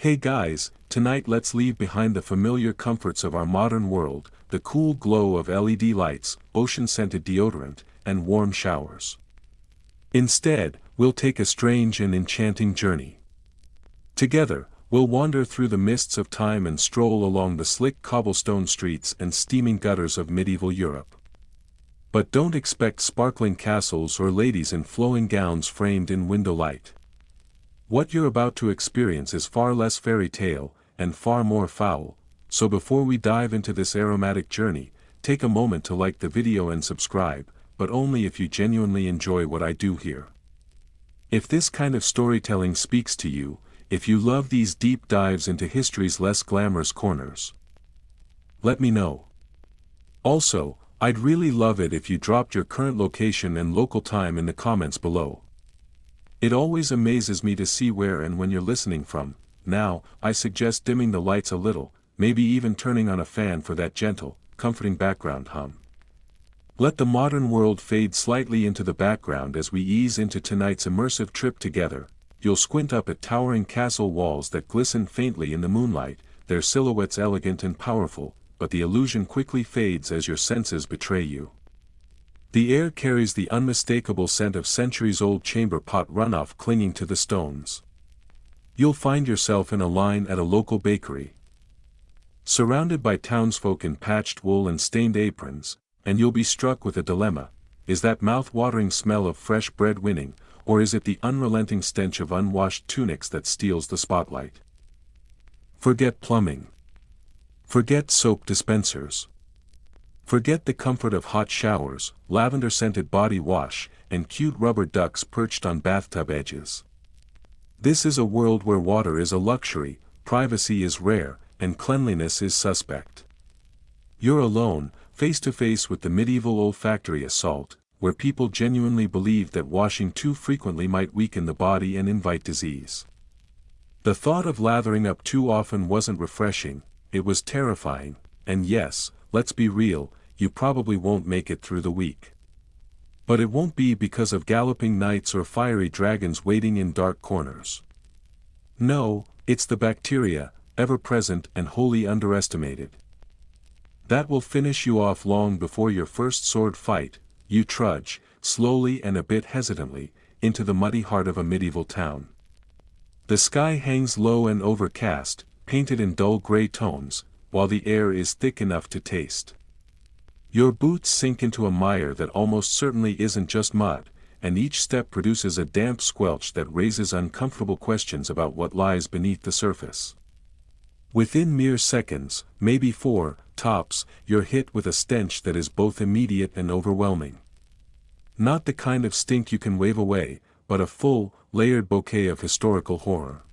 Hey guys, tonight let's leave behind the familiar comforts of our modern world, the cool glow of LED lights, ocean-scented deodorant, and warm showers. Instead, we'll take a strange and enchanting journey. Together, we'll wander through the mists of time and stroll along the slick cobblestone streets and steaming gutters of medieval Europe. But don't expect sparkling castles or ladies in flowing gowns framed in window light. What you're about to experience is far less fairy tale, and far more foul, so before we dive into this aromatic journey, take a moment to like the video and subscribe, but only if you genuinely enjoy what I do here. If this kind of storytelling speaks to you, if you love these deep dives into history's less glamorous corners, let me know. Also, I'd really love it if you dropped your current location and local time in the comments below. It always amazes me to see where and when you're listening from. Now, I suggest dimming the lights a little, maybe even turning on a fan for that gentle, comforting background hum. Let the modern world fade slightly into the background as we ease into tonight's immersive trip together. You'll squint up at towering castle walls that glisten faintly in the moonlight, their silhouettes elegant and powerful, but the illusion quickly fades as your senses betray you. The air carries the unmistakable scent of centuries-old chamber pot runoff clinging to the stones. You'll find yourself in a line at a local bakery, surrounded by townsfolk in patched wool and stained aprons, and you'll be struck with a dilemma. Is that mouth-watering smell of fresh bread winning, or is it the unrelenting stench of unwashed tunics that steals the spotlight? Forget plumbing. Forget soap dispensers. Forget the comfort of hot showers, lavender-scented body wash, and cute rubber ducks perched on bathtub edges. This is a world where water is a luxury, privacy is rare, and cleanliness is suspect. You're alone, face to face with the medieval olfactory assault, where people genuinely believed that washing too frequently might weaken the body and invite disease. The thought of lathering up too often wasn't refreshing, it was terrifying, and yes, let's be real, you probably won't make it through the week. But it won't be because of galloping knights or fiery dragons waiting in dark corners. No, it's the bacteria, ever-present and wholly underestimated. That will finish you off long before your first sword fight. You trudge, slowly and a bit hesitantly, into the muddy heart of a medieval town. The sky hangs low and overcast, painted in dull gray tones, while the air is thick enough to taste. Your boots sink into a mire that almost certainly isn't just mud, and each step produces a damp squelch that raises uncomfortable questions about what lies beneath the surface. Within mere seconds, maybe 4, tops, you're hit with a stench that is both immediate and overwhelming. Not the kind of stink you can wave away, but a full, layered bouquet of historical horror.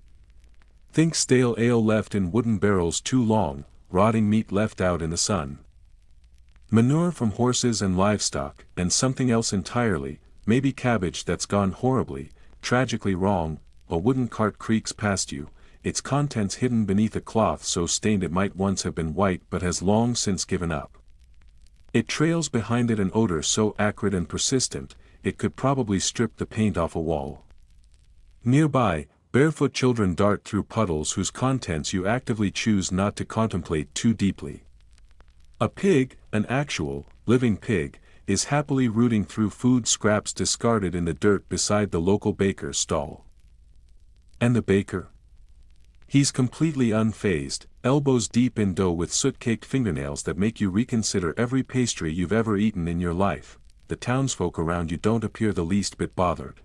Think stale ale left in wooden barrels too long, rotting meat left out in the sun, manure from horses and livestock, and something else entirely, maybe cabbage that's gone horribly, tragically wrong. A wooden cart creaks past you, its contents hidden beneath a cloth so stained it might once have been white but has long since given up. It trails behind it an odor so acrid and persistent, it could probably strip the paint off a wall. Nearby, barefoot children dart through puddles whose contents you actively choose not to contemplate too deeply. A pig, an actual, living pig, is happily rooting through food scraps discarded in the dirt beside the local baker's stall. And the baker? He's completely unfazed, elbows deep in dough with soot-caked fingernails that make you reconsider every pastry you've ever eaten in your life. The townsfolk around you don't appear the least bit bothered.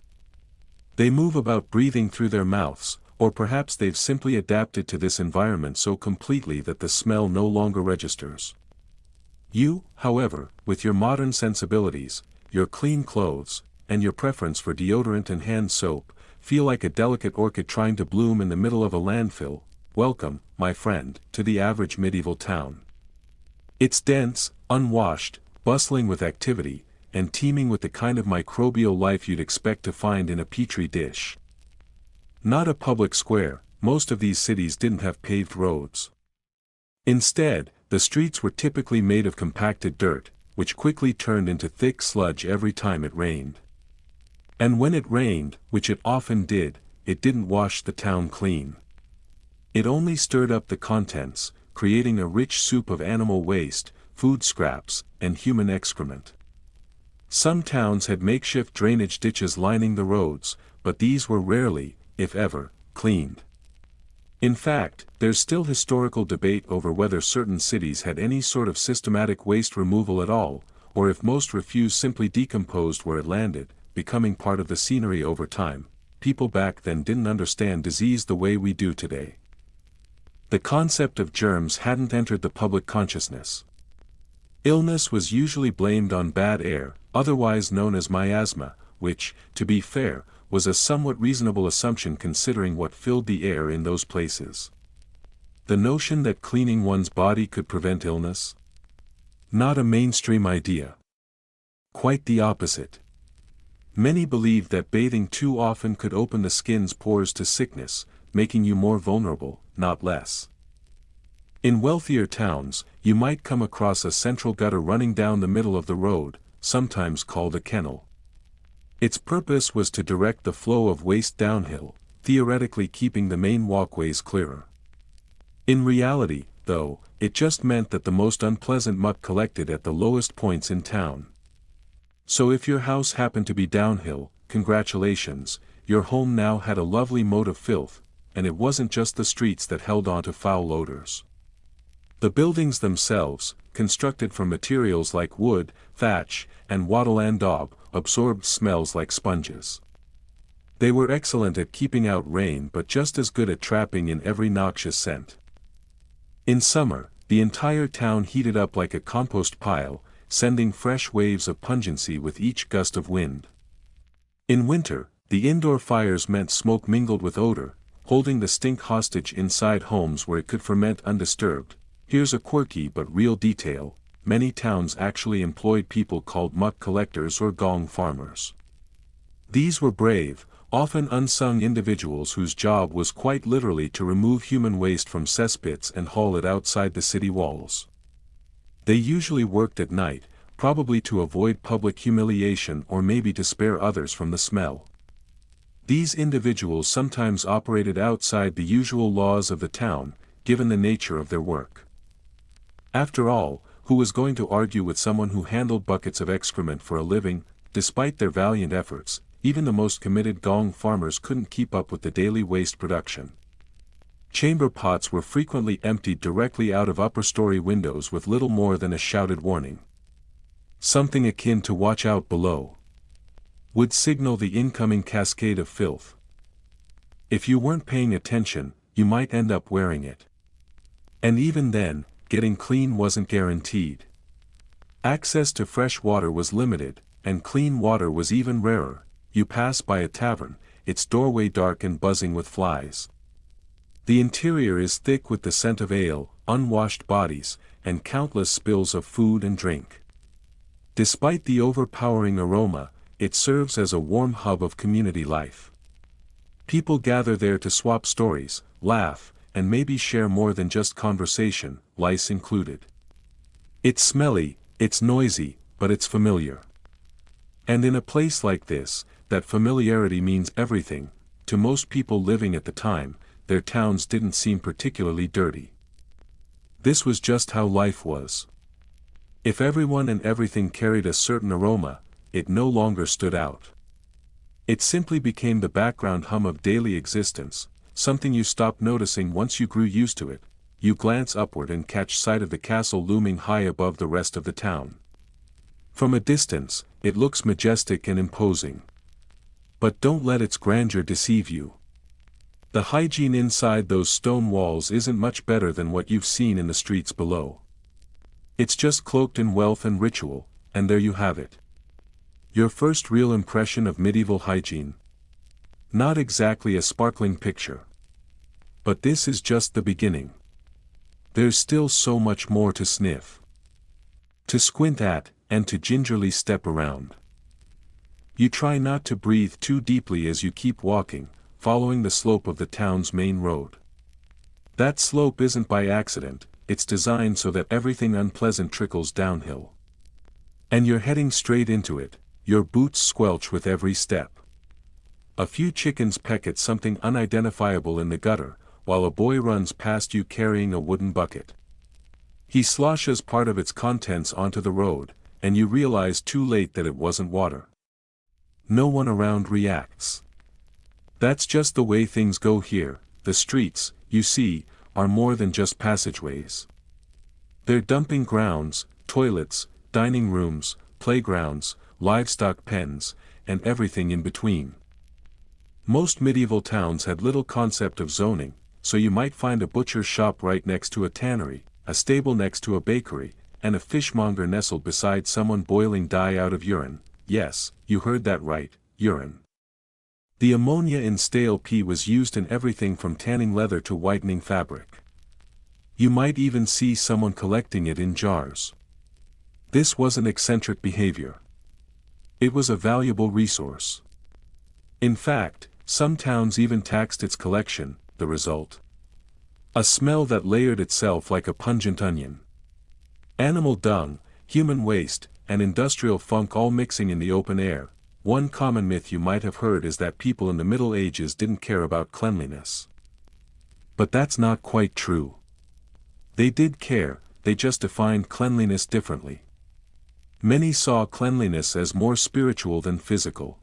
They move about breathing through their mouths, or perhaps they've simply adapted to this environment so completely that the smell no longer registers. You, however, with your modern sensibilities, your clean clothes, and your preference for deodorant and hand soap, feel like a delicate orchid trying to bloom in the middle of a landfill. Welcome, my friend, to the average medieval town. It's dense, unwashed, bustling with activity, and teeming with the kind of microbial life you'd expect to find in a petri dish. Not a public square, most of these cities didn't have paved roads. Instead, the streets were typically made of compacted dirt, which quickly turned into thick sludge every time it rained. And when it rained, which it often did, it didn't wash the town clean. It only stirred up the contents, creating a rich soup of animal waste, food scraps, and human excrement. Some towns had makeshift drainage ditches lining the roads, but these were rarely, if ever, cleaned. In fact, there's still historical debate over whether certain cities had any sort of systematic waste removal at all, or if most refuse simply decomposed where it landed, becoming part of the scenery over time. People back then didn't understand disease the way we do today. The concept of germs hadn't entered the public consciousness. Illness was usually blamed on bad air, otherwise known as miasma, which, to be fair, was a somewhat reasonable assumption considering what filled the air in those places. The notion that cleaning one's body could prevent illness? Not a mainstream idea. Quite the opposite. Many believed that bathing too often could open the skin's pores to sickness, making you more vulnerable, not less. In wealthier towns, you might come across a central gutter running down the middle of the road, sometimes called a kennel. Its purpose was to direct the flow of waste downhill, theoretically keeping the main walkways clearer. In reality, though, it just meant that the most unpleasant muck collected at the lowest points in town. So if your house happened to be downhill, congratulations, your home now had a lovely moat of filth, and it wasn't just the streets that held on to foul odors. The buildings themselves, constructed from materials like wood, thatch, and wattle and daub, absorbed smells like sponges. They were excellent at keeping out rain but just as good at trapping in every noxious scent. In summer, the entire town heated up like a compost pile, sending fresh waves of pungency with each gust of wind. In winter, the indoor fires meant smoke mingled with odor, holding the stink hostage inside homes where it could ferment undisturbed. Here's a quirky but real detail: many towns actually employed people called muck collectors or gong farmers. These were brave, often unsung individuals whose job was quite literally to remove human waste from cesspits and haul it outside the city walls. They usually worked at night, probably to avoid public humiliation or maybe to spare others from the smell. These individuals sometimes operated outside the usual laws of the town, given the nature of their work. After all, who was going to argue with someone who handled buckets of excrement for a living? Despite their valiant efforts, even the most committed gong farmers couldn't keep up with the daily waste production. Chamber pots were frequently emptied directly out of upper-story windows with little more than a shouted warning. Something akin to "watch out below" would signal the incoming cascade of filth. If you weren't paying attention, you might end up wearing it. And even then, getting clean wasn't guaranteed. Access to fresh water was limited, and clean water was even rarer. You pass by a tavern, its doorway dark and buzzing with flies. The interior is thick with the scent of ale, unwashed bodies, and countless spills of food and drink. Despite the overpowering aroma, it serves as a warm hub of community life. People gather there to swap stories, laugh, and maybe share more than just conversation, lice included. It's smelly, it's noisy, but it's familiar. And in a place like this, that familiarity means everything. To most people living at the time, their towns didn't seem particularly dirty. This was just how life was. If everyone and everything carried a certain aroma, it no longer stood out. It simply became the background hum of daily existence, something you stopped noticing once you grew used to it. You glance upward and catch sight of the castle looming high above the rest of the town. From a distance, it looks majestic and imposing. But don't let its grandeur deceive you. The hygiene inside those stone walls isn't much better than what you've seen in the streets below. It's just cloaked in wealth and ritual, and there you have it. Your first real impression of medieval hygiene. Not exactly a sparkling picture. But this is just the beginning. There's still so much more to sniff, to squint at, and to gingerly step around. You try not to breathe too deeply as you keep walking, following the slope of the town's main road. That slope isn't by accident, it's designed so that everything unpleasant trickles downhill. And you're heading straight into it, your boots squelch with every step. A few chickens peck at something unidentifiable in the gutter, while a boy runs past you carrying a wooden bucket. He sloshes part of its contents onto the road, and you realize too late that it wasn't water. No one around reacts. That's just the way things go here. The streets, you see, are more than just passageways. They're dumping grounds, toilets, dining rooms, playgrounds, livestock pens, and everything in between. Most medieval towns had little concept of zoning, so you might find a butcher's shop right next to a tannery, a stable next to a bakery, and a fishmonger nestled beside someone boiling dye out of urine. Yes, you heard that right, urine. The ammonia in stale pea was used in everything from tanning leather to whitening fabric. You might even see someone collecting it in jars. This wasn't eccentric behavior. It was a valuable resource. In fact, some towns even taxed its collection. The result? A smell that layered itself like a pungent onion. Animal dung, human waste, and industrial funk all mixing in the open air. One common myth you might have heard is that people in the Middle Ages didn't care about cleanliness. But that's not quite true. They did care, they just defined cleanliness differently. Many saw cleanliness as more spiritual than physical.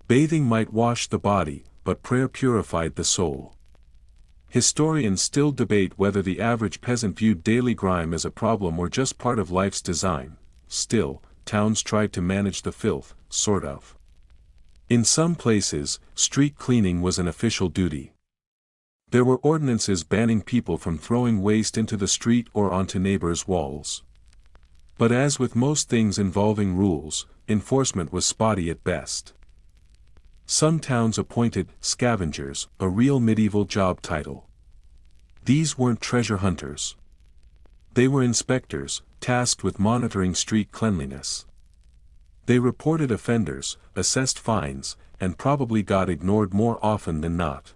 Bathing might wash the body, but prayer purified the soul. Historians still debate whether the average peasant viewed daily grime as a problem or just part of life's design. Still, towns tried to manage the filth, sort of. In some places, street cleaning was an official duty. There were ordinances banning people from throwing waste into the street or onto neighbors' walls. But as with most things involving rules, enforcement was spotty at best. Some towns appointed scavengers, a real medieval job title. These weren't treasure hunters. They were inspectors, tasked with monitoring street cleanliness. They reported offenders, assessed fines, and probably got ignored more often than not.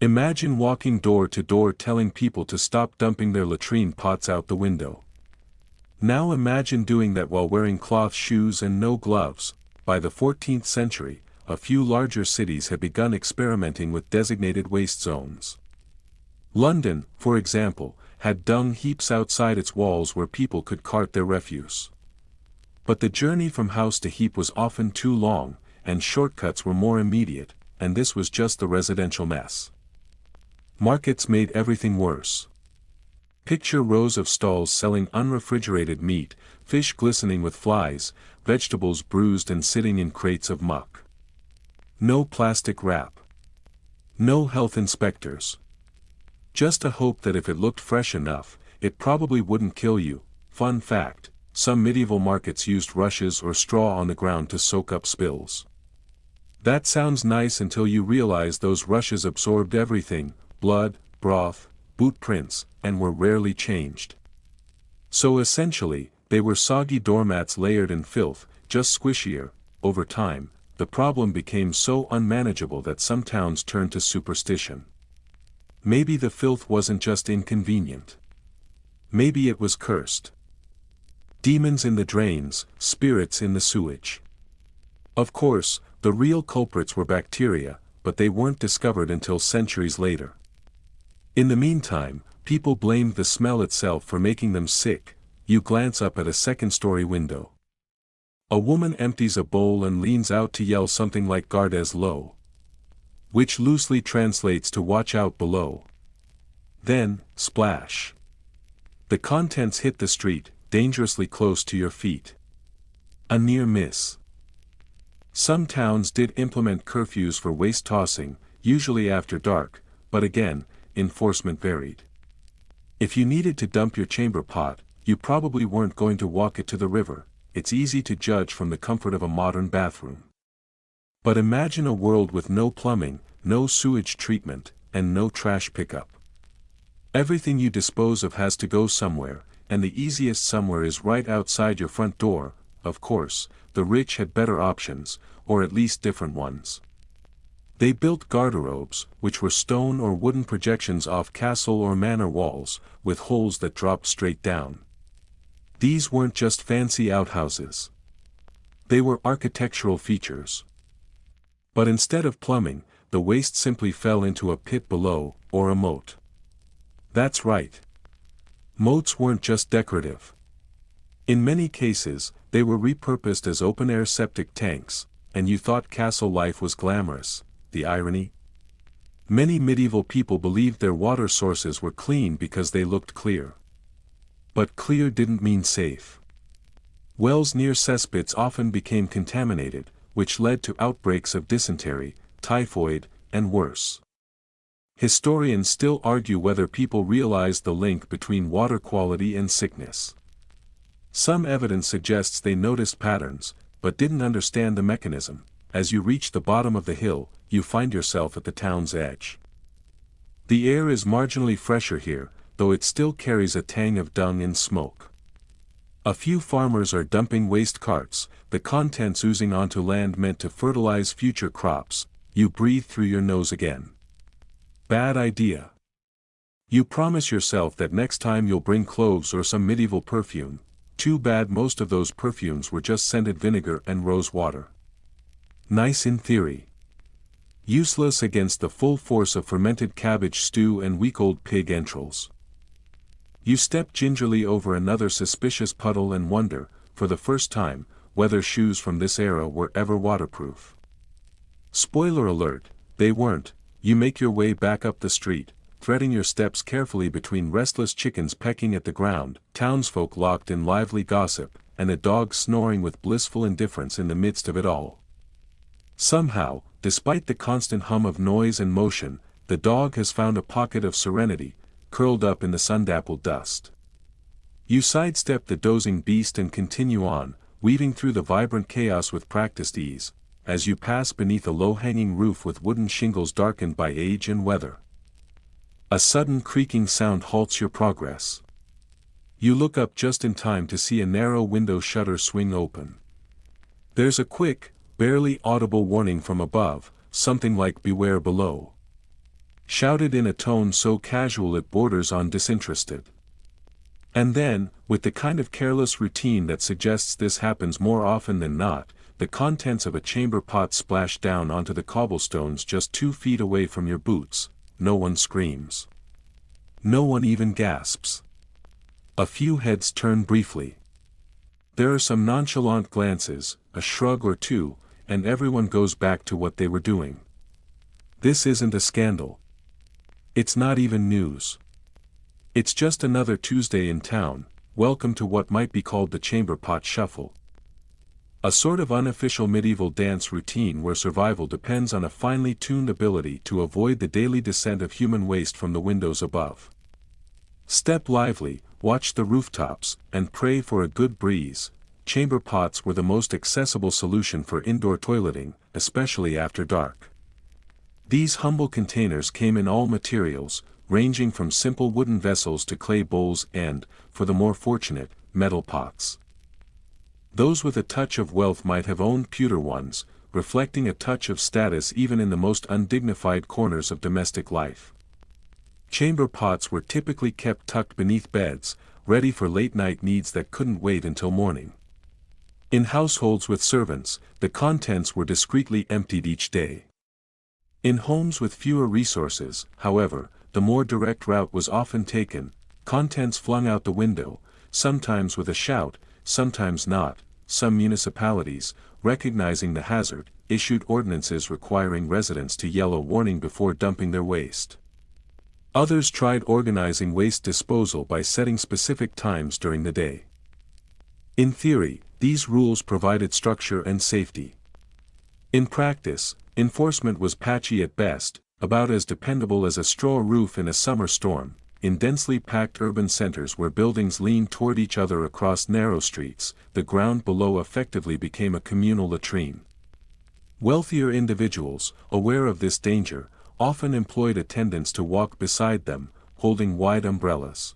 Imagine walking door to door telling people to stop dumping their latrine pots out the window. Now imagine doing that while wearing cloth shoes and no gloves. By the 14th century, a few larger cities had begun experimenting with designated waste zones. London, for example, had dung heaps outside its walls where people could cart their refuse. But the journey from house to heap was often too long, and shortcuts were more immediate, and this was just the residential mess. Markets made everything worse. Picture rows of stalls selling unrefrigerated meat, fish glistening with flies, vegetables bruised and sitting in crates of muck. No plastic wrap. No health inspectors. Just a hope that if it looked fresh enough, it probably wouldn't kill you. Fun fact, some medieval markets used rushes or straw on the ground to soak up spills. That sounds nice until you realize those rushes absorbed everything: blood, broth, boot prints, and were rarely changed. So essentially, they were soggy doormats layered in filth, just squishier. Over time, the problem became so unmanageable that some towns turned to superstition. Maybe the filth wasn't just inconvenient. Maybe it was cursed. Demons in the drains, spirits in the sewage. Of course, the real culprits were bacteria, but they weren't discovered until centuries later. In the meantime, people blamed the smell itself for making them sick. You glance up at a second-story window. A woman empties a bowl and leans out to yell something like "Gardes lo," which loosely translates to "watch out below." Then, splash. The contents hit the street, dangerously close to your feet. A near miss. Some towns did implement curfews for waste tossing, usually after dark, but again, enforcement varied. If you needed to dump your chamber pot, you probably weren't going to walk it to the river. It's easy to judge from the comfort of a modern bathroom. But imagine a world with no plumbing, no sewage treatment, and no trash pickup. Everything you dispose of has to go somewhere, and the easiest somewhere is right outside your front door. Of course, the rich had better options, or at least different ones. They built garderobes, which were stone or wooden projections off castle or manor walls, with holes that dropped straight down. These weren't just fancy outhouses. They were architectural features. But instead of plumbing, the waste simply fell into a pit below, or a moat. That's right. Moats weren't just decorative. In many cases, they were repurposed as open-air septic tanks, and you thought castle life was glamorous. The irony? Many medieval people believed their water sources were clean because they looked clear. But clear didn't mean safe. Wells near cesspits often became contaminated, which led to outbreaks of dysentery, typhoid, and worse. Historians still argue whether people realized the link between water quality and sickness. Some evidence suggests they noticed patterns, but didn't understand the mechanism. As you reach the bottom of the hill, you find yourself at the town's edge. The air is marginally fresher here, though it still carries a tang of dung and smoke. A few farmers are dumping waste carts, the contents oozing onto land meant to fertilize future crops. You breathe through your nose again. Bad idea. You promise yourself that next time you'll bring cloves or some medieval perfume. Too bad most of those perfumes were just scented vinegar and rose water. Nice in theory. Useless against the full force of fermented cabbage stew and week-old pig entrails. You step gingerly over another suspicious puddle and wonder, for the first time, whether shoes from this era were ever waterproof. Spoiler alert, they weren't. You make your way back up the street, threading your steps carefully between restless chickens pecking at the ground, townsfolk locked in lively gossip, and a dog snoring with blissful indifference in the midst of it all. Somehow, despite the constant hum of noise and motion, the dog has found a pocket of serenity, curled up in the sun-dappled dust. You sidestep the dozing beast and continue on, weaving through the vibrant chaos with practiced ease, as you pass beneath a low-hanging roof with wooden shingles darkened by age and weather. A sudden creaking sound halts your progress. You look up just in time to see a narrow window shutter swing open. There's a quick, barely audible warning from above, something like "Beware below." Shouted in a tone so casual it borders on disinterested. And then, with the kind of careless routine that suggests this happens more often than not, the contents of a chamber pot splash down onto the cobblestones just 2 feet away from your boots. No one screams. No one even gasps. A few heads turn briefly. There are some nonchalant glances, a shrug or two, and everyone goes back to what they were doing. This isn't a scandal. It's not even news. It's just another Tuesday in town. Welcome to what might be called the chamber pot shuffle. A sort of unofficial medieval dance routine where survival depends on a finely tuned ability to avoid the daily descent of human waste from the windows above. Step lively, watch the rooftops, and pray for a good breeze. Chamber pots were the most accessible solution for indoor toileting, especially after dark. These humble containers came in all materials, ranging from simple wooden vessels to clay bowls and, for the more fortunate, metal pots. Those with a touch of wealth might have owned pewter ones, reflecting a touch of status even in the most undignified corners of domestic life. Chamber pots were typically kept tucked beneath beds, ready for late-night needs that couldn't wait until morning. In households with servants, the contents were discreetly emptied each day. In homes with fewer resources, however, the more direct route was often taken, contents flung out the window, sometimes with a shout, sometimes not. Some municipalities, recognizing the hazard, issued ordinances requiring residents to yell a warning before dumping their waste. Others tried organizing waste disposal by setting specific times during the day. In theory, these rules provided structure and safety. In practice, enforcement was patchy at best, about as dependable as a straw roof in a summer storm. In densely packed urban centers where buildings leaned toward each other across narrow streets, the ground below effectively became a communal latrine. Wealthier individuals, aware of this danger, often employed attendants to walk beside them, holding wide umbrellas.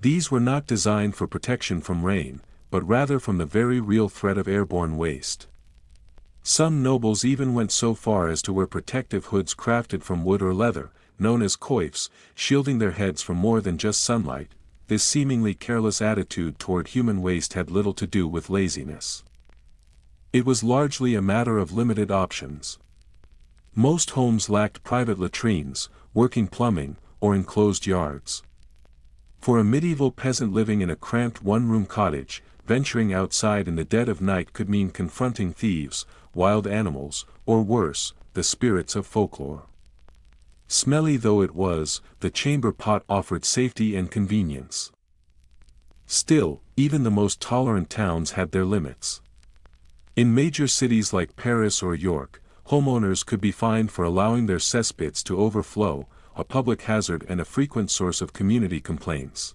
These were not designed for protection from rain, but rather from the very real threat of airborne waste. Some nobles even went so far as to wear protective hoods crafted from wood or leather, known as coifs, shielding their heads from more than just sunlight. This seemingly careless attitude toward human waste had little to do with laziness. It was largely a matter of limited options. Most homes lacked private latrines, working plumbing, or enclosed yards. For a medieval peasant living in a cramped one-room cottage, venturing outside in the dead of night could mean confronting thieves, wild animals, or worse, the spirits of folklore. Smelly though it was, the chamber pot offered safety and convenience. Still, even the most tolerant towns had their limits. In major cities like Paris or York, homeowners could be fined for allowing their cesspits to overflow, a public hazard and a frequent source of community complaints.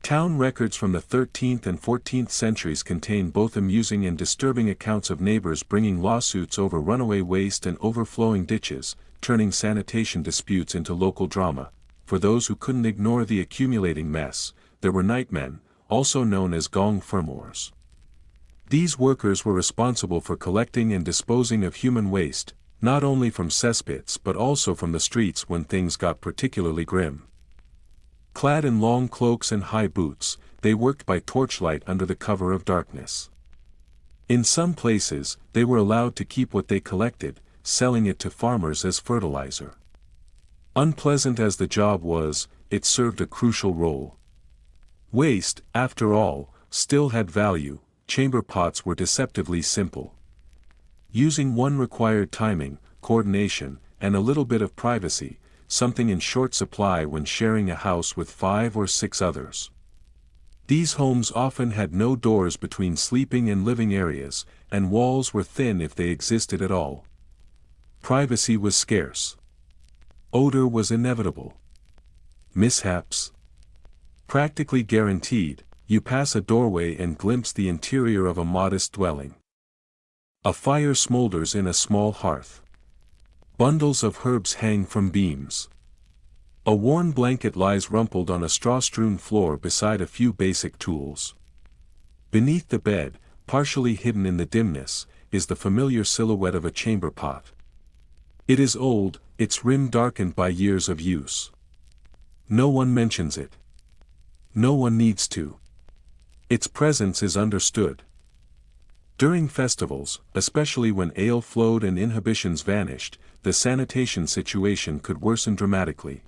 Town records from the 13th and 14th centuries contain both amusing and disturbing accounts of neighbors bringing lawsuits over runaway waste and overflowing ditches, turning sanitation disputes into local drama. For those who couldn't ignore the accumulating mess, there were nightmen, also known as gong fermours. These workers were responsible for collecting and disposing of human waste, not only from cesspits but also from the streets when things got particularly grim. Clad in long cloaks and high boots, they worked by torchlight under the cover of darkness. In some places, they were allowed to keep what they collected, selling it to farmers as fertilizer. Unpleasant as the job was, it served a crucial role. Waste, after all, still had value. Chamber pots were deceptively simple. Using one required timing, coordination, and a little bit of privacy, something in short supply when sharing a house with 5 or 6 others. These homes often had no doors between sleeping and living areas, and walls were thin if they existed at all. Privacy was scarce. Odor was inevitable. Mishaps? Practically guaranteed. You pass a doorway and glimpse the interior of a modest dwelling. A fire smolders in a small hearth. Bundles of herbs hang from beams. A worn blanket lies rumpled on a straw-strewn floor beside a few basic tools. Beneath the bed, partially hidden in the dimness, is the familiar silhouette of a chamber pot. It is old, its rim darkened by years of use. No one mentions it. No one needs to. Its presence is understood. During festivals, especially when ale flowed and inhibitions vanished, the sanitation situation could worsen dramatically.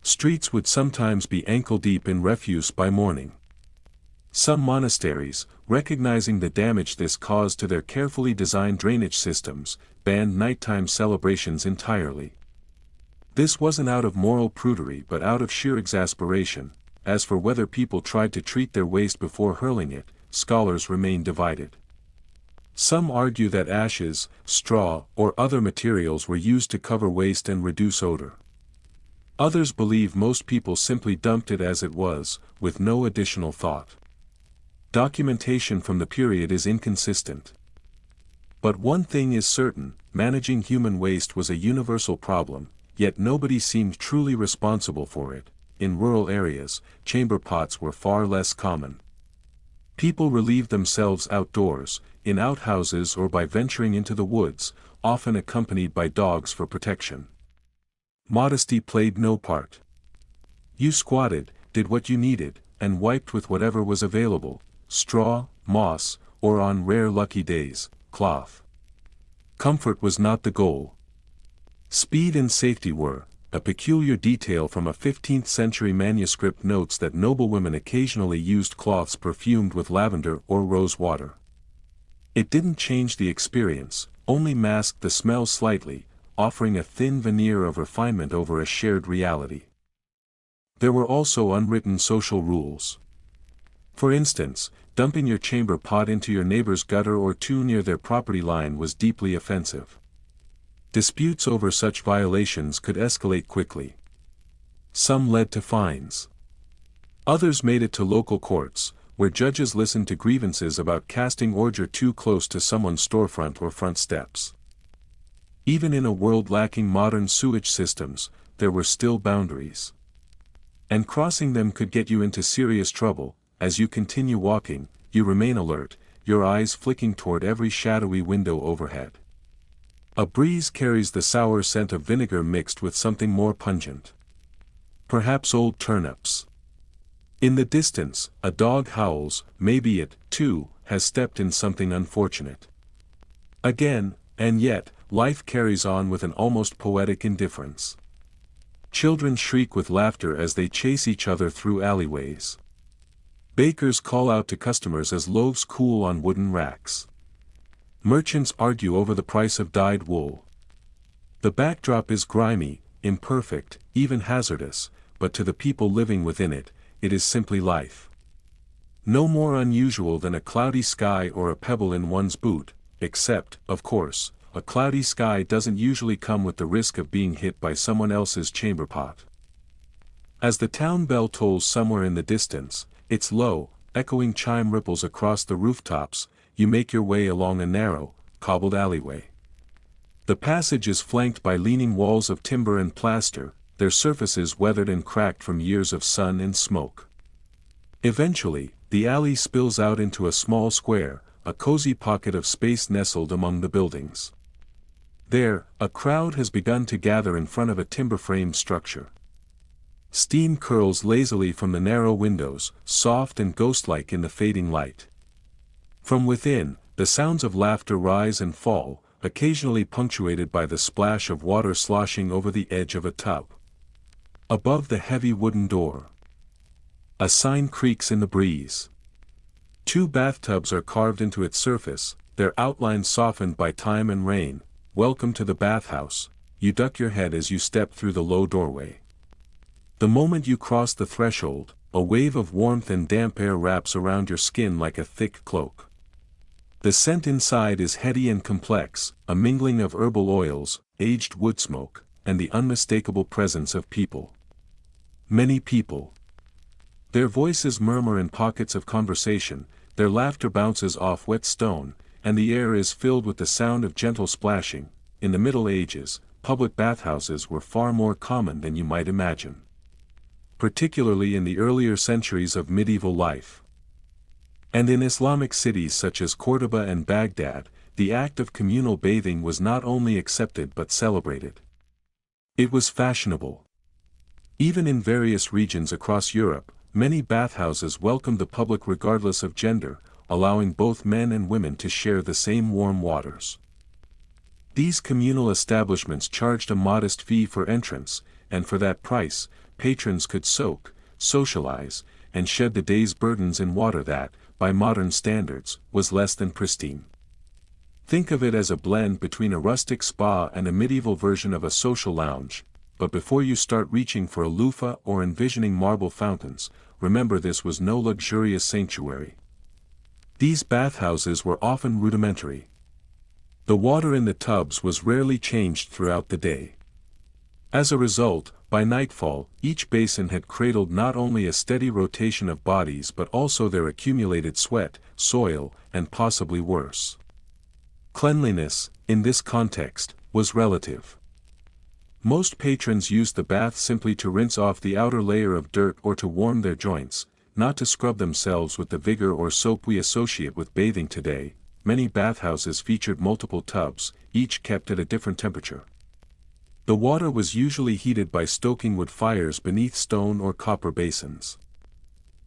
Streets would sometimes be ankle-deep in refuse by morning. Some monasteries, recognizing the damage this caused to their carefully designed drainage systems, banned nighttime celebrations entirely. This wasn't out of moral prudery but out of sheer exasperation. As for whether people tried to treat their waste before hurling it, scholars remain divided. Some argue that ashes, straw, or other materials were used to cover waste and reduce odor. Others believe most people simply dumped it as it was, with no additional thought. Documentation from the period is inconsistent. But one thing is certain, managing human waste was a universal problem, yet nobody seemed truly responsible for it. In rural areas, chamber pots were far less common. People relieved themselves outdoors, in outhouses or by venturing into the woods, often accompanied by dogs for protection. Modesty played no part. You squatted, did what you needed, and wiped with whatever was available, straw, moss, or on rare lucky days, cloth. Comfort was not the goal. Speed and safety were. A peculiar detail from a 15th-century manuscript notes that noblewomen occasionally used cloths perfumed with lavender or rose water. It didn't change the experience, only masked the smell slightly, offering a thin veneer of refinement over a shared reality. There were also unwritten social rules. For instance, dumping your chamber pot into your neighbor's gutter or too near their property line was deeply offensive. Disputes over such violations could escalate quickly. Some led to fines. Others made it to local courts, where judges listened to grievances about casting ordure too close to someone's storefront or front steps. Even in a world lacking modern sewage systems, there were still boundaries. And crossing them could get you into serious trouble. As you continue walking, you remain alert, your eyes flicking toward every shadowy window overhead. A breeze carries the sour scent of vinegar mixed with something more pungent. Perhaps old turnips. In the distance, a dog howls, maybe it, too, has stepped in something unfortunate. Again, and yet, life carries on with an almost poetic indifference. Children shriek with laughter as they chase each other through alleyways. Bakers call out to customers as loaves cool on wooden racks. Merchants argue over the price of dyed wool. The backdrop is grimy, imperfect, even hazardous, but to the people living within it, it is simply life. No more unusual than a cloudy sky or a pebble in one's boot, except, of course, a cloudy sky doesn't usually come with the risk of being hit by someone else's chamber pot. As the town bell tolls somewhere in the distance, its low, echoing chime ripples across the rooftops, you make your way along a narrow, cobbled alleyway. The passage is flanked by leaning walls of timber and plaster, their surfaces weathered and cracked from years of sun and smoke. Eventually, the alley spills out into a small square, a cozy pocket of space nestled among the buildings. There, a crowd has begun to gather in front of a timber-framed structure. Steam curls lazily from the narrow windows, soft and ghost-like in the fading light. From within, the sounds of laughter rise and fall, occasionally punctuated by the splash of water sloshing over the edge of a tub. Above the heavy wooden door, a sign creaks in the breeze. 2 bathtubs are carved into its surface, their outlines softened by time and rain. Welcome to the bathhouse. You duck your head as you step through the low doorway. The moment you cross the threshold, a wave of warmth and damp air wraps around your skin like a thick cloak. The scent inside is heady and complex, a mingling of herbal oils, aged wood smoke, and the unmistakable presence of people. Many people. Their voices murmur in pockets of conversation, their laughter bounces off wet stone, and the air is filled with the sound of gentle splashing. In the Middle Ages, public bathhouses were far more common than you might imagine. Particularly in the earlier centuries of medieval life. And in Islamic cities such as Cordoba and Baghdad, the act of communal bathing was not only accepted but celebrated. It was fashionable. Even in various regions across Europe, many bathhouses welcomed the public regardless of gender, allowing both men and women to share the same warm waters. These communal establishments charged a modest fee for entrance, and for that price, patrons could soak, socialize, and shed the day's burdens in water that, by modern standards, was less than pristine. Think of it as a blend between a rustic spa and a medieval version of a social lounge, but before you start reaching for a loofah or envisioning marble fountains, remember this was no luxurious sanctuary. These bathhouses were often rudimentary. The water in the tubs was rarely changed throughout the day. As a result, by nightfall, each basin had cradled not only a steady rotation of bodies but also their accumulated sweat, soil, and possibly worse. Cleanliness, in this context, was relative. Most patrons used the bath simply to rinse off the outer layer of dirt or to warm their joints, not to scrub themselves with the vigor or soap we associate with bathing today. Many bathhouses featured multiple tubs, each kept at a different temperature. The water was usually heated by stoking wood fires beneath stone or copper basins.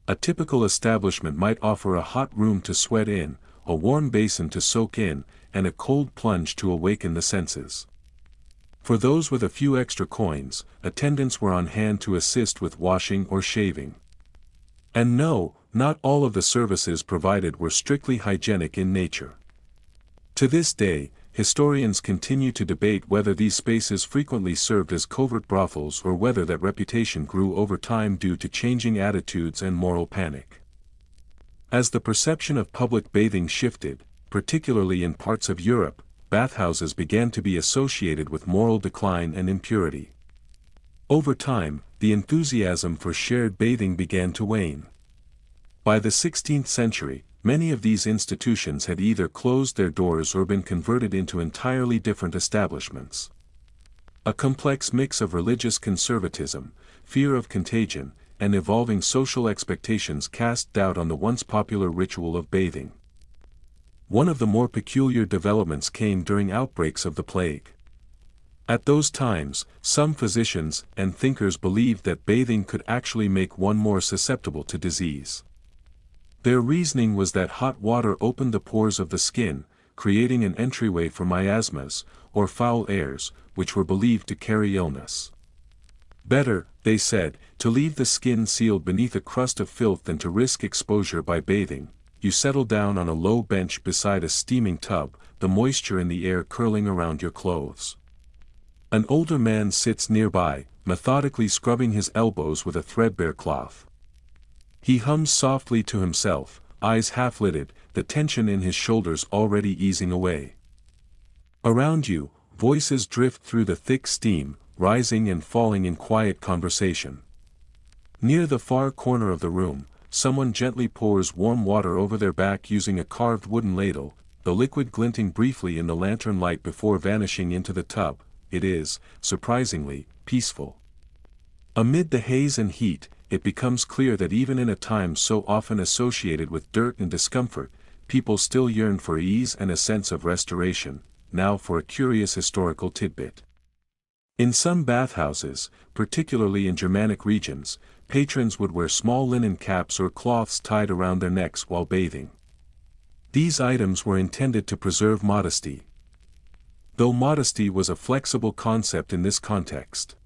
A typical establishment might offer a hot room to sweat in, a warm basin to soak in, and a cold plunge to awaken the senses. For those with a few extra coins, attendants were on hand to assist with washing or shaving. And no, not all of the services provided were strictly hygienic in nature. To this day, historians continue to debate whether these spaces frequently served as covert brothels or whether that reputation grew over time due to changing attitudes and moral panic. As the perception of public bathing shifted, particularly in parts of Europe, bathhouses began to be associated with moral decline and impurity. Over time, the enthusiasm for shared bathing began to wane. By the 16th century, many of these institutions had either closed their doors or been converted into entirely different establishments. A complex mix of religious conservatism, fear of contagion, and evolving social expectations cast doubt on the once popular ritual of bathing. One of the more peculiar developments came during outbreaks of the plague. At those times, some physicians and thinkers believed that bathing could actually make one more susceptible to disease. Their reasoning was that hot water opened the pores of the skin, creating an entryway for miasmas, or foul airs, which were believed to carry illness. Better, they said, to leave the skin sealed beneath a crust of filth than to risk exposure by bathing. You settle down on a low bench beside a steaming tub, the moisture in the air curling around your clothes. An older man sits nearby, methodically scrubbing his elbows with a threadbare cloth. He hums softly to himself, eyes half-lidded, the tension in his shoulders already easing away. Around you, voices drift through the thick steam, rising and falling in quiet conversation. Near the far corner of the room, someone gently pours warm water over their back using a carved wooden ladle, the liquid glinting briefly in the lantern light before vanishing into the tub. It is, surprisingly, peaceful. Amid the haze and heat, it becomes clear that even in a time so often associated with dirt and discomfort, people still yearn for ease and a sense of restoration. Now for a curious historical tidbit. In some bathhouses, particularly in Germanic regions, patrons would wear small linen caps or cloths tied around their necks while bathing. These items were intended to preserve modesty. Though modesty was a flexible concept in this context.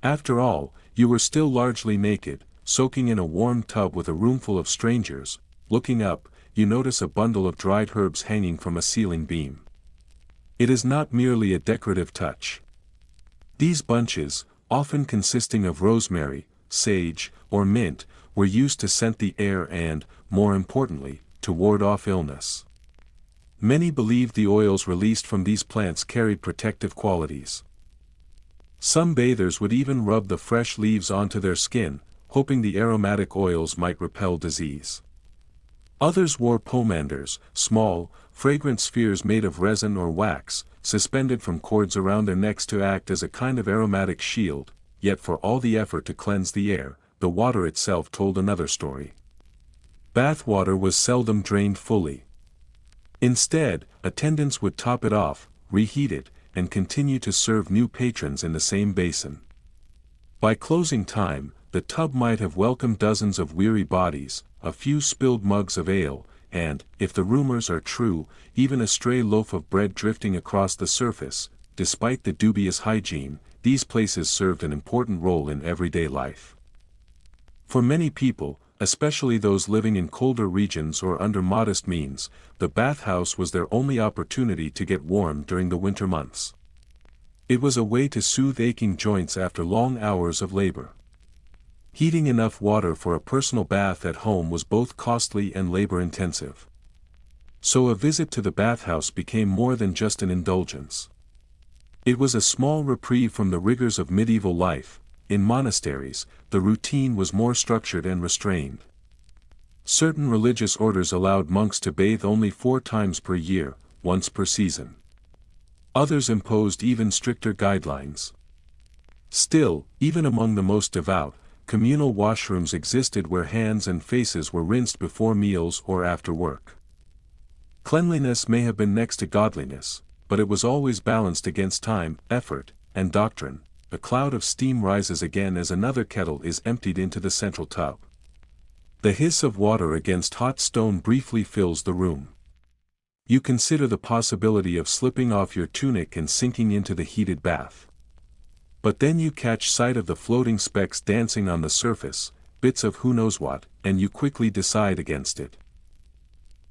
After all, you were still largely naked, soaking in a warm tub with a roomful of strangers. Looking up, you notice a bundle of dried herbs hanging from a ceiling beam. It is not merely a decorative touch. These bunches, often consisting of rosemary, sage, or mint, were used to scent the air and, more importantly, to ward off illness. Many believed the oils released from these plants carried protective qualities. Some bathers would even rub the fresh leaves onto their skin, hoping the aromatic oils might repel disease. Others wore pomanders, small, fragrant spheres made of resin or wax, suspended from cords around their necks to act as a kind of aromatic shield. Yet for all the effort to cleanse the air, the water itself told another story. Bath water was seldom drained fully. Instead, attendants would top it off, reheat it, and continue to serve new patrons in the same basin. By closing time, the tub might have welcomed dozens of weary bodies, a few spilled mugs of ale, and, if the rumors are true, even a stray loaf of bread drifting across the surface. Despite the dubious hygiene, these places served an important role in everyday life. For many people, especially those living in colder regions or under modest means, the bathhouse was their only opportunity to get warm during the winter months. It was a way to soothe aching joints after long hours of labor. Heating enough water for a personal bath at home was both costly and labor-intensive. So a visit to the bathhouse became more than just an indulgence. It was a small reprieve from the rigors of medieval life. In monasteries, the routine was more structured and restrained. Certain religious orders allowed monks to bathe only 4 times per year, once per season. Others imposed even stricter guidelines. Still, even among the most devout, communal washrooms existed where hands and faces were rinsed before meals or after work. Cleanliness may have been next to godliness, but it was always balanced against time, effort, and doctrine. A cloud of steam rises again as another kettle is emptied into the central tub. The hiss of water against hot stone briefly fills the room. You consider the possibility of slipping off your tunic and sinking into the heated bath. But then you catch sight of the floating specks dancing on the surface, bits of who knows what, and you quickly decide against it.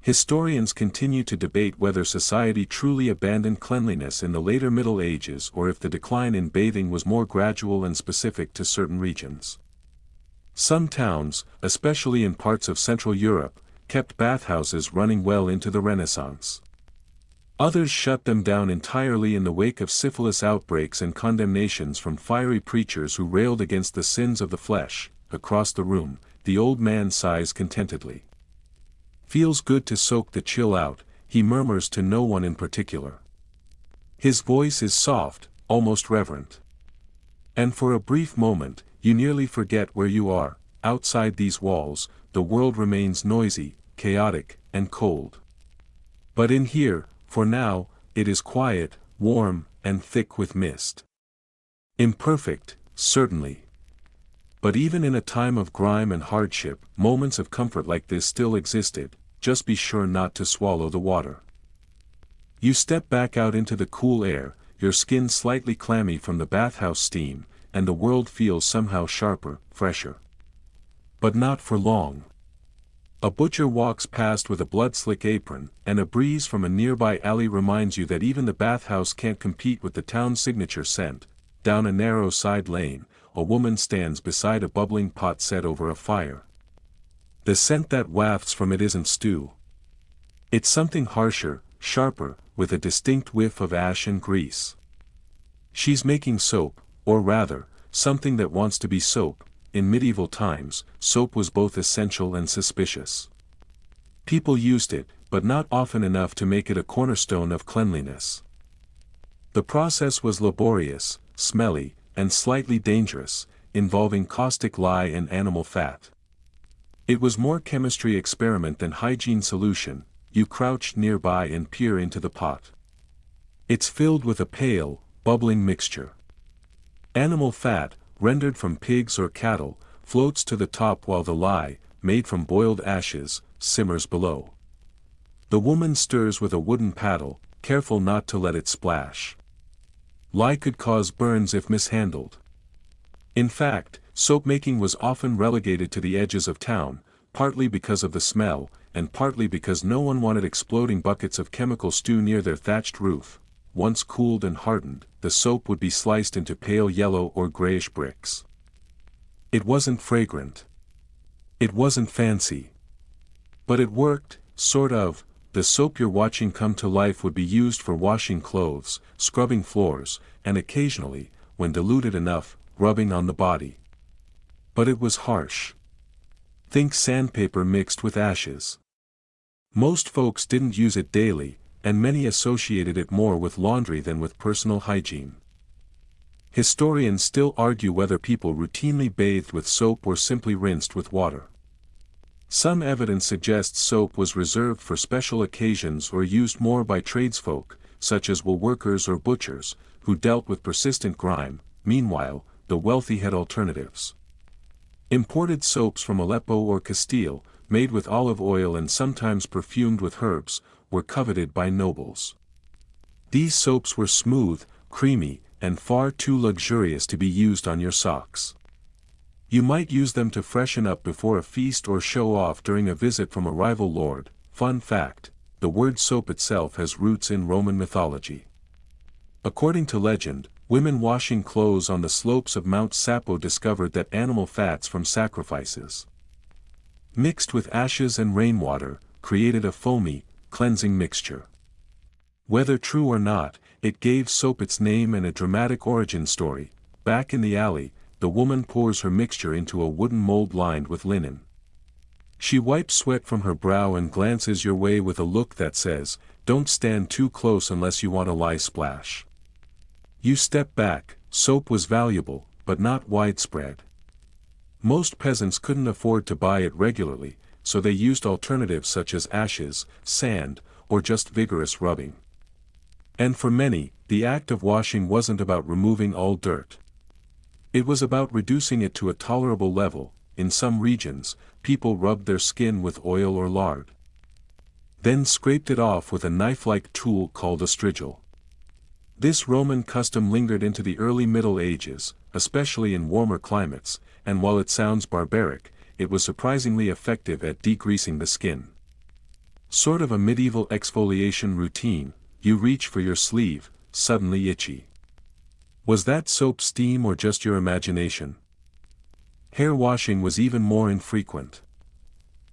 Historians continue to debate whether society truly abandoned cleanliness in the later Middle Ages or if the decline in bathing was more gradual and specific to certain regions. Some towns, especially in parts of Central Europe, kept bathhouses running well into the Renaissance. Others shut them down entirely in the wake of syphilis outbreaks and condemnations from fiery preachers who railed against the sins of the flesh. Across the room, the old man sighs contentedly. Feels good to soak the chill out, he murmurs to no one in particular. His voice is soft, almost reverent. And for a brief moment, you nearly forget where you are. Outside these walls, the world remains noisy, chaotic, and cold. But in here, for now, it is quiet, warm, and thick with mist. Imperfect, certainly. But even in a time of grime and hardship, moments of comfort like this still existed. Just be sure not to swallow the water. You step back out into the cool air, your skin slightly clammy from the bathhouse steam, and the world feels somehow sharper, fresher. But not for long. A butcher walks past with a blood-slick apron, and a breeze from a nearby alley reminds you that even the bathhouse can't compete with the town's signature scent. Down a narrow side lane, a woman stands beside a bubbling pot set over a fire. The scent that wafts from it isn't stew. It's something harsher, sharper, with a distinct whiff of ash and grease. She's making soap, or rather, something that wants to be soap. In medieval times, soap was both essential and suspicious. People used it, but not often enough to make it a cornerstone of cleanliness. The process was laborious, smelly, and slightly dangerous, involving caustic lye and animal fat. It was more chemistry experiment than hygiene solution. You crouch nearby and peer into the pot. It's filled with a pale, bubbling mixture. Animal fat, rendered from pigs or cattle, floats to the top while the lye, made from boiled ashes, simmers below. The woman stirs with a wooden paddle, careful not to let it splash. Lye could cause burns if mishandled. In fact, soap making was often relegated to the edges of town, partly because of the smell, and partly because no one wanted exploding buckets of chemical stew near their thatched roof. Once cooled and hardened, the soap would be sliced into pale yellow or grayish bricks. It wasn't fragrant. It wasn't fancy. But it worked, sort of. The soap you're watching come to life would be used for washing clothes, scrubbing floors, and occasionally, when diluted enough, rubbing on the body. But it was harsh. Think sandpaper mixed with ashes. Most folks didn't use it daily, and many associated it more with laundry than with personal hygiene. Historians still argue whether people routinely bathed with soap or simply rinsed with water. Some evidence suggests soap was reserved for special occasions or used more by tradesfolk, such as wool workers or butchers, who dealt with persistent grime. Meanwhile, the wealthy had alternatives. Imported soaps from Aleppo or Castile, made with olive oil and sometimes perfumed with herbs, were coveted by nobles. These soaps were smooth, creamy, and far too luxurious to be used on your socks. You might use them to freshen up before a feast or show off during a visit from a rival lord. Fun fact, the word soap itself has roots in Roman mythology. According to legend, women washing clothes on the slopes of Mount Sapo discovered that animal fats from sacrifices, mixed with ashes and rainwater, created a foamy, cleansing mixture. Whether true or not, it gave soap its name and a dramatic origin story. Back in the alley, the woman pours her mixture into a wooden mold lined with linen. She wipes sweat from her brow and glances your way with a look that says, "Don't stand too close unless you want a lye splash." You step back. Soap was valuable, but not widespread. Most peasants couldn't afford to buy it regularly, so they used alternatives such as ashes, sand, or just vigorous rubbing. And for many, the act of washing wasn't about removing all dirt. It was about reducing it to a tolerable level. In some regions, people rubbed their skin with oil or lard, then scraped it off with a knife-like tool called a strigil. This Roman custom lingered into the early Middle Ages, especially in warmer climates, and while it sounds barbaric, it was surprisingly effective at degreasing the skin. Sort of a medieval exfoliation routine. You reach for your sleeve, suddenly itchy. Was that soap steam or just your imagination? Hair washing was even more infrequent.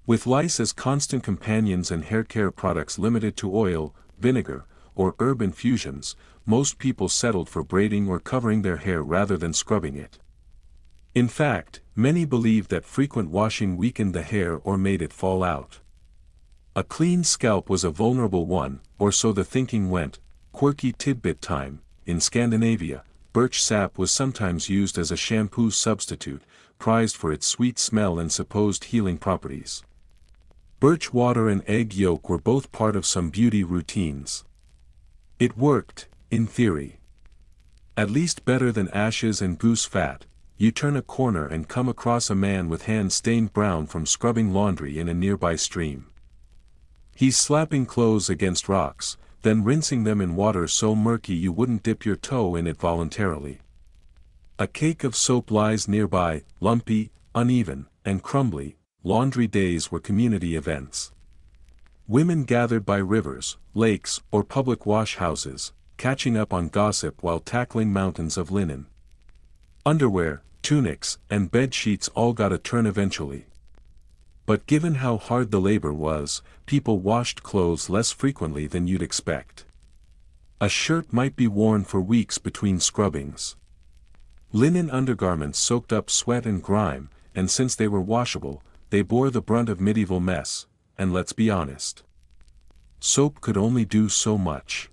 With lice as constant companions and hair care products limited to oil, vinegar, or herb infusions, most people settled for braiding or covering their hair rather than scrubbing it. In fact, many believed that frequent washing weakened the hair or made it fall out. A clean scalp was a vulnerable one, or so the thinking went. Quirky tidbit time. In Scandinavia, birch sap was sometimes used as a shampoo substitute, prized for its sweet smell and supposed healing properties. Birch water and egg yolk were both part of some beauty routines. It worked, in theory. At least better than ashes and goose fat. You turn a corner and come across a man with hands stained brown from scrubbing laundry in a nearby stream. He's slapping clothes against rocks, then rinsing them in water so murky you wouldn't dip your toe in it voluntarily. A cake of soap lies nearby, lumpy, uneven, and crumbly. Laundry days were community events. Women gathered by rivers, lakes, or public wash houses, catching up on gossip while tackling mountains of linen. Underwear, tunics, and bed sheets all got a turn eventually. But given how hard the labor was, people washed clothes less frequently than you'd expect. A shirt might be worn for weeks between scrubbings. Linen undergarments soaked up sweat and grime, and since they were washable, they bore the brunt of medieval mess, and let's be honest. Soap could only do so much.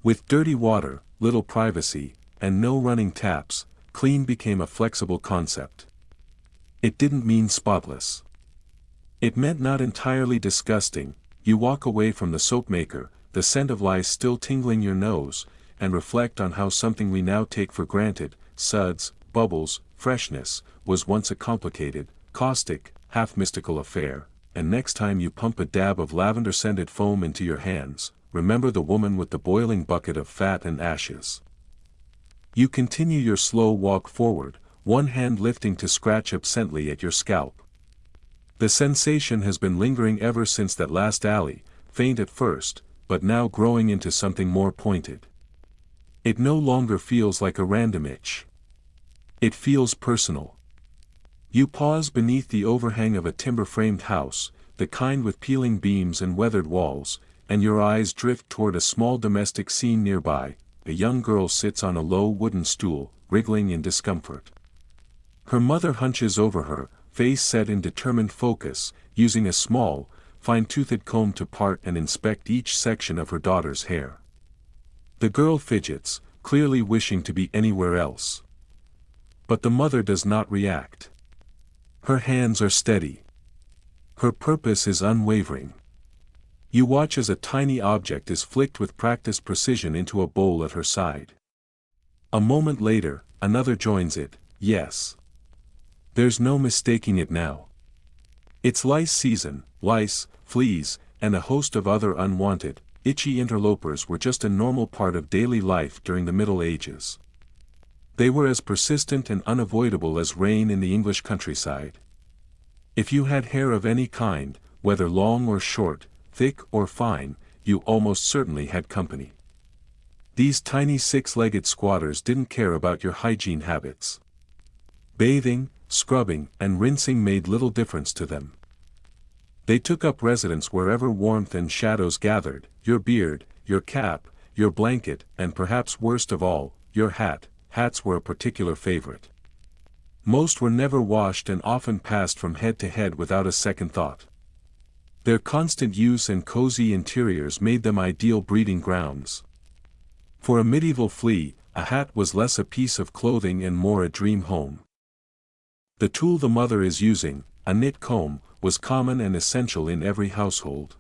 With dirty water, little privacy, and no running taps, clean became a flexible concept. It didn't mean spotless. It meant not entirely disgusting. You walk away from the soap maker, the scent of lice still tingling your nose, and reflect on how something we now take for granted, suds, bubbles, freshness, was once a complicated, caustic, half-mystical affair, and next time you pump a dab of lavender-scented foam into your hands, remember the woman with the boiling bucket of fat and ashes. You continue your slow walk forward, one hand lifting to scratch absently at your scalp. The sensation has been lingering ever since that last alley, faint at first, but now growing into something more pointed. It no longer feels like a random itch. It feels personal. You pause beneath the overhang of a timber-framed house, the kind with peeling beams and weathered walls, and your eyes drift toward a small domestic scene nearby. A young girl sits on a low wooden stool, wriggling in discomfort. Her mother hunches over her, face set in determined focus, using a small, fine-toothed comb to part and inspect each section of her daughter's hair. The girl fidgets, clearly wishing to be anywhere else. But the mother does not react. Her hands are steady. Her purpose is unwavering. You watch as a tiny object is flicked with practiced precision into a bowl at her side. A moment later, another joins it. Yes. There's no mistaking it now. It's lice season. Lice, fleas, and a host of other unwanted, itchy interlopers were just a normal part of daily life during the Middle Ages. They were as persistent and unavoidable as rain in the English countryside. If you had hair of any kind, whether long or short, thick or fine, you almost certainly had company. These tiny six-legged squatters didn't care about your hygiene habits. Bathing, scrubbing, and rinsing made little difference to them. They took up residence wherever warmth and shadows gathered, your beard, your cap, your blanket, and perhaps worst of all, your hat. Hats were a particular favorite. Most were never washed and often passed from head to head without a second thought. Their constant use and cozy interiors made them ideal breeding grounds. For a medieval flea, a hat was less a piece of clothing and more a dream home. The tool the mother is using, a knit comb, was common and essential in every household.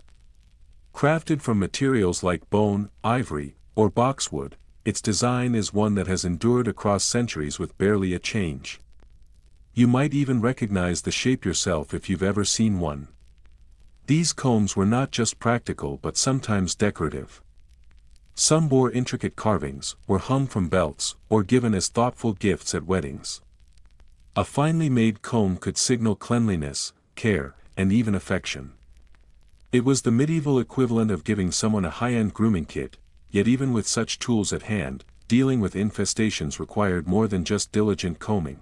Crafted from materials like bone, ivory, or boxwood, its design is one that has endured across centuries with barely a change. You might even recognize the shape yourself if you've ever seen one. These combs were not just practical but sometimes decorative. Some bore intricate carvings, were hung from belts, or given as thoughtful gifts at weddings. A finely made comb could signal cleanliness, care, and even affection. It was the medieval equivalent of giving someone a high-end grooming kit, yet even with such tools at hand, dealing with infestations required more than just diligent combing.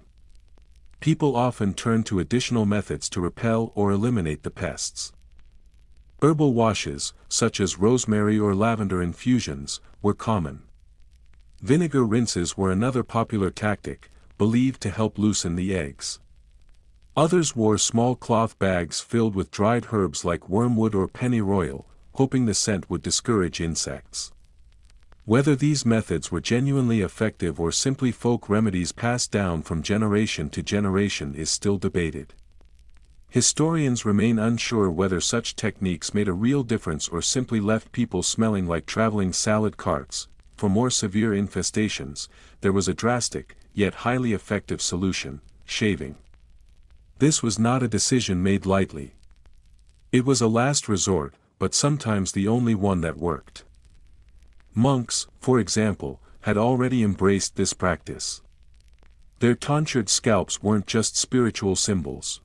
People often turned to additional methods to repel or eliminate the pests. Herbal washes, such as rosemary or lavender infusions, were common. Vinegar rinses were another popular tactic, believed to help loosen the eggs. Others wore small cloth bags filled with dried herbs like wormwood or pennyroyal, hoping the scent would discourage insects. Whether these methods were genuinely effective or simply folk remedies passed down from generation to generation is still debated. Historians remain unsure whether such techniques made a real difference or simply left people smelling like traveling salad carts. For more severe infestations, there was a drastic, yet highly effective solution: shaving. This was not a decision made lightly. It was a last resort, but sometimes the only one that worked. Monks, for example, had already embraced this practice. Their tonsured scalps weren't just spiritual symbols.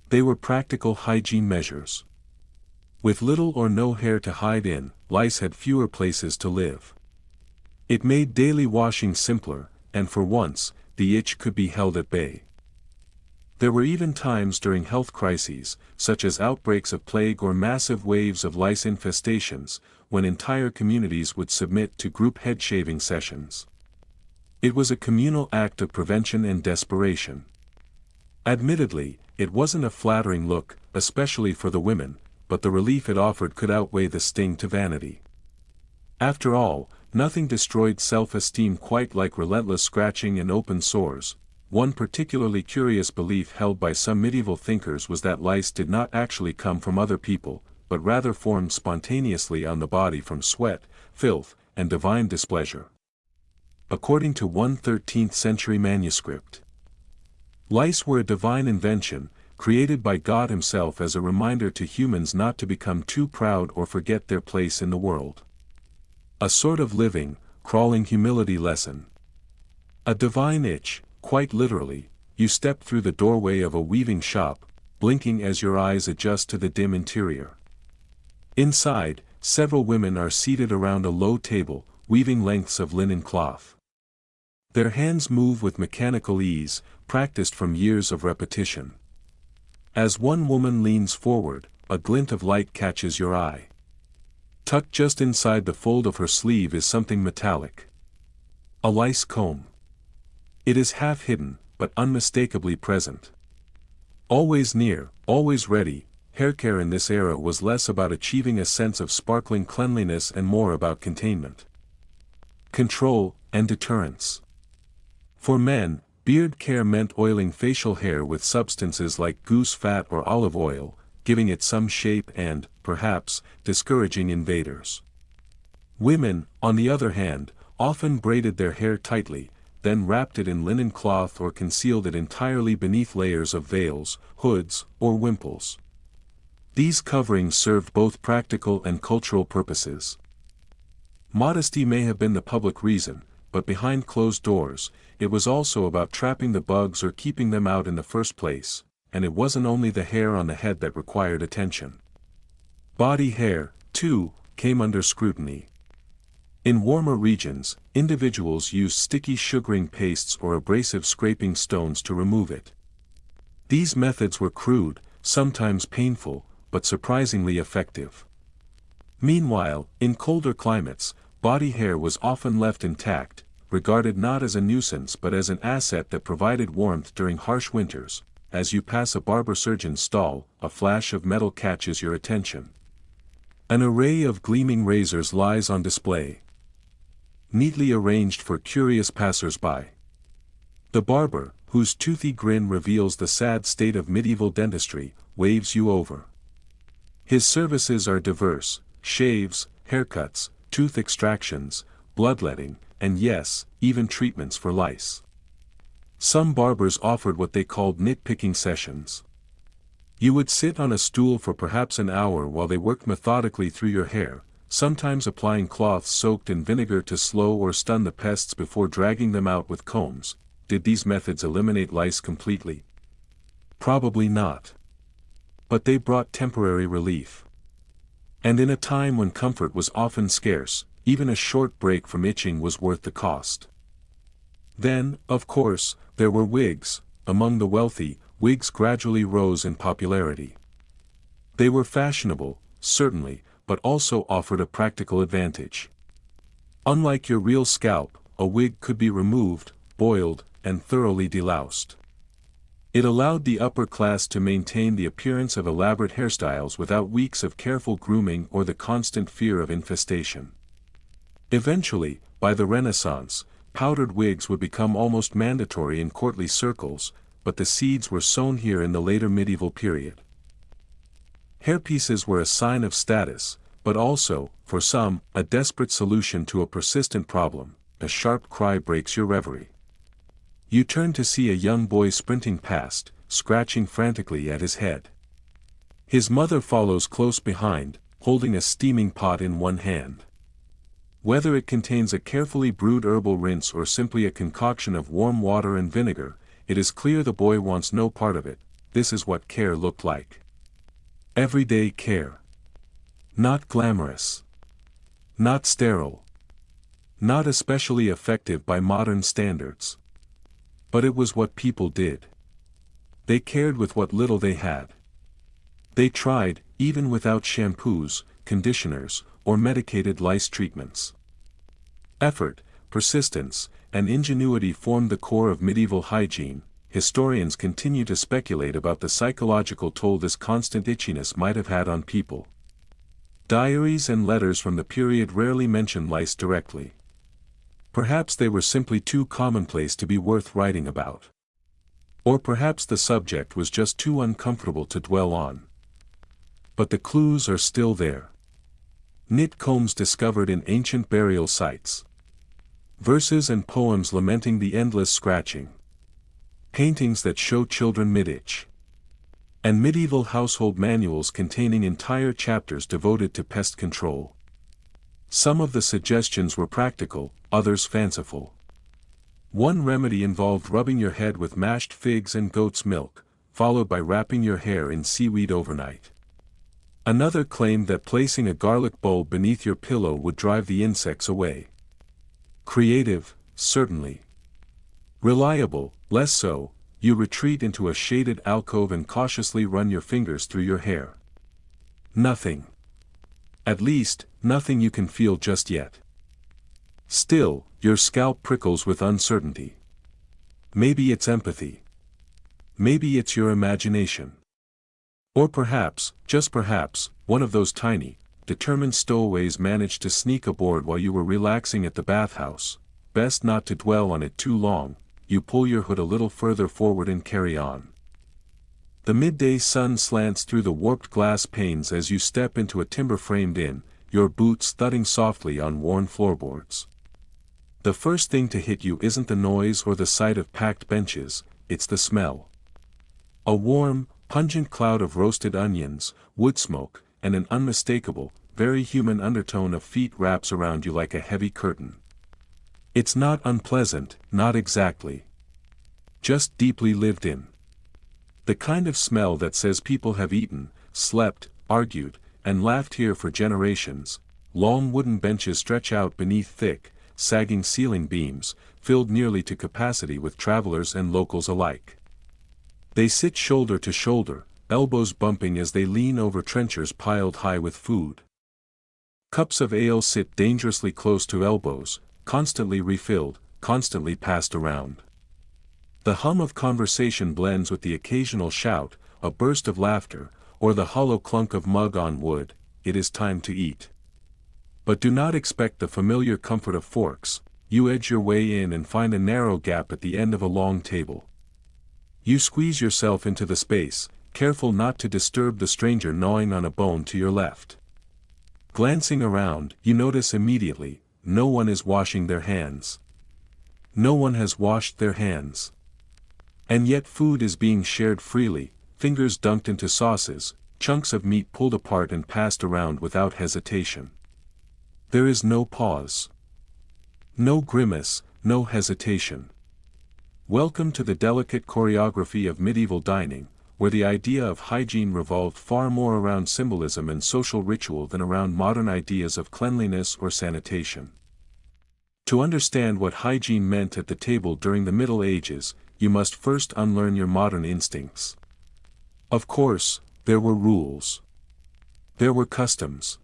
They were practical hygiene measures. With little or no hair to hide in, lice had fewer places to live. It made daily washing simpler, and for once, the itch could be held at bay. There were even times during health crises, such as outbreaks of plague or massive waves of lice infestations, when entire communities would submit to group head-shaving sessions. It was a communal act of prevention and desperation. Admittedly, it wasn't a flattering look, especially for the women, but the relief it offered could outweigh the sting to vanity. After all, nothing destroyed self-esteem quite like relentless scratching and open sores. One particularly curious belief held by some medieval thinkers was that lice did not actually come from other people, but rather formed spontaneously on the body from sweat, filth, and divine displeasure. According to one 13th-century manuscript, lice were a divine invention, created by God Himself as a reminder to humans not to become too proud or forget their place in the world. A sort of living, crawling humility lesson. A divine itch, quite literally. You step through the doorway of a weaving shop, blinking as your eyes adjust to the dim interior. Inside, several women are seated around a low table, weaving lengths of linen cloth. Their hands move with mechanical ease, practiced from years of repetition. As one woman leans forward, a glint of light catches your eye. Tucked just inside the fold of her sleeve is something metallic. A lice comb. It is half hidden, but unmistakably present. Always near, always ready, haircare in this era was less about achieving a sense of sparkling cleanliness and more about containment, control, and deterrence. For men, beard care meant oiling facial hair with substances like goose fat or olive oil, giving it some shape and, perhaps, discouraging invaders. Women, on the other hand, often braided their hair tightly, then wrapped it in linen cloth or concealed it entirely beneath layers of veils, hoods, or wimples. These coverings served both practical and cultural purposes. Modesty may have been the public reason, but behind closed doors, it was also about trapping the bugs or keeping them out in the first place, and it wasn't only the hair on the head that required attention. Body hair, too, came under scrutiny. In warmer regions, individuals used sticky sugaring pastes or abrasive scraping stones to remove it. These methods were crude, sometimes painful, but surprisingly effective. Meanwhile, in colder climates, body hair was often left intact, regarded not as a nuisance but as an asset that provided warmth during harsh winters. As you pass a barber-surgeon's stall, a flash of metal catches your attention. An array of gleaming razors lies on display, neatly arranged for curious passers-by. The barber, whose toothy grin reveals the sad state of medieval dentistry, waves you over. His services are diverse: shaves, haircuts, tooth extractions, bloodletting, and yes, even treatments for lice. Some barbers offered what they called nitpicking sessions. You would sit on a stool for perhaps an hour while they worked methodically through your hair, sometimes applying cloths soaked in vinegar to slow or stun the pests before dragging them out with combs. Did these methods eliminate lice completely? Probably not. But they brought temporary relief. And in a time when comfort was often scarce, even a short break from itching was worth the cost. Then, of course, there were wigs. Among the wealthy, wigs gradually rose in popularity. They were fashionable, certainly, but also offered a practical advantage. Unlike your real scalp, a wig could be removed, boiled, and thoroughly deloused. It allowed the upper class to maintain the appearance of elaborate hairstyles without weeks of careful grooming or the constant fear of infestation. Eventually, by the Renaissance, powdered wigs would become almost mandatory in courtly circles, but the seeds were sown here in the later medieval period. Hairpieces were a sign of status, but also, for some, a desperate solution to a persistent problem. A sharp cry breaks your reverie. You turn to see a young boy sprinting past, scratching frantically at his head. His mother follows close behind, holding a steaming pot in one hand. Whether it contains a carefully brewed herbal rinse or simply a concoction of warm water and vinegar, it is clear the boy wants no part of it. This is what care looked like. Everyday care. Not glamorous. Not sterile. Not especially effective by modern standards. But it was what people did. They cared with what little they had. They tried, even without shampoos, conditioners, or medicated lice treatments. Effort, persistence, and ingenuity formed the core of medieval hygiene. Historians continue to speculate about the psychological toll this constant itchiness might have had on people. Diaries and letters from the period rarely mention lice directly. Perhaps they were simply too commonplace to be worth writing about. Or perhaps the subject was just too uncomfortable to dwell on. But the clues are still there. Knit combs discovered in ancient burial sites. Verses and poems lamenting the endless scratching. Paintings that show children mid-itch. And medieval household manuals containing entire chapters devoted to pest control. Some of the suggestions were practical, others fanciful. One remedy involved rubbing your head with mashed figs and goat's milk, followed by wrapping your hair in seaweed overnight. Another claimed that placing a garlic bulb beneath your pillow would drive the insects away. Creative, certainly. Reliable, less so. You retreat into a shaded alcove and cautiously run your fingers through your hair. Nothing. At least, nothing you can feel just yet. Still, your scalp prickles with uncertainty. Maybe it's empathy. Maybe it's your imagination. Or perhaps, just perhaps, one of those tiny, determined stowaways managed to sneak aboard while you were relaxing at the bathhouse. Best not to dwell on it too long. You pull your hood a little further forward and carry on. The midday sun slants through the warped glass panes as you step into a timber-framed inn, your boots thudding softly on worn floorboards. The first thing to hit you isn't the noise or the sight of packed benches, it's the smell. A warm, pungent cloud of roasted onions, wood smoke, and an unmistakable, very human undertone of feet wraps around you like a heavy curtain. It's not unpleasant, not exactly. Just deeply lived in. The kind of smell that says people have eaten, slept, argued, and laughed here for generations. Long wooden benches stretch out beneath thick, sagging ceiling beams, filled nearly to capacity with travelers and locals alike. They sit shoulder to shoulder, elbows bumping as they lean over trenchers piled high with food. Cups of ale sit dangerously close to elbows, constantly refilled, constantly passed around. The hum of conversation blends with the occasional shout, a burst of laughter, or the hollow clunk of mug on wood. It is time to eat. But do not expect the familiar comfort of forks. You edge your way in and find a narrow gap at the end of a long table. You squeeze yourself into the space, careful not to disturb the stranger gnawing on a bone to your left. Glancing around, you notice immediately, no one is washing their hands. No one has washed their hands. And yet food is being shared freely, fingers dunked into sauces, chunks of meat pulled apart and passed around without hesitation. There is no pause. No grimace, no hesitation. Welcome to the delicate choreography of medieval dining, where the idea of hygiene revolved far more around symbolism and social ritual than around modern ideas of cleanliness or sanitation. To understand what hygiene meant at the table during the Middle Ages, you must first unlearn your modern instincts. Of course, there were rules. There were customs.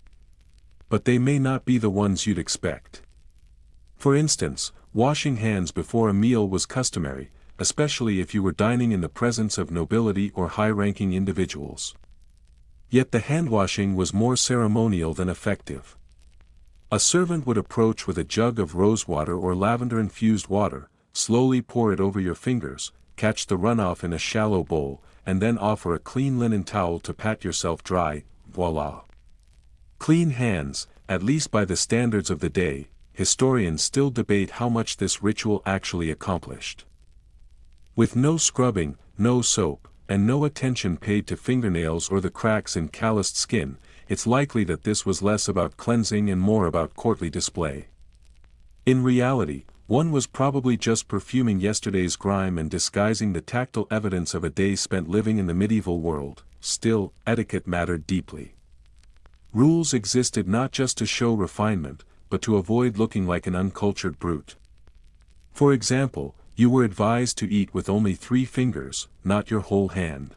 But they may not be the ones you'd expect. For instance, washing hands before a meal was customary, especially if you were dining in the presence of nobility or high-ranking individuals. Yet the hand-washing was more ceremonial than effective. A servant would approach with a jug of rosewater or lavender-infused water, slowly pour it over your fingers, catch the runoff in a shallow bowl, and then offer a clean linen towel to pat yourself dry. Voila! Clean hands, at least by the standards of the day. Historians still debate how much this ritual actually accomplished. With no scrubbing, no soap, and no attention paid to fingernails or the cracks in calloused skin, it's likely that this was less about cleansing and more about courtly display. In reality, one was probably just perfuming yesterday's grime and disguising the tactile evidence of a day spent living in the medieval world. Still, etiquette mattered deeply. Rules existed not just to show refinement, but to avoid looking like an uncultured brute. For example, you were advised to eat with only 3 fingers, not your whole hand.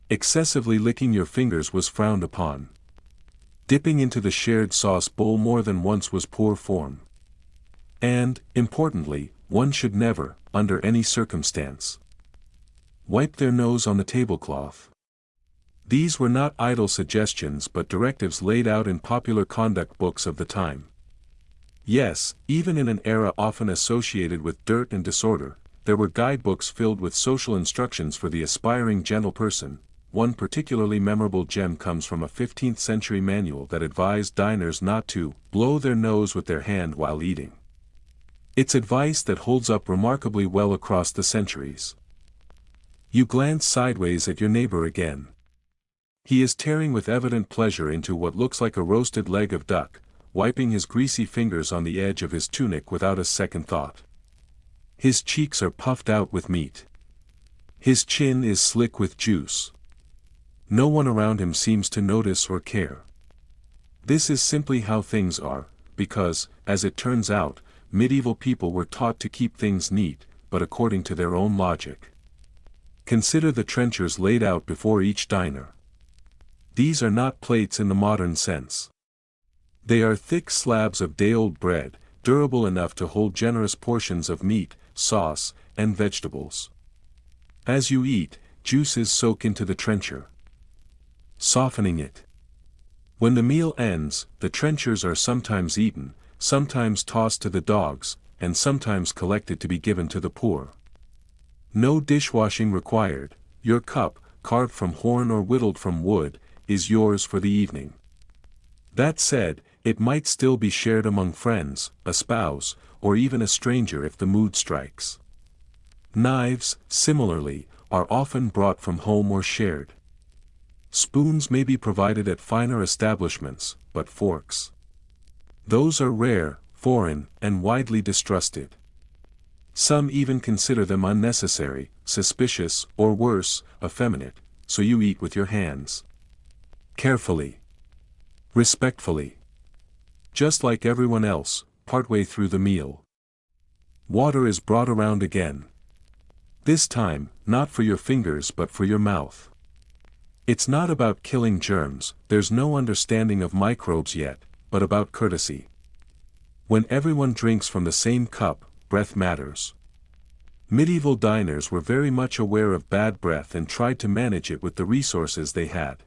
Excessively licking your fingers was frowned upon. Dipping into the shared sauce bowl more than once was poor form. And, importantly, one should never, under any circumstance, wipe their nose on the tablecloth. These were not idle suggestions but directives laid out in popular conduct books of the time. Yes, even in an era often associated with dirt and disorder, there were guidebooks filled with social instructions for the aspiring gentle person. One particularly memorable gem comes from a 15th century manual that advised diners not to blow their nose with their hand while eating. It's advice that holds up remarkably well across the centuries. You glance sideways at your neighbor again. He is tearing with evident pleasure into what looks like a roasted leg of duck, wiping his greasy fingers on the edge of his tunic without a second thought. His cheeks are puffed out with meat. His chin is slick with juice. No one around him seems to notice or care. This is simply how things are, because, as it turns out, medieval people were taught to keep things neat, but according to their own logic. Consider the trenchers laid out before each diner. These are not plates in the modern sense. They are thick slabs of day-old bread, durable enough to hold generous portions of meat, sauce, and vegetables. As you eat, juices soak into the trencher, softening it. When the meal ends, the trenchers are sometimes eaten, sometimes tossed to the dogs, and sometimes collected to be given to the poor. No dishwashing required. Your cup, carved from horn or whittled from wood, is yours for the evening. That said, it might still be shared among friends, a spouse, or even a stranger if the mood strikes. Knives, similarly, are often brought from home or shared. Spoons may be provided at finer establishments, but forks, those are rare, foreign, and widely distrusted. Some even consider them unnecessary, suspicious, or worse, effeminate, so you eat with your hands. Carefully. Respectfully. Just like everyone else, partway through the meal. Water is brought around again. This time, not for your fingers but for your mouth. It's not about killing germs, there's no understanding of microbes yet, but about courtesy. When everyone drinks from the same cup, breath matters. Medieval diners were very much aware of bad breath and tried to manage it with the resources they had.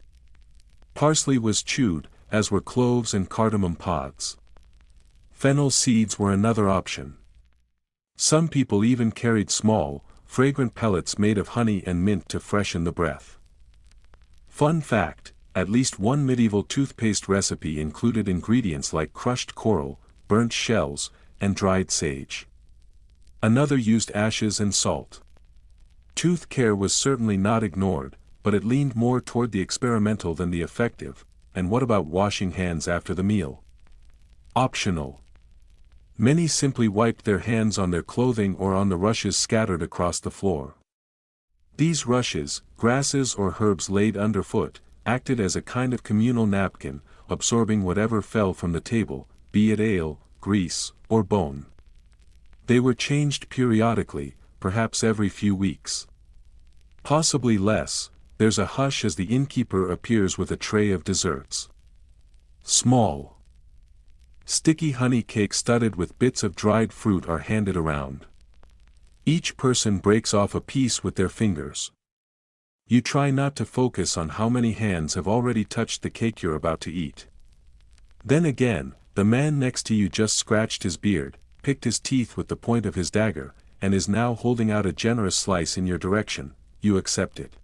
Parsley was chewed, as were cloves and cardamom pods. Fennel seeds were another option. Some people even carried small, fragrant pellets made of honey and mint to freshen the breath. Fun fact, at least one medieval toothpaste recipe included ingredients like crushed coral, burnt shells, and dried sage. Another used ashes and salt. Tooth care was certainly not ignored, but it leaned more toward the experimental than the effective. And what about washing hands after the meal? Optional. Many simply wiped their hands on their clothing or on the rushes scattered across the floor. These rushes, grasses or herbs laid underfoot, acted as a kind of communal napkin, absorbing whatever fell from the table, be it ale, grease, or bone. They were changed periodically, perhaps every few weeks. Possibly less. There's a hush as the innkeeper appears with a tray of desserts. Small, sticky honey cakes studded with bits of dried fruit are handed around. Each person breaks off a piece with their fingers. You try not to focus on how many hands have already touched the cake you're about to eat. Then again, the man next to you just scratched his beard, picked his teeth with the point of his dagger, and is now holding out a generous slice in your direction. You accept it.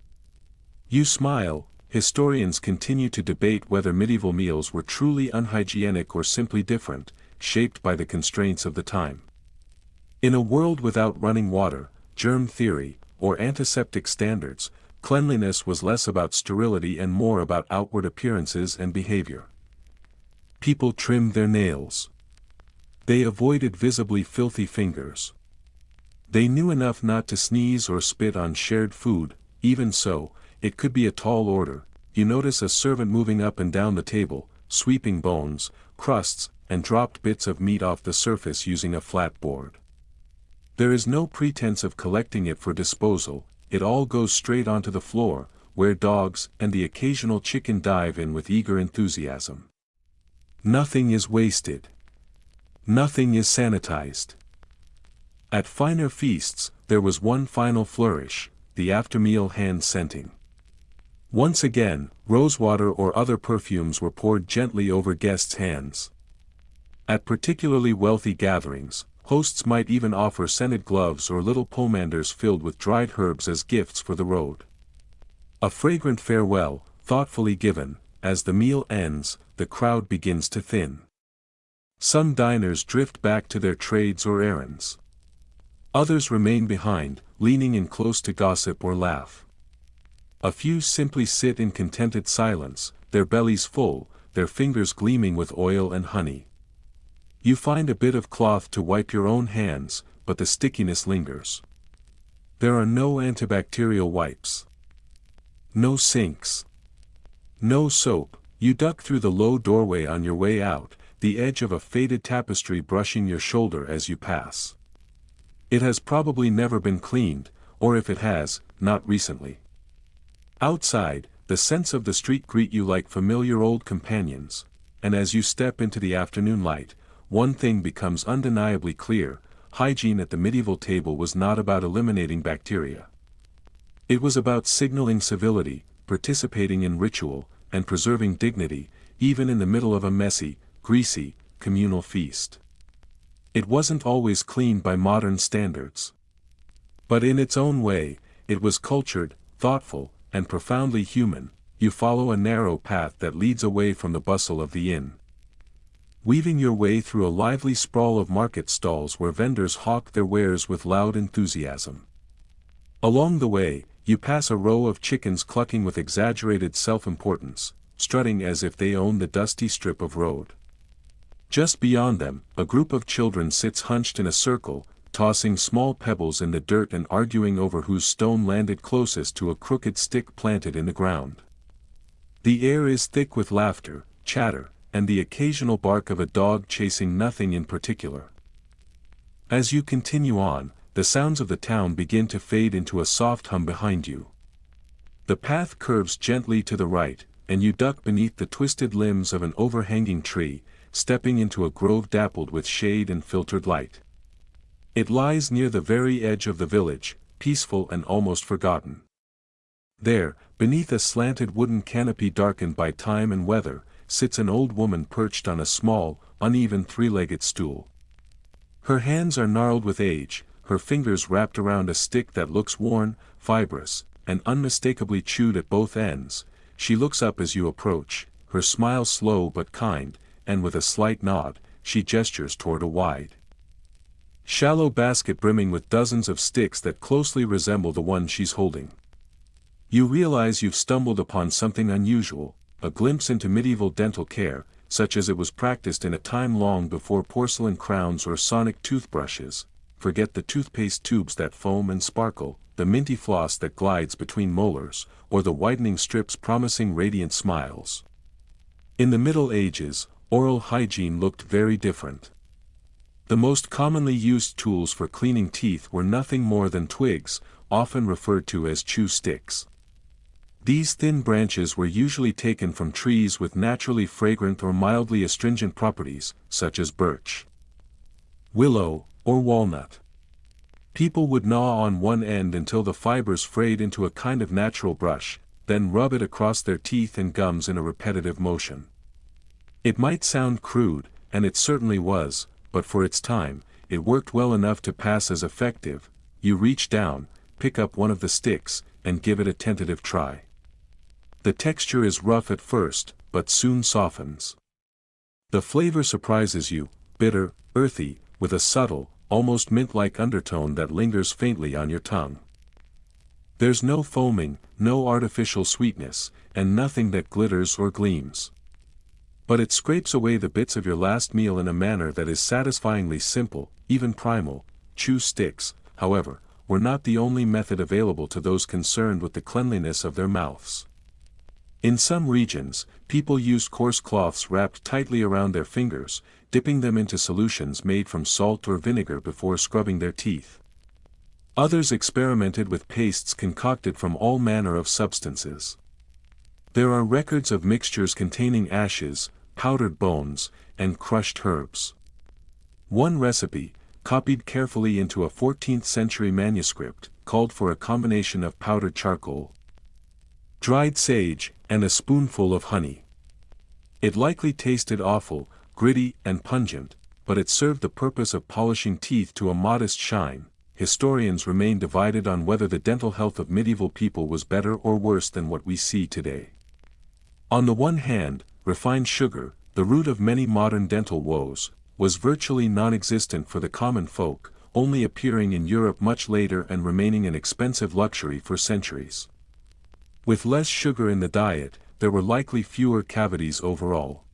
You smile. Historians continue to debate whether medieval meals were truly unhygienic or simply different, shaped by the constraints of the time. In a world without running water, germ theory, or antiseptic standards, cleanliness was less about sterility and more about outward appearances and behavior. People trimmed their nails. They avoided visibly filthy fingers. They knew enough not to sneeze or spit on shared food. Even so, it could be a tall order. You notice a servant moving up and down the table, sweeping bones, crusts, and dropped bits of meat off the surface using a flat board. There is no pretense of collecting it for disposal, it all goes straight onto the floor, where dogs and the occasional chicken dive in with eager enthusiasm. Nothing is wasted. Nothing is sanitized. At finer feasts, there was one final flourish, the after-meal hand scenting. Once again, rosewater or other perfumes were poured gently over guests' hands. At particularly wealthy gatherings, hosts might even offer scented gloves or little pomanders filled with dried herbs as gifts for the road. A fragrant farewell, thoughtfully given. As the meal ends, the crowd begins to thin. Some diners drift back to their trades or errands. Others remain behind, leaning in close to gossip or laugh. A few simply sit in contented silence, their bellies full, their fingers gleaming with oil and honey. You find a bit of cloth to wipe your own hands, but the stickiness lingers. There are no antibacterial wipes. No sinks. No soap. You duck through the low doorway on your way out, the edge of a faded tapestry brushing your shoulder as you pass. It has probably never been cleaned, or if it has, not recently. Outside, the scents of the street greet you like familiar old companions, and as you step into the afternoon light, one thing becomes undeniably clear: hygiene at the medieval table was not about eliminating bacteria. It was about signaling civility, participating in ritual, and preserving dignity, even in the middle of a messy, greasy, communal feast. It wasn't always clean by modern standards. But in its own way, it was cultured, thoughtful, and profoundly human. You follow a narrow path that leads away from the bustle of the inn, weaving your way through a lively sprawl of market stalls where vendors hawk their wares with loud enthusiasm. Along the way, you pass a row of chickens clucking with exaggerated self-importance, strutting as if they own the dusty strip of road. Just beyond them, a group of children sits hunched in a circle, tossing small pebbles in the dirt and arguing over whose stone landed closest to a crooked stick planted in the ground. The air is thick with laughter, chatter, and the occasional bark of a dog chasing nothing in particular. As you continue on, the sounds of the town begin to fade into a soft hum behind you. The path curves gently to the right, and you duck beneath the twisted limbs of an overhanging tree, stepping into a grove dappled with shade and filtered light. It lies near the very edge of the village, peaceful and almost forgotten. There, beneath a slanted wooden canopy darkened by time and weather, sits an old woman perched on a small, uneven three-legged stool. Her hands are gnarled with age, her fingers wrapped around a stick that looks worn, fibrous, and unmistakably chewed at both ends. She looks up as you approach, her smile slow but kind, and with a slight nod, she gestures toward a wide, shallow basket brimming with dozens of sticks that closely resemble the one she's holding. You realize you've stumbled upon something unusual, a glimpse into medieval dental care, such as it was practiced in a time long before porcelain crowns or sonic toothbrushes. Forget the toothpaste tubes that foam and sparkle, the minty floss that glides between molars, or the whitening strips promising radiant smiles. In the Middle Ages, oral hygiene looked very different. The most commonly used tools for cleaning teeth were nothing more than twigs, often referred to as chew sticks. These thin branches were usually taken from trees with naturally fragrant or mildly astringent properties, such as birch, willow, or walnut. People would gnaw on one end until the fibers frayed into a kind of natural brush, then rub it across their teeth and gums in a repetitive motion. It might sound crude, and it certainly was, but for its time, it worked well enough to pass as effective. You reach down, pick up one of the sticks, and give it a tentative try. The texture is rough at first, but soon softens. The flavor surprises you, bitter, earthy, with a subtle, almost mint-like undertone that lingers faintly on your tongue. There's no foaming, no artificial sweetness, and nothing that glitters or gleams. But it scrapes away the bits of your last meal in a manner that is satisfyingly simple, even primal. Chew sticks, however, were not the only method available to those concerned with the cleanliness of their mouths. In some regions, people used coarse cloths wrapped tightly around their fingers, dipping them into solutions made from salt or vinegar before scrubbing their teeth. Others experimented with pastes concocted from all manner of substances. There are records of mixtures containing ashes, powdered bones, and crushed herbs. One recipe, copied carefully into a 14th-century manuscript, called for a combination of powdered charcoal, dried sage, and a spoonful of honey. It likely tasted awful, gritty, and pungent, but it served the purpose of polishing teeth to a modest shine. Historians remain divided on whether the dental health of medieval people was better or worse than what we see today. On the one hand, refined sugar, the root of many modern dental woes, was virtually non-existent for the common folk, only appearing in Europe much later and remaining an expensive luxury for centuries. With less sugar in the diet, there were likely fewer cavities overall.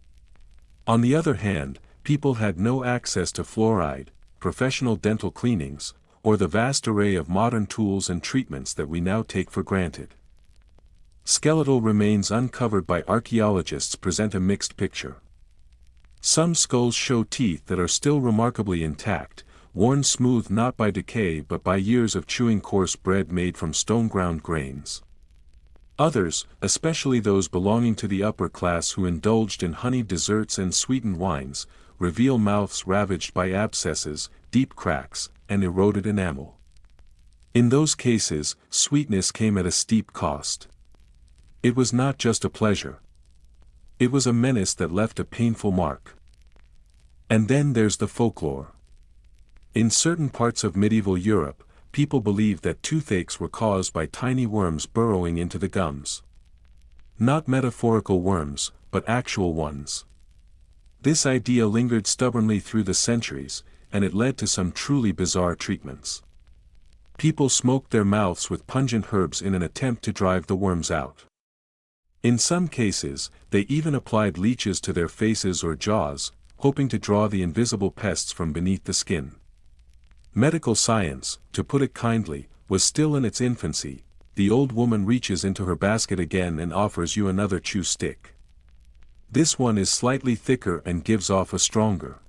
On the other hand, people had no access to fluoride, professional dental cleanings, or the vast array of modern tools and treatments that we now take for granted. Skeletal remains uncovered by archaeologists present a mixed picture. Some skulls show teeth that are still remarkably intact, worn smooth not by decay but by years of chewing coarse bread made from stone-ground grains. Others, especially those belonging to the upper class who indulged in honeyed desserts and sweetened wines, reveal mouths ravaged by abscesses, deep cracks, and eroded enamel. In those cases, sweetness came at a steep cost. It was not just a pleasure. It was a menace that left a painful mark. And then there's the folklore. In certain parts of medieval Europe, people believed that toothaches were caused by tiny worms burrowing into the gums. Not metaphorical worms, but actual ones. This idea lingered stubbornly through the centuries, and it led to some truly bizarre treatments. People smoked their mouths with pungent herbs in an attempt to drive the worms out. In some cases, they even applied leeches to their faces or jaws, hoping to draw the invisible pests from beneath the skin. Medical science, to put it kindly, was still in its infancy. The old woman reaches into her basket again and offers you another chew stick. This one is slightly thicker and gives off a stronger,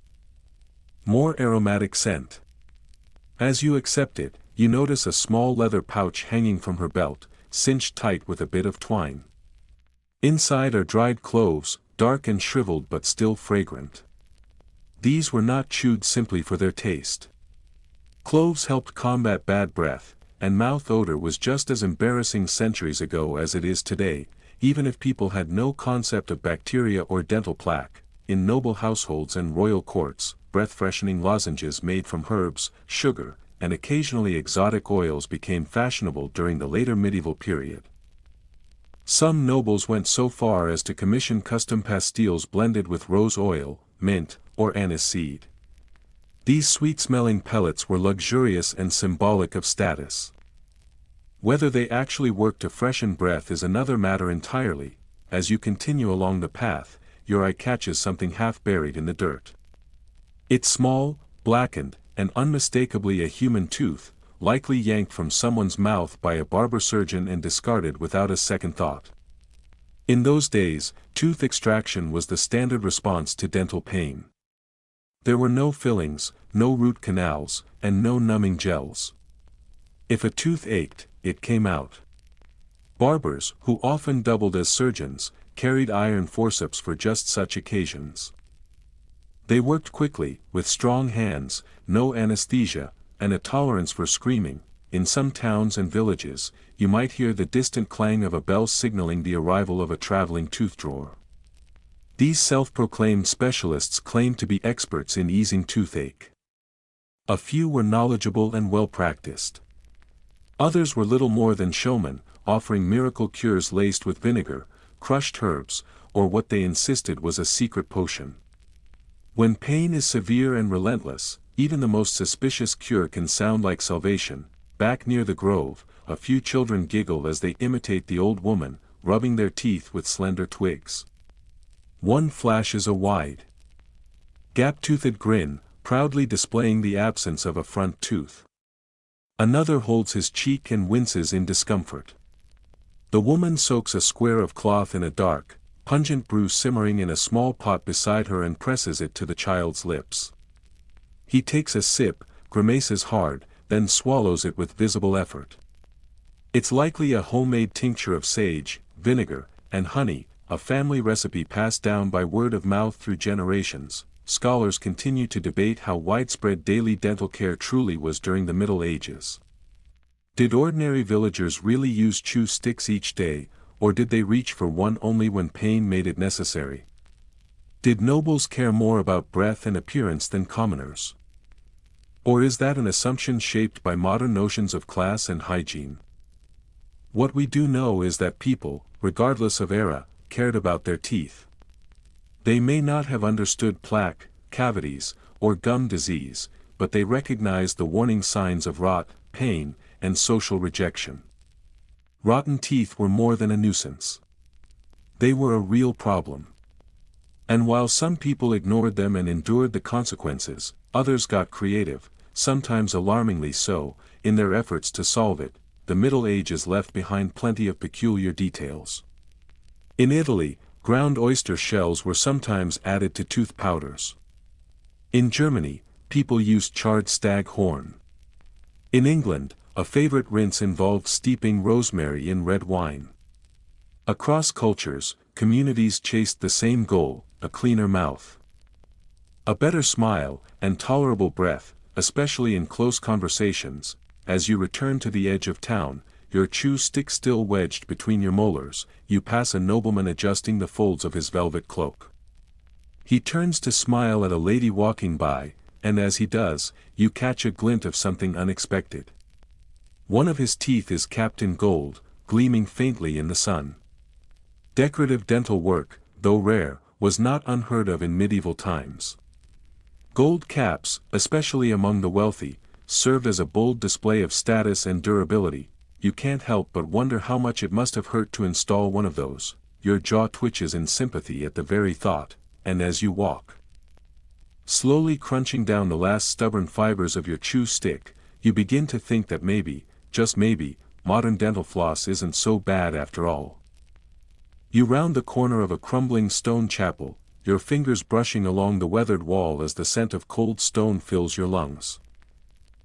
more aromatic scent. As you accept it, you notice a small leather pouch hanging from her belt, cinched tight with a bit of twine. Inside are dried cloves, dark and shriveled but still fragrant. These were not chewed simply for their taste. Cloves helped combat bad breath, and mouth odor was just as embarrassing centuries ago as it is today, even if people had no concept of bacteria or dental plaque. In noble households and royal courts, breath-freshening lozenges made from herbs, sugar, and occasionally exotic oils became fashionable during the later medieval period. Some nobles went so far as to commission custom pastilles blended with rose oil, mint, or anise seed. These sweet-smelling pellets were luxurious and symbolic of status. Whether they actually worked to freshen breath is another matter entirely. As you continue along the path, your eye catches something half buried in the dirt. It's small, blackened, and unmistakably a human tooth, likely yanked from someone's mouth by a barber surgeon and discarded without a second thought. In those days, tooth extraction was the standard response to dental pain. There were no fillings, no root canals, and no numbing gels. If a tooth ached, it came out. Barbers, who often doubled as surgeons, carried iron forceps for just such occasions. They worked quickly, with strong hands, no anesthesia, and a tolerance for screaming. In some towns and villages, you might hear the distant clang of a bell signaling the arrival of a traveling tooth drawer. These self-proclaimed specialists claimed to be experts in easing toothache. A few were knowledgeable and well-practiced. Others were little more than showmen, offering miracle cures laced with vinegar, crushed herbs, or what they insisted was a secret potion. When pain is severe and relentless, even the most suspicious cure can sound like salvation. Back near the grove, a few children giggle as they imitate the old woman, rubbing their teeth with slender twigs. One flashes a wide, gap-toothed grin, proudly displaying the absence of a front tooth. Another holds his cheek and winces in discomfort. The woman soaks a square of cloth in a dark, pungent brew simmering in a small pot beside her and presses it to the child's lips. He takes a sip, grimaces hard, then swallows it with visible effort. It's likely a homemade tincture of sage, vinegar, and honey, a family recipe passed down by word of mouth through generations. Scholars continue to debate how widespread daily dental care truly was during the Middle Ages. Did ordinary villagers really use chew sticks each day, or did they reach for one only when pain made it necessary? Did nobles care more about breath and appearance than commoners? Or is that an assumption shaped by modern notions of class and hygiene? What we do know is that people, regardless of era, cared about their teeth. They may not have understood plaque, cavities, or gum disease, but they recognized the warning signs of rot, pain, and social rejection. Rotten teeth were more than a nuisance. They were a real problem. And while some people ignored them and endured the consequences, others got creative, sometimes alarmingly so, in their efforts to solve it. The Middle Ages left behind plenty of peculiar details. In Italy, ground oyster shells were sometimes added to tooth powders. In Germany, people used charred stag horn. In England, a favorite rinse involved steeping rosemary in red wine. Across cultures, communities chased the same goal, a cleaner mouth, a better smile, and tolerable breath, especially in close conversations. As you return to the edge of town, your chew stick still wedged between your molars, you pass a nobleman adjusting the folds of his velvet cloak. He turns to smile at a lady walking by, and as he does, you catch a glint of something unexpected. One of his teeth is capped in gold, gleaming faintly in the sun. Decorative dental work, though rare, was not unheard of in medieval times. Gold caps, especially among the wealthy, served as a bold display of status and durability. You can't help but wonder how much it must have hurt to install one of those. Your jaw twitches in sympathy at the very thought, and as you walk, slowly crunching down the last stubborn fibers of your chew stick, you begin to think that maybe, just maybe, modern dental floss isn't so bad after all. You round the corner of a crumbling stone chapel, your fingers brushing along the weathered wall as the scent of cold stone fills your lungs.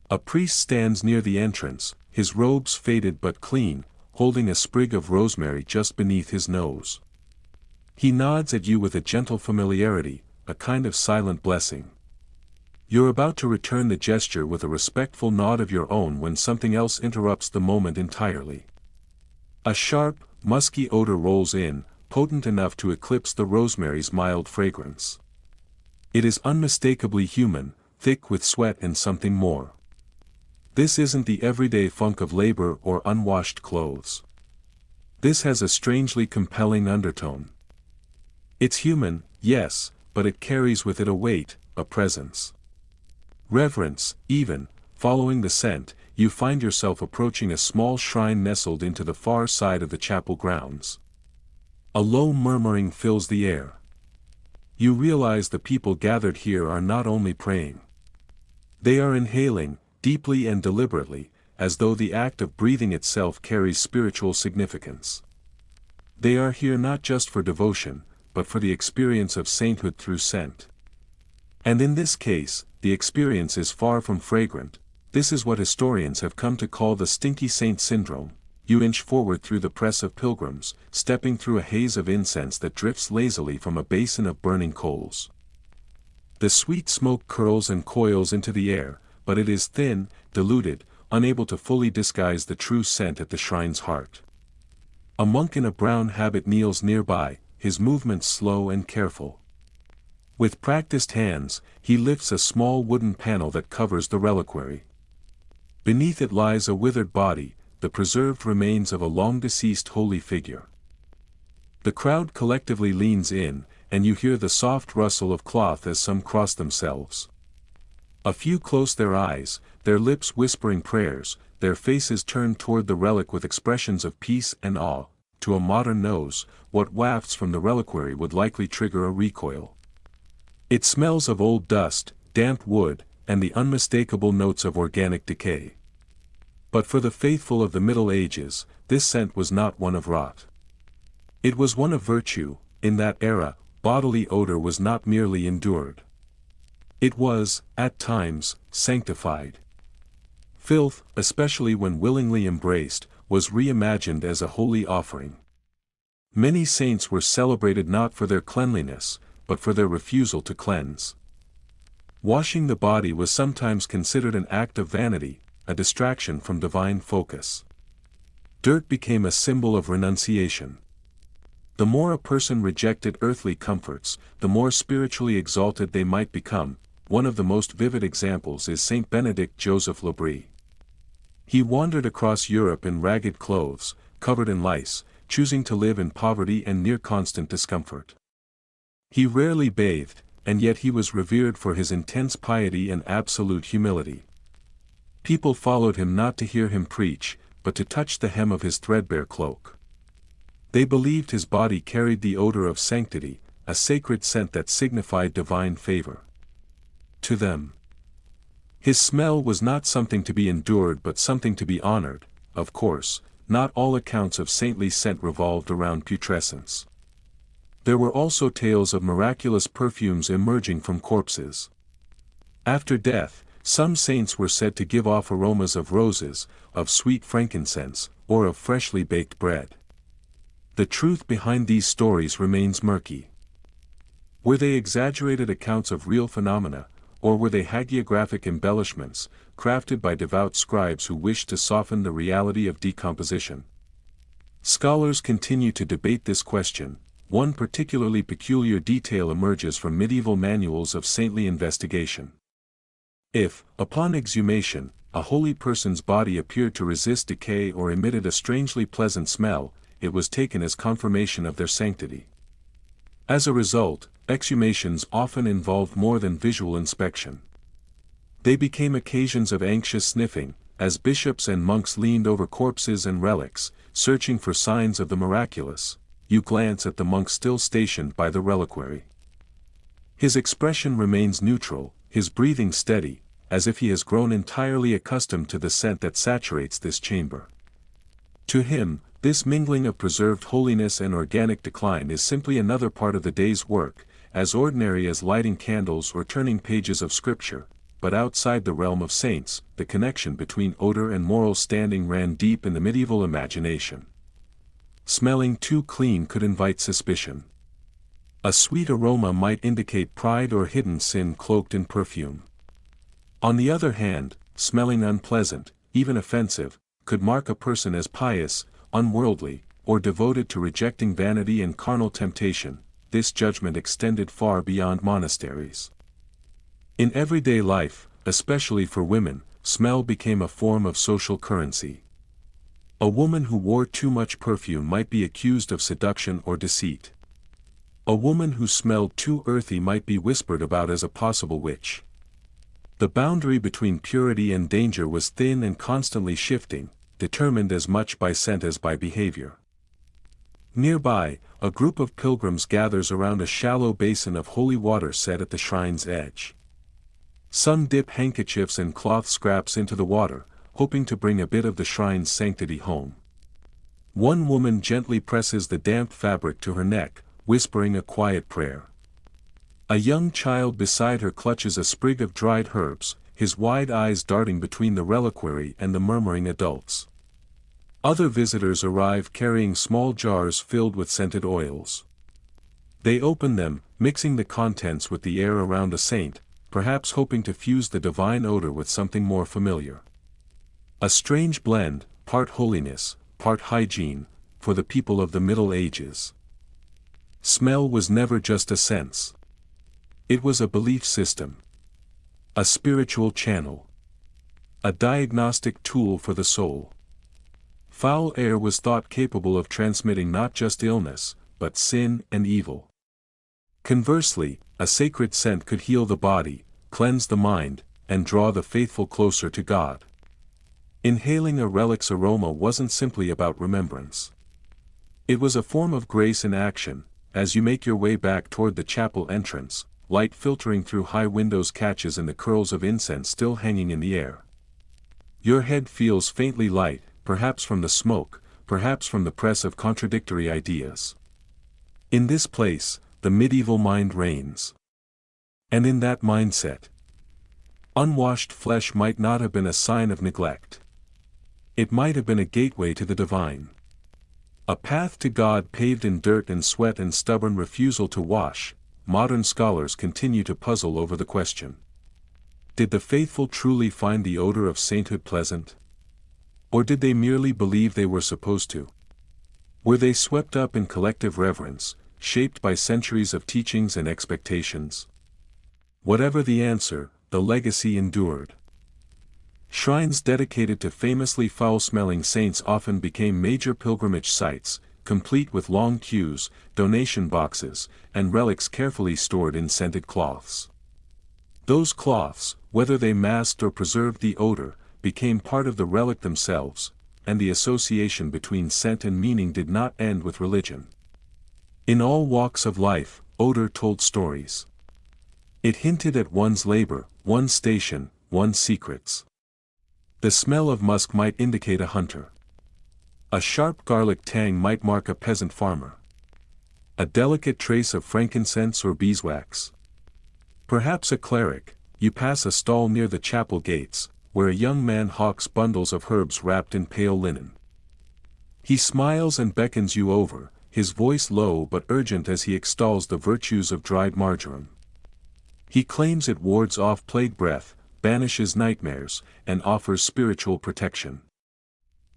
A priest stands near the entrance, his robes faded but clean, holding a sprig of rosemary just beneath his nose. He nods at you with a gentle familiarity, a kind of silent blessing. You're about to return the gesture with a respectful nod of your own when something else interrupts the moment entirely. A sharp, musky odor rolls in, potent enough to eclipse the rosemary's mild fragrance. It is unmistakably human, thick with sweat and something more. This isn't the everyday funk of labor or unwashed clothes. This has a strangely compelling undertone. It's human, yes, but it carries with it a weight, a presence. Reverence, even. Following the scent, you find yourself approaching a small shrine nestled into the far side of the chapel grounds. A low murmuring fills the air. You realize the people gathered here are not only praying. They are inhaling, deeply and deliberately, as though the act of breathing itself carries spiritual significance. They are here not just for devotion, but for the experience of sainthood through scent. And in this case, the experience is far from fragrant. This is what historians have come to call the stinky saint syndrome. You inch forward through the press of pilgrims, stepping through a haze of incense that drifts lazily from a basin of burning coals. The sweet smoke curls and coils into the air, but it is thin, diluted, unable to fully disguise the true scent at the shrine's heart. A monk in a brown habit kneels nearby, his movements slow and careful. With practiced hands, he lifts a small wooden panel that covers the reliquary. Beneath it lies a withered body, the preserved remains of a long-deceased holy figure. The crowd collectively leans in, and you hear the soft rustle of cloth as some cross themselves. A few close their eyes, their lips whispering prayers, their faces turned toward the relic with expressions of peace and awe. To a modern nose, what wafts from the reliquary would likely trigger a recoil. It smells of old dust, damp wood, and the unmistakable notes of organic decay. But for the faithful of the Middle Ages, this scent was not one of rot. It was one of virtue. In that era, bodily odor was not merely endured. It was, at times, sanctified. Filth, especially when willingly embraced, was reimagined as a holy offering. Many saints were celebrated not for their cleanliness, but for their refusal to cleanse. Washing the body was sometimes considered an act of vanity, a distraction from divine focus. Dirt became a symbol of renunciation. The more a person rejected earthly comforts, the more spiritually exalted they might become. One of the most vivid examples is Saint Benedict Joseph L'Abri. He wandered across Europe in ragged clothes, covered in lice, choosing to live in poverty and near constant discomfort. He rarely bathed, and yet he was revered for his intense piety and absolute humility. People followed him not to hear him preach, but to touch the hem of his threadbare cloak. They believed his body carried the odor of sanctity, a sacred scent that signified divine favor. To them, his smell was not something to be endured but something to be honored. Of course, not all accounts of saintly scent revolved around putrescence. There were also tales of miraculous perfumes emerging from corpses. After death, some saints were said to give off aromas of roses, of sweet frankincense, or of freshly baked bread. The truth behind these stories remains murky. Were they exaggerated accounts of real phenomena, or were they hagiographic embellishments, crafted by devout scribes who wished to soften the reality of decomposition? Scholars continue to debate this question. One particularly peculiar detail emerges from medieval manuals of saintly investigation. If, upon exhumation, a holy person's body appeared to resist decay or emitted a strangely pleasant smell, it was taken as confirmation of their sanctity. As a result, exhumations often involved more than visual inspection. They became occasions of anxious sniffing, as bishops and monks leaned over corpses and relics, searching for signs of the miraculous. You glance at the monk still stationed by the reliquary. His expression remains neutral, his breathing steady, as if he has grown entirely accustomed to the scent that saturates this chamber. To him, this mingling of preserved holiness and organic decline is simply another part of the day's work, as ordinary as lighting candles or turning pages of scripture. But outside the realm of saints, the connection between odor and moral standing ran deep in the medieval imagination. Smelling too clean could invite suspicion. A sweet aroma might indicate pride or hidden sin cloaked in perfume. On the other hand, smelling unpleasant, even offensive, could mark a person as pious, unworldly, or devoted to rejecting vanity and carnal temptation. This judgment extended far beyond monasteries. In everyday life, especially for women, smell became a form of social currency. A woman who wore too much perfume might be accused of seduction or deceit. A woman who smelled too earthy might be whispered about as a possible witch. The boundary between purity and danger was thin and constantly shifting, determined as much by scent as by behavior. Nearby, a group of pilgrims gathers around a shallow basin of holy water set at the shrine's edge. Some dip handkerchiefs and cloth scraps into the water, hoping to bring a bit of the shrine's sanctity home. One woman gently presses the damp fabric to her neck, whispering a quiet prayer. A young child beside her clutches a sprig of dried herbs, his wide eyes darting between the reliquary and the murmuring adults. Other visitors arrive carrying small jars filled with scented oils. They open them, mixing the contents with the air around a saint, perhaps hoping to fuse the divine odor with something more familiar. A strange blend, part holiness, part hygiene, for the people of the Middle Ages. Smell was never just a sense. It was a belief system. A spiritual channel. A diagnostic tool for the soul. Foul air was thought capable of transmitting not just illness, but sin and evil. Conversely, a sacred scent could heal the body, cleanse the mind, and draw the faithful closer to God. Inhaling a relic's aroma wasn't simply about remembrance. It was a form of grace in action. As you make your way back toward the chapel entrance, light filtering through high windows catches in the curls of incense still hanging in the air. Your head feels faintly light, perhaps from the smoke, perhaps from the press of contradictory ideas. In this place, the medieval mind reigns. And in that mindset, unwashed flesh might not have been a sign of neglect. It might have been a gateway to the divine. A path to God paved in dirt and sweat and stubborn refusal to wash. Modern scholars continue to puzzle over the question. Did the faithful truly find the odor of sainthood pleasant? Or did they merely believe they were supposed to? Were they swept up in collective reverence, shaped by centuries of teachings and expectations? Whatever the answer, the legacy endured. Shrines dedicated to famously foul-smelling saints often became major pilgrimage sites, complete with long queues, donation boxes, and relics carefully stored in scented cloths. Those cloths, whether they masked or preserved the odor, became part of the relic themselves, and the association between scent and meaning did not end with religion. In all walks of life, odor told stories. It hinted at one's labor, one's station, one's secrets. The smell of musk might indicate a hunter. A sharp garlic tang might mark a peasant farmer. A delicate trace of frankincense or beeswax. Perhaps a cleric. You pass a stall near the chapel gates, where a young man hawks bundles of herbs wrapped in pale linen. He smiles and beckons you over, his voice low but urgent as he extols the virtues of dried marjoram. He claims it wards off plague breath, banishes nightmares, and offers spiritual protection.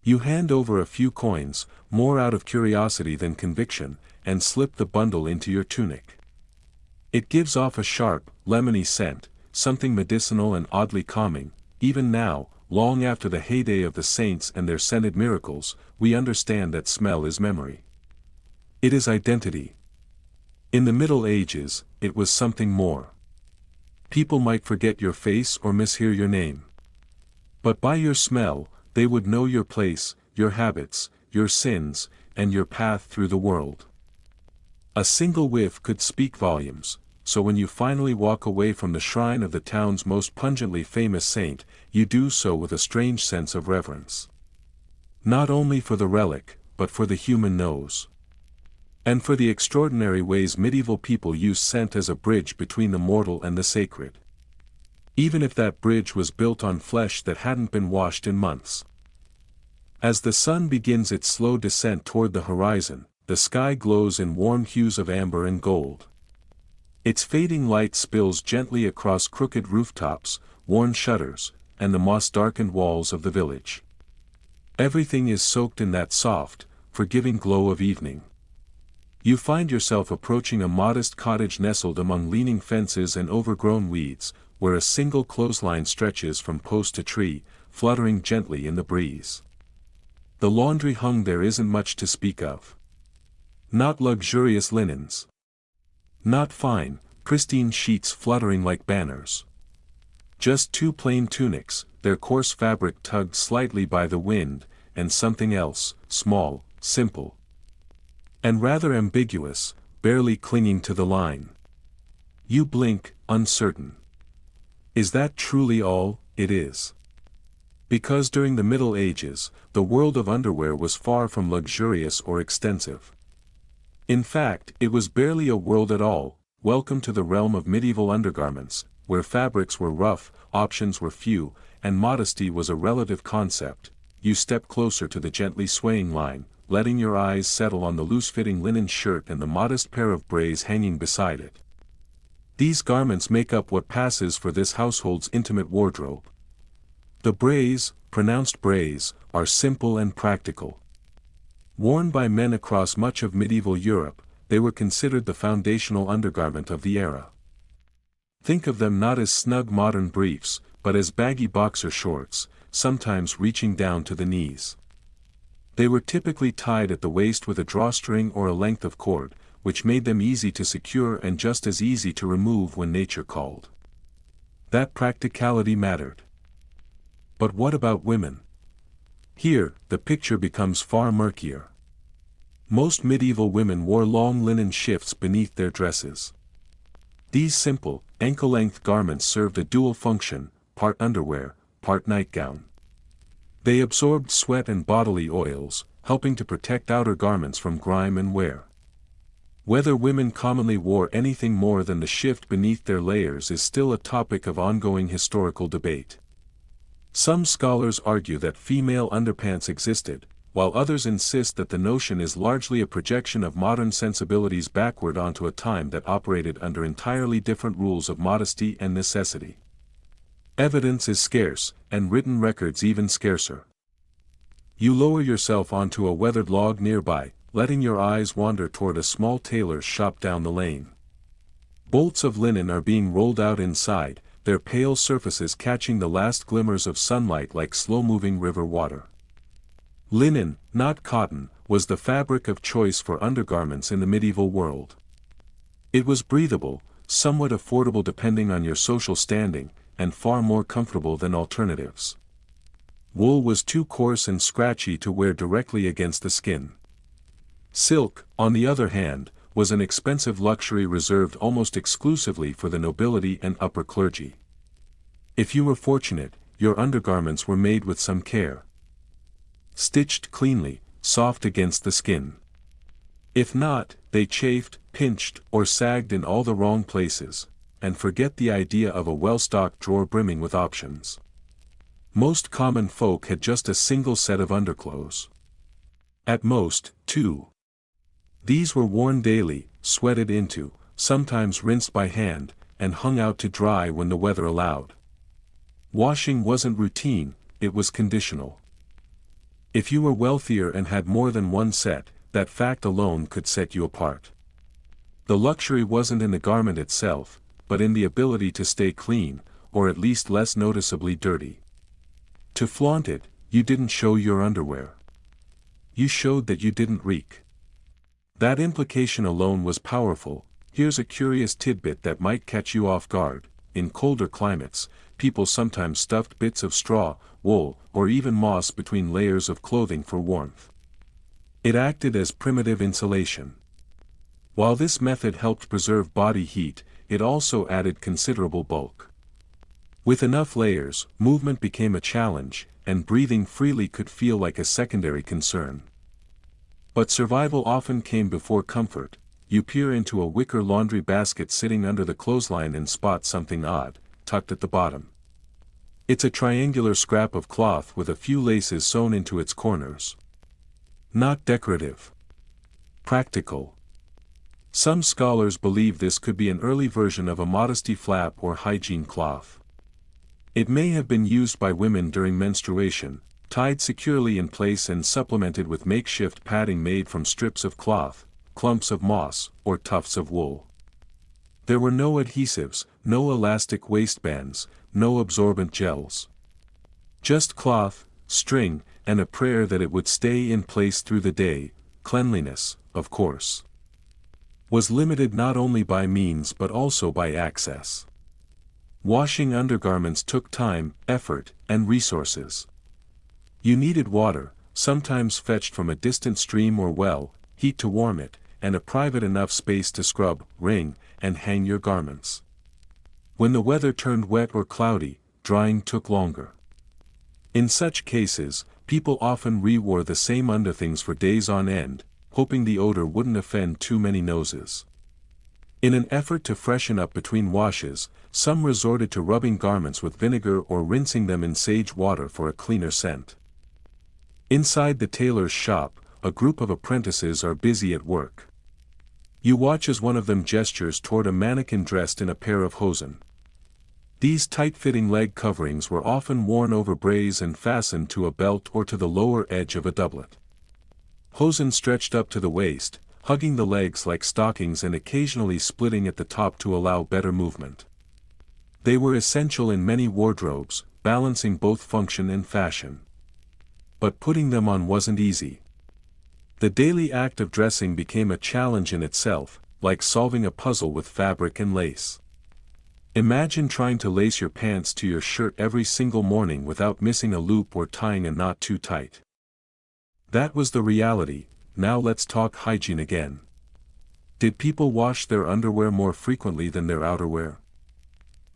You hand over a few coins, more out of curiosity than conviction, and slip the bundle into your tunic. It gives off a sharp, lemony scent, something medicinal and oddly calming. Even now, long after the heyday of the saints and their scented miracles, we understand that smell is memory. It is identity. In the Middle Ages, it was something more. People might forget your face or mishear your name. But by your smell, they would know your place, your habits, your sins, and your path through the world. A single whiff could speak volumes, so when you finally walk away from the shrine of the town's most pungently famous saint, you do so with a strange sense of reverence. Not only for the relic, but for the human nose. And for the extraordinary ways medieval people used scent as a bridge between the mortal and the sacred. Even if that bridge was built on flesh that hadn't been washed in months. As the sun begins its slow descent toward the horizon, the sky glows in warm hues of amber and gold. Its fading light spills gently across crooked rooftops, worn shutters, and the moss-darkened walls of the village. Everything is soaked in that soft, forgiving glow of evening. You find yourself approaching a modest cottage nestled among leaning fences and overgrown weeds, where a single clothesline stretches from post to tree, fluttering gently in the breeze. The laundry hung there isn't much to speak of. Not luxurious linens. Not fine, pristine sheets fluttering like banners. Just two plain tunics, their coarse fabric tugged slightly by the wind, and something else, small, simple, and rather ambiguous, barely clinging to the line. You blink, uncertain. Is that truly all it is? Because during the Middle Ages, the world of underwear was far from luxurious or extensive. In fact, it was barely a world at all. Welcome to the realm of medieval undergarments, where fabrics were rough, options were few, and modesty was a relative concept. You step closer to the gently swaying line, letting your eyes settle on the loose-fitting linen shirt and the modest pair of brays hanging beside it. These garments make up what passes for this household's intimate wardrobe. The brays, pronounced brays, are simple and practical. Worn by men across much of medieval Europe, they were considered the foundational undergarment of the era. Think of them not as snug modern briefs, but as baggy boxer shorts, sometimes reaching down to the knees. They were typically tied at the waist with a drawstring or a length of cord, which made them easy to secure and just as easy to remove when nature called. That practicality mattered. But what about women? Here, the picture becomes far murkier. Most medieval women wore long linen shifts beneath their dresses. These simple, ankle-length garments served a dual function, part underwear, part nightgown. They absorbed sweat and bodily oils, helping to protect outer garments from grime and wear. Whether women commonly wore anything more than the shift beneath their layers is still a topic of ongoing historical debate. Some scholars argue that female underpants existed, while others insist that the notion is largely a projection of modern sensibilities backward onto a time that operated under entirely different rules of modesty and necessity. Evidence is scarce, and written records even scarcer. You lower yourself onto a weathered log nearby, letting your eyes wander toward a small tailor's shop down the lane. Bolts of linen are being rolled out inside, their pale surfaces catching the last glimmers of sunlight like slow-moving river water. Linen, not cotton, was the fabric of choice for undergarments in the medieval world. It was breathable, somewhat affordable depending on your social standing, and far more comfortable than alternatives. Wool was too coarse and scratchy to wear directly against the skin. Silk, on the other hand, was an expensive luxury reserved almost exclusively for the nobility and upper clergy. If you were fortunate, your undergarments were made with some care. Stitched cleanly, soft against the skin. If not, they chafed, pinched, or sagged in all the wrong places, and forget the idea of a well-stocked drawer brimming with options. Most common folk had just a single set of underclothes. At most, two. These were worn daily, sweated into, sometimes rinsed by hand, and hung out to dry when the weather allowed. Washing wasn't routine, it was conditional. If you were wealthier and had more than one set, that fact alone could set you apart. The luxury wasn't in the garment itself, but in the ability to stay clean, or at least less noticeably dirty. To flaunt it, you didn't show your underwear. You showed that you didn't reek. That implication alone was powerful. Here's a curious tidbit that might catch you off guard. In colder climates, people sometimes stuffed bits of straw, wool, or even moss between layers of clothing for warmth. It acted as primitive insulation. While this method helped preserve body heat, it also added considerable bulk. With enough layers, movement became a challenge, and breathing freely could feel like a secondary concern. But survival often came before comfort. You peer into a wicker laundry basket sitting under the clothesline and spot something odd, tucked at the bottom. It's a triangular scrap of cloth with a few laces sewn into its corners. Not decorative. Practical. Some scholars believe this could be an early version of a modesty flap or hygiene cloth. It may have been used by women during menstruation, tied securely in place and supplemented with makeshift padding made from strips of cloth, clumps of moss, or tufts of wool. There were no adhesives, no elastic waistbands, no absorbent gels. Just cloth, string, and a prayer that it would stay in place through the day. Cleanliness, of course, was limited not only by means but also by access. Washing undergarments took time, effort, and resources. You needed water, sometimes fetched from a distant stream or well, heat to warm it, and a private enough space to scrub, wring, and hang your garments. When the weather turned wet or cloudy, drying took longer. In such cases, people often re-wore the same underthings for days on end, hoping the odor wouldn't offend too many noses. In an effort to freshen up between washes, some resorted to rubbing garments with vinegar or rinsing them in sage water for a cleaner scent. Inside the tailor's shop, a group of apprentices are busy at work. You watch as one of them gestures toward a mannequin dressed in a pair of hosen. These tight-fitting leg coverings were often worn over braids and fastened to a belt or to the lower edge of a doublet. Hosen stretched up to the waist, hugging the legs like stockings and occasionally splitting at the top to allow better movement. They were essential in many wardrobes, balancing both function and fashion. But putting them on wasn't easy. The daily act of dressing became a challenge in itself, like solving a puzzle with fabric and lace. Imagine trying to lace your pants to your shirt every single morning without missing a loop or tying a knot too tight. That was the reality. Now let's talk hygiene again. Did people wash their underwear more frequently than their outerwear?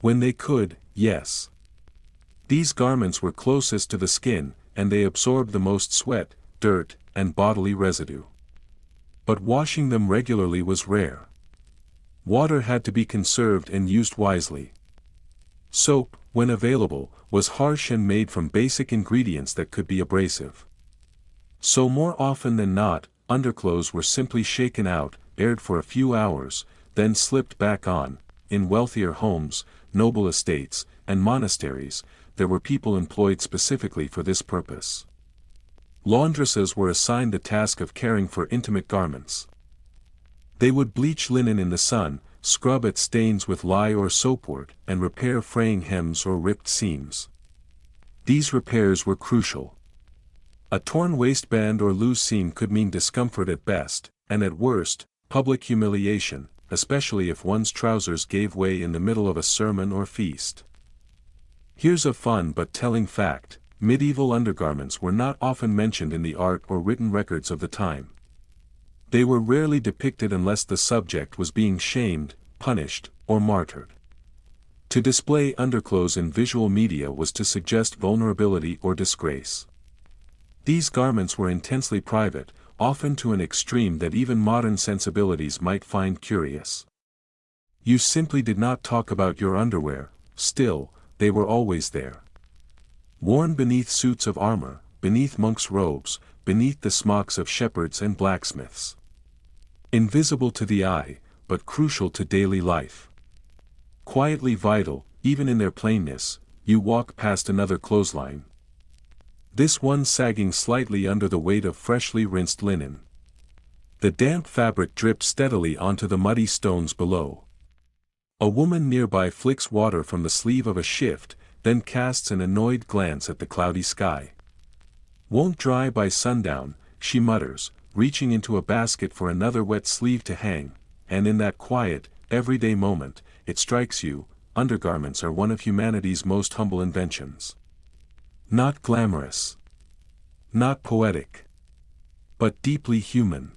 When they could, yes. These garments were closest to the skin, and they absorbed the most sweat, dirt, and bodily residue. But washing them regularly was rare. Water had to be conserved and used wisely. Soap, when available, was harsh and made from basic ingredients that could be abrasive. So more often than not, underclothes were simply shaken out, aired for a few hours, then slipped back on. In wealthier homes, noble estates, and monasteries, there were people employed specifically for this purpose. Laundresses were assigned the task of caring for intimate garments. They would bleach linen in the sun, scrub at stains with lye or soapwort, and repair fraying hems or ripped seams. These repairs were crucial. A torn waistband or loose seam could mean discomfort at best, and at worst, public humiliation, especially if one's trousers gave way in the middle of a sermon or feast. Here's a fun but telling fact: medieval undergarments were not often mentioned in the art or written records of the time. They were rarely depicted unless the subject was being shamed, punished, or martyred. To display underclothes in visual media was to suggest vulnerability or disgrace. These garments were intensely private, often to an extreme that even modern sensibilities might find curious. You simply did not talk about your underwear. Still, they were always there. Worn beneath suits of armor, beneath monks' robes, beneath the smocks of shepherds and blacksmiths. Invisible to the eye, but crucial to daily life. Quietly vital, even in their plainness, you walk past another clothesline. This one sagging slightly under the weight of freshly rinsed linen. The damp fabric drips steadily onto the muddy stones below. A woman nearby flicks water from the sleeve of a shift, then casts an annoyed glance at the cloudy sky. "Won't dry by sundown," she mutters, reaching into a basket for another wet sleeve to hang, and in that quiet, everyday moment, it strikes you, undergarments are one of humanity's most humble inventions. Not glamorous. Not poetic. But deeply human.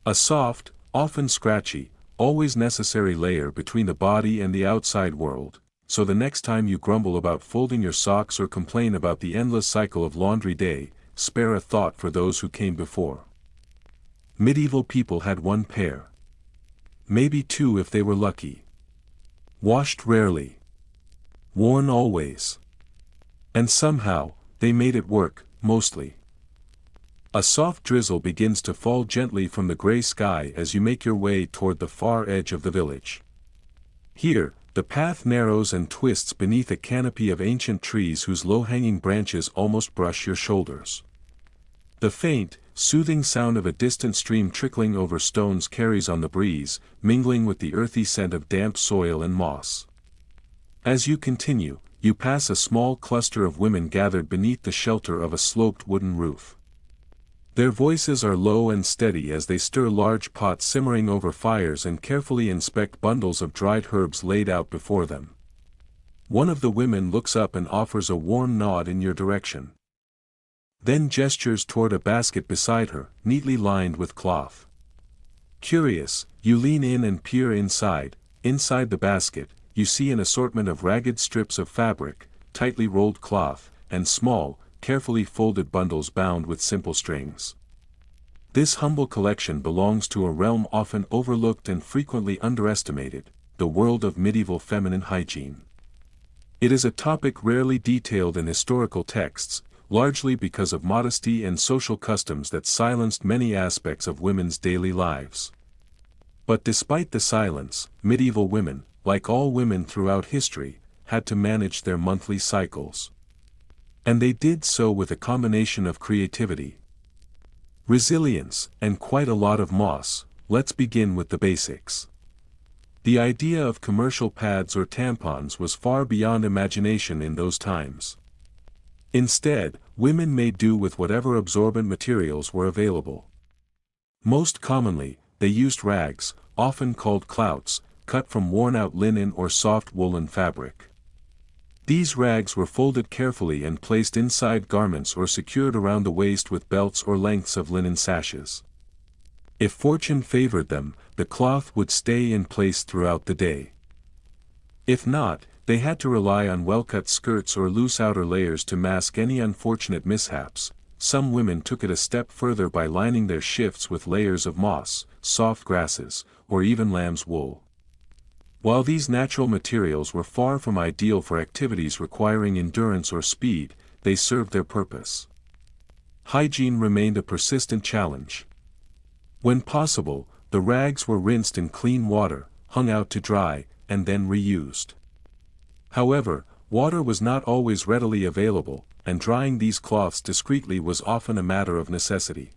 A soft, often scratchy, always necessary layer between the body and the outside world, so the next time you grumble about folding your socks or complain about the endless cycle of laundry day, spare a thought for those who came before. Medieval people had one pair. Maybe two if they were lucky. Washed rarely. Worn always. And somehow, they made it work, mostly. A soft drizzle begins to fall gently from the gray sky as you make your way toward the far edge of the village. Here, the path narrows and twists beneath a canopy of ancient trees whose low-hanging branches almost brush your shoulders. The faint, soothing sound of a distant stream trickling over stones carries on the breeze, mingling with the earthy scent of damp soil and moss. As you continue, you pass a small cluster of women gathered beneath the shelter of a sloped wooden roof. Their voices are low and steady as they stir large pots simmering over fires and carefully inspect bundles of dried herbs laid out before them. One of the women looks up and offers a warm nod in your direction. Then gestures toward a basket beside her, neatly lined with cloth. Curious, you lean in and peer inside. Inside the basket, you see an assortment of ragged strips of fabric, tightly rolled cloth, and small, carefully folded bundles bound with simple strings. This humble collection belongs to a realm often overlooked and frequently underestimated, the world of medieval feminine hygiene. It is a topic rarely detailed in historical texts, largely because of modesty and social customs that silenced many aspects of women's daily lives. But despite the silence, medieval women, like all women throughout history, had to manage their monthly cycles. And they did so with a combination of creativity, resilience, and quite a lot of moss. Let's begin with the basics. The idea of commercial pads or tampons was far beyond imagination in those times. Instead, women made do with whatever absorbent materials were available. Most commonly, they used rags, often called clouts, cut from worn-out linen or soft woolen fabric. These rags were folded carefully and placed inside garments or secured around the waist with belts or lengths of linen sashes. If fortune favored them, the cloth would stay in place throughout the day. If not, they had to rely on well-cut skirts or loose outer layers to mask any unfortunate mishaps. Some women took it a step further by lining their shifts with layers of moss, soft grasses, or even lamb's wool. While these natural materials were far from ideal for activities requiring endurance or speed, they served their purpose. Hygiene remained a persistent challenge. When possible, the rags were rinsed in clean water, hung out to dry, and then reused. However, water was not always readily available, and drying these cloths discreetly was often a matter of necessity.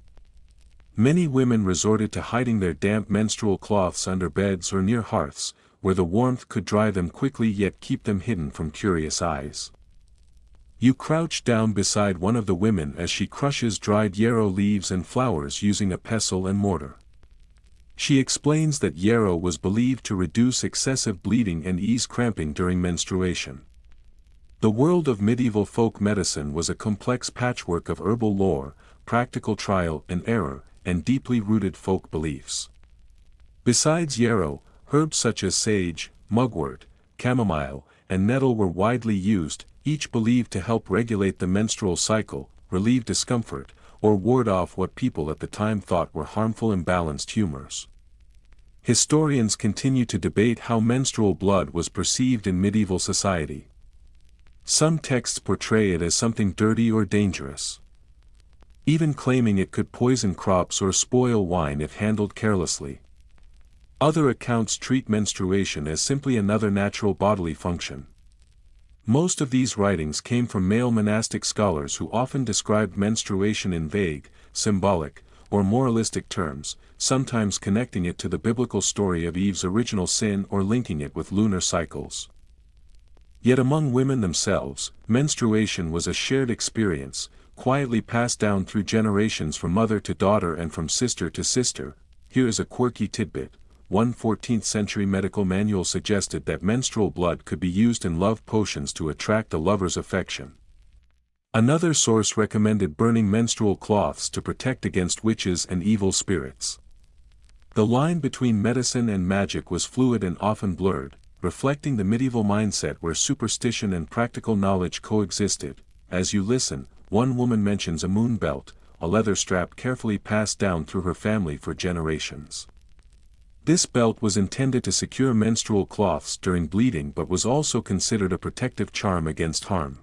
Many women resorted to hiding their damp menstrual cloths under beds or near hearths, where the warmth could dry them quickly yet keep them hidden from curious eyes. You crouch down beside one of the women as she crushes dried yarrow leaves and flowers using a pestle and mortar. She explains that yarrow was believed to reduce excessive bleeding and ease cramping during menstruation. The world of medieval folk medicine was a complex patchwork of herbal lore, practical trial and error, and deeply rooted folk beliefs. Besides yarrow, herbs such as sage, mugwort, chamomile, and nettle were widely used, each believed to help regulate the menstrual cycle, relieve discomfort, or ward off what people at the time thought were harmful imbalanced humors. Historians continue to debate how menstrual blood was perceived in medieval society. Some texts portray it as something dirty or dangerous, even claiming it could poison crops or spoil wine if handled carelessly. Other accounts treat menstruation as simply another natural bodily function. Most of these writings came from male monastic scholars who often described menstruation in vague, symbolic, or moralistic terms, sometimes connecting it to the biblical story of Eve's original sin or linking it with lunar cycles. Yet among women themselves, menstruation was a shared experience, quietly passed down through generations from mother to daughter and from sister to sister. Here is a quirky tidbit. One 14th century medical manual suggested that menstrual blood could be used in love potions to attract a lover's affection. Another source recommended burning menstrual cloths to protect against witches and evil spirits. The line between medicine and magic was fluid and often blurred, reflecting the medieval mindset where superstition and practical knowledge coexisted. As you listen, one woman mentions a moon belt, a leather strap carefully passed down through her family for generations. This belt was intended to secure menstrual cloths during bleeding but was also considered a protective charm against harm.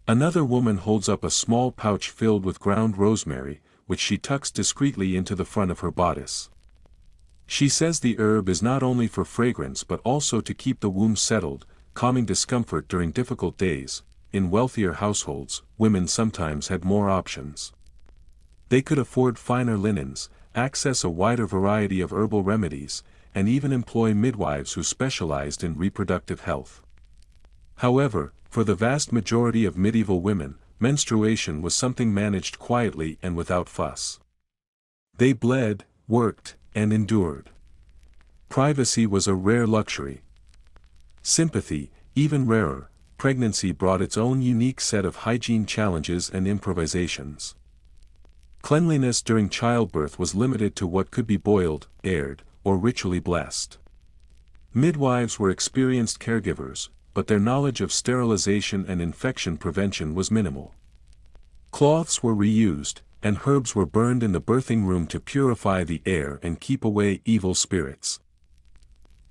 Another woman holds up a small pouch filled with ground rosemary, which she tucks discreetly into the front of her bodice. She says the herb is not only for fragrance but also to keep the womb settled, calming discomfort during difficult days. In wealthier households, women sometimes had more options. They could afford finer linens, access a wider variety of herbal remedies, and even employ midwives who specialized in reproductive health. However, for the vast majority of medieval women, menstruation was something managed quietly and without fuss. They bled, worked, and endured. Privacy was a rare luxury. Sympathy, even rarer. Pregnancy brought its own unique set of hygiene challenges and improvisations. Cleanliness during childbirth was limited to what could be boiled, aired, or ritually blessed. Midwives were experienced caregivers, but their knowledge of sterilization and infection prevention was minimal. Cloths were reused, and herbs were burned in the birthing room to purify the air and keep away evil spirits.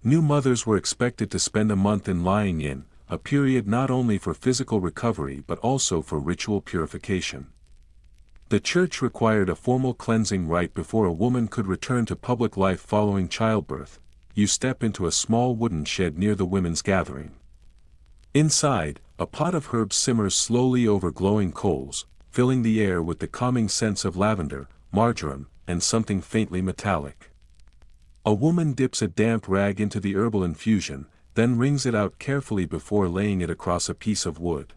New mothers were expected to spend a month in lying in, a period not only for physical recovery but also for ritual purification. The church required a formal cleansing rite before a woman could return to public life following childbirth. You step into a small wooden shed near the women's gathering. Inside, a pot of herbs simmers slowly over glowing coals, filling the air with the calming scents of lavender, marjoram, and something faintly metallic. A woman dips a damp rag into the herbal infusion, then wrings it out carefully before laying it across a piece of wood.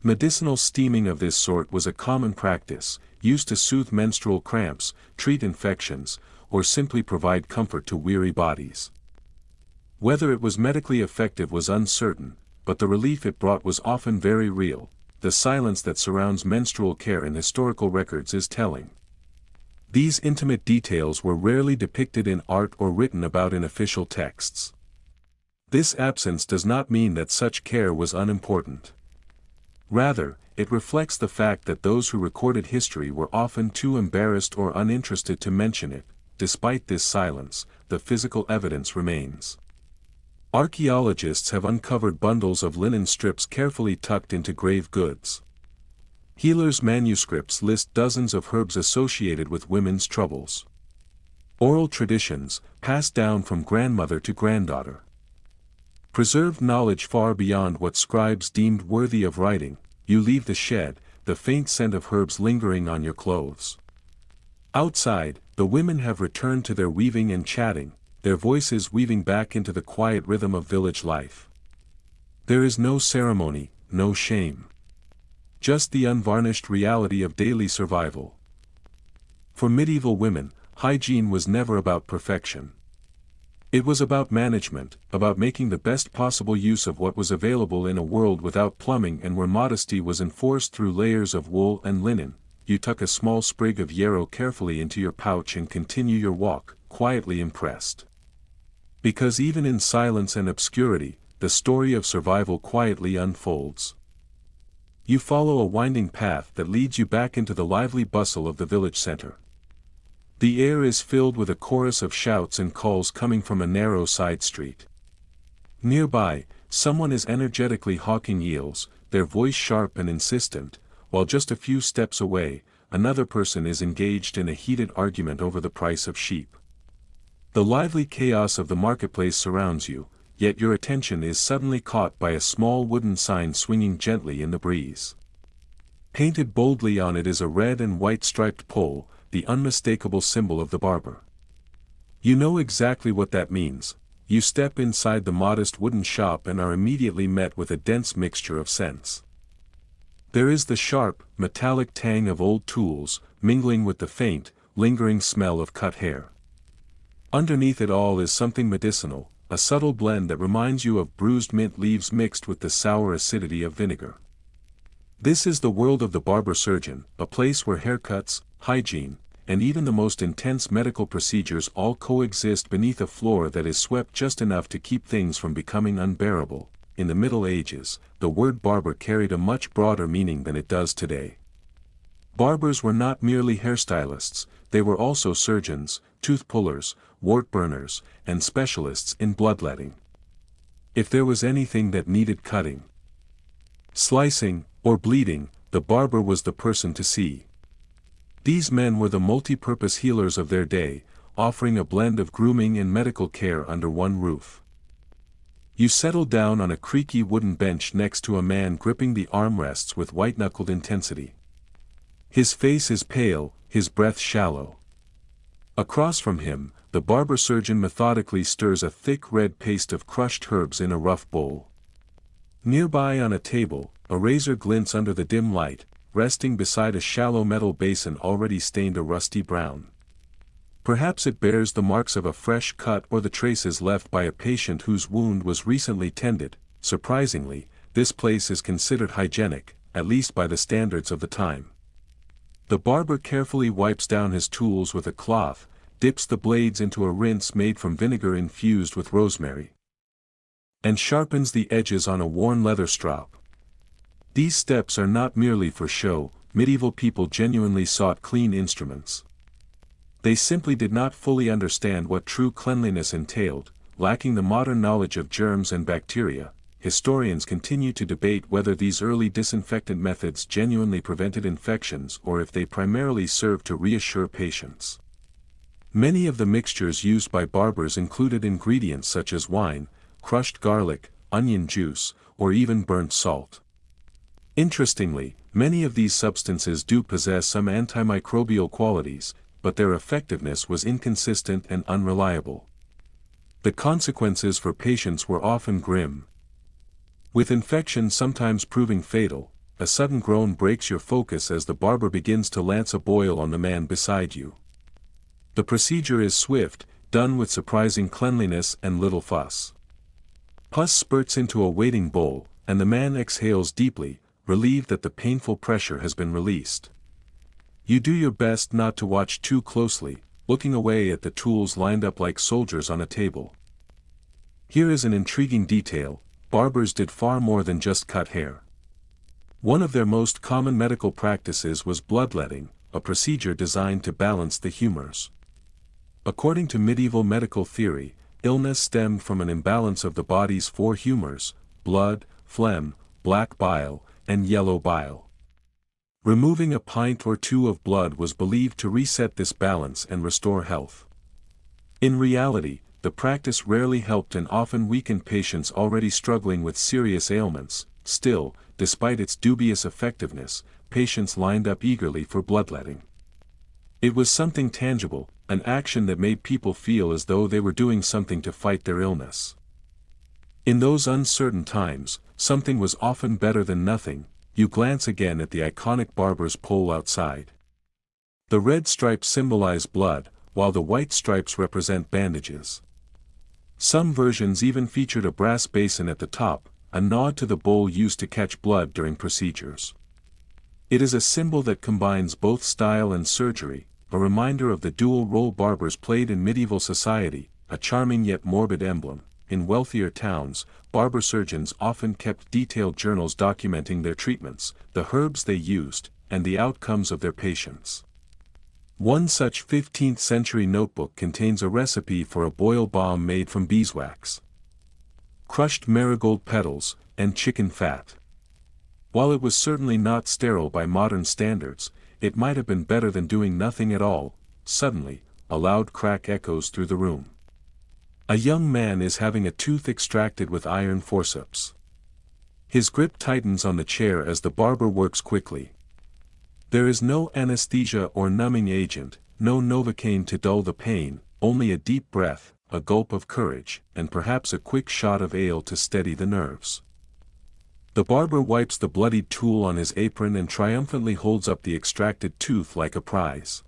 Medicinal steaming of this sort was a common practice, used to soothe menstrual cramps, treat infections, or simply provide comfort to weary bodies. Whether it was medically effective was uncertain, but the relief it brought was often very real. The silence that surrounds menstrual care in historical records is telling. These intimate details were rarely depicted in art or written about in official texts. This absence does not mean that such care was unimportant. Rather, it reflects the fact that those who recorded history were often too embarrassed or uninterested to mention it. Despite this silence, the physical evidence remains. Archaeologists have uncovered bundles of linen strips carefully tucked into grave goods. Healers' manuscripts list dozens of herbs associated with women's troubles. Oral traditions, passed down from grandmother to granddaughter. Preserved knowledge far beyond what scribes deemed worthy of writing. You leave the shed, the faint scent of herbs lingering on your clothes. Outside, the women have returned to their weaving and chatting, their voices weaving back into the quiet rhythm of village life. There is no ceremony, no shame. Just the unvarnished reality of daily survival. For medieval women, hygiene was never about perfection. It was about management, about making the best possible use of what was available in a world without plumbing and where modesty was enforced through layers of wool and linen. You tuck a small sprig of yarrow carefully into your pouch and continue your walk, quietly impressed. Because even in silence and obscurity, the story of survival quietly unfolds. You follow a winding path that leads you back into the lively bustle of the village center. The air is filled with a chorus of shouts and calls coming from a narrow side street. Nearby, someone is energetically hawking eels, their voice sharp and insistent, while just a few steps away, another person is engaged in a heated argument over the price of sheep. The lively chaos of the marketplace surrounds you, yet your attention is suddenly caught by a small wooden sign swinging gently in the breeze. Painted boldly on it is a red and white striped pole, the unmistakable symbol of the barber. You know exactly what that means. You step inside the modest wooden shop and are immediately met with a dense mixture of scents. There is the sharp, metallic tang of old tools, mingling with the faint, lingering smell of cut hair. Underneath it all is something medicinal, a subtle blend that reminds you of bruised mint leaves mixed with the sour acidity of vinegar. This is the world of the barber-surgeon, a place where haircuts, hygiene, and even the most intense medical procedures all coexist beneath a floor that is swept just enough to keep things from becoming unbearable. In the Middle Ages, the word barber carried a much broader meaning than it does today. Barbers were not merely hairstylists, they were also surgeons, tooth pullers, wart burners, and specialists in bloodletting. If there was anything that needed cutting, slicing, or bleeding, the barber was the person to see. These men were the multi-purpose healers of their day, offering a blend of grooming and medical care under one roof. You settle down on a creaky wooden bench next to a man gripping the armrests with white-knuckled intensity. His face is pale, his breath shallow. Across from him, the barber-surgeon methodically stirs a thick red paste of crushed herbs in a rough bowl. Nearby on a table, a razor glints under the dim light, resting beside a shallow metal basin already stained a rusty brown. Perhaps it bears the marks of a fresh cut or the traces left by a patient whose wound was recently tended. Surprisingly, this place is considered hygienic, at least by the standards of the time. The barber carefully wipes down his tools with a cloth, dips the blades into a rinse made from vinegar infused with rosemary, and sharpens the edges on a worn leather strop. These steps are not merely for show. Medieval people genuinely sought clean instruments. They simply did not fully understand what true cleanliness entailed, lacking the modern knowledge of germs and bacteria. Historians continue to debate whether these early disinfectant methods genuinely prevented infections or if they primarily served to reassure patients. Many of the mixtures used by barbers included ingredients such as wine, crushed garlic, onion juice, or even burnt salt. Interestingly, many of these substances do possess some antimicrobial qualities, but their effectiveness was inconsistent and unreliable. The consequences for patients were often grim. With infection sometimes proving fatal, a sudden groan breaks your focus as the barber begins to lance a boil on the man beside you. The procedure is swift, done with surprising cleanliness and little fuss. Pus spurts into a waiting bowl, and the man exhales deeply, relieved that the painful pressure has been released. You do your best not to watch too closely, looking away at the tools lined up like soldiers on a table. Here is an intriguing detail: barbers did far more than just cut hair. One of their most common medical practices was bloodletting, a procedure designed to balance the humors. According to medieval medical theory, illness stemmed from an imbalance of the body's four humors: blood, phlegm, black bile, and yellow bile. Removing a pint or two of blood was believed to reset this balance and restore health. In reality, the practice rarely helped and often weakened patients already struggling with serious ailments. Still, despite its dubious effectiveness, patients lined up eagerly for bloodletting. It was something tangible, an action that made people feel as though they were doing something to fight their illness. In those uncertain times, something was often better than nothing. You glance again at the iconic barber's pole outside. The red stripes symbolize blood, while the white stripes represent bandages. Some versions even featured a brass basin at the top, a nod to the bowl used to catch blood during procedures. It is a symbol that combines both style and surgery, a reminder of the dual role barbers played in medieval society, a charming yet morbid emblem. In wealthier towns, barber surgeons often kept detailed journals documenting their treatments, the herbs they used, and the outcomes of their patients. One such 15th-century notebook contains a recipe for a boil balm made from beeswax, crushed marigold petals, and chicken fat. While it was certainly not sterile by modern standards, it might have been better than doing nothing at all. Suddenly, a loud crack echoes through the room. A young man is having a tooth extracted with iron forceps. His grip tightens on the chair as the barber works quickly. There is no anesthesia or numbing agent, no Novocaine to dull the pain, only a deep breath, a gulp of courage, and perhaps a quick shot of ale to steady the nerves. The barber wipes the bloodied tool on his apron and triumphantly holds up the extracted tooth like a prize.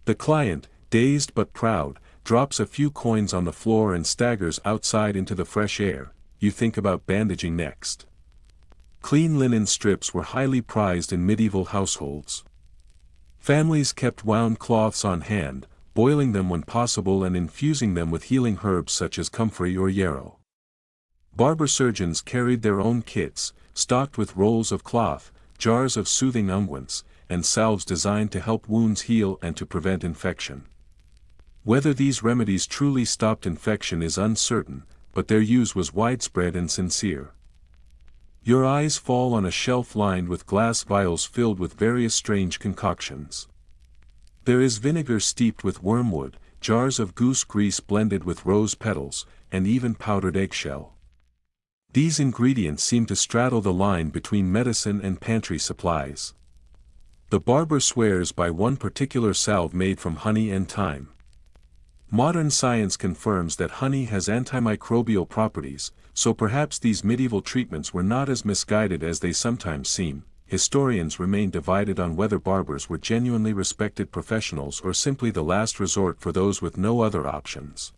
The client, dazed but proud, drops a few coins on the floor and staggers outside into the fresh air. You think about bandaging next. Clean linen strips were highly prized in medieval households. Families kept wound cloths on hand, boiling them when possible and infusing them with healing herbs such as comfrey or yarrow. Barber surgeons carried their own kits, stocked with rolls of cloth, jars of soothing unguents, and salves designed to help wounds heal and to prevent infection. Whether these remedies truly stopped infection is uncertain, but their use was widespread and sincere. Your eyes fall on a shelf lined with glass vials filled with various strange concoctions. There is vinegar steeped with wormwood, jars of goose grease blended with rose petals, and even powdered eggshell. These ingredients seem to straddle the line between medicine and pantry supplies. The barber swears by one particular salve made from honey and thyme. Modern science confirms that honey has antimicrobial properties, so perhaps these medieval treatments were not as misguided as they sometimes seem. Historians remain divided on whether barbers were genuinely respected professionals or simply the last resort for those with no other options.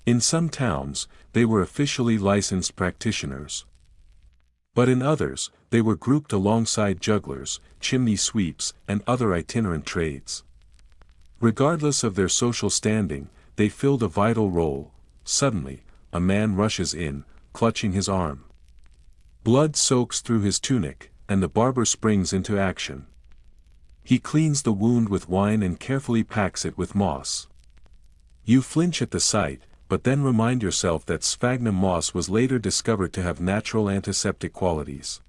In some towns, they were officially licensed practitioners. But in others, they were grouped alongside jugglers, chimney sweeps, and other itinerant trades. Regardless of their social standing, they filled a vital role. Suddenly, a man rushes in, clutching his arm. Blood soaks through his tunic, and the barber springs into action. He cleans the wound with wine and carefully packs it with moss. You flinch at the sight, but then remind yourself that sphagnum moss was later discovered to have natural antiseptic qualities.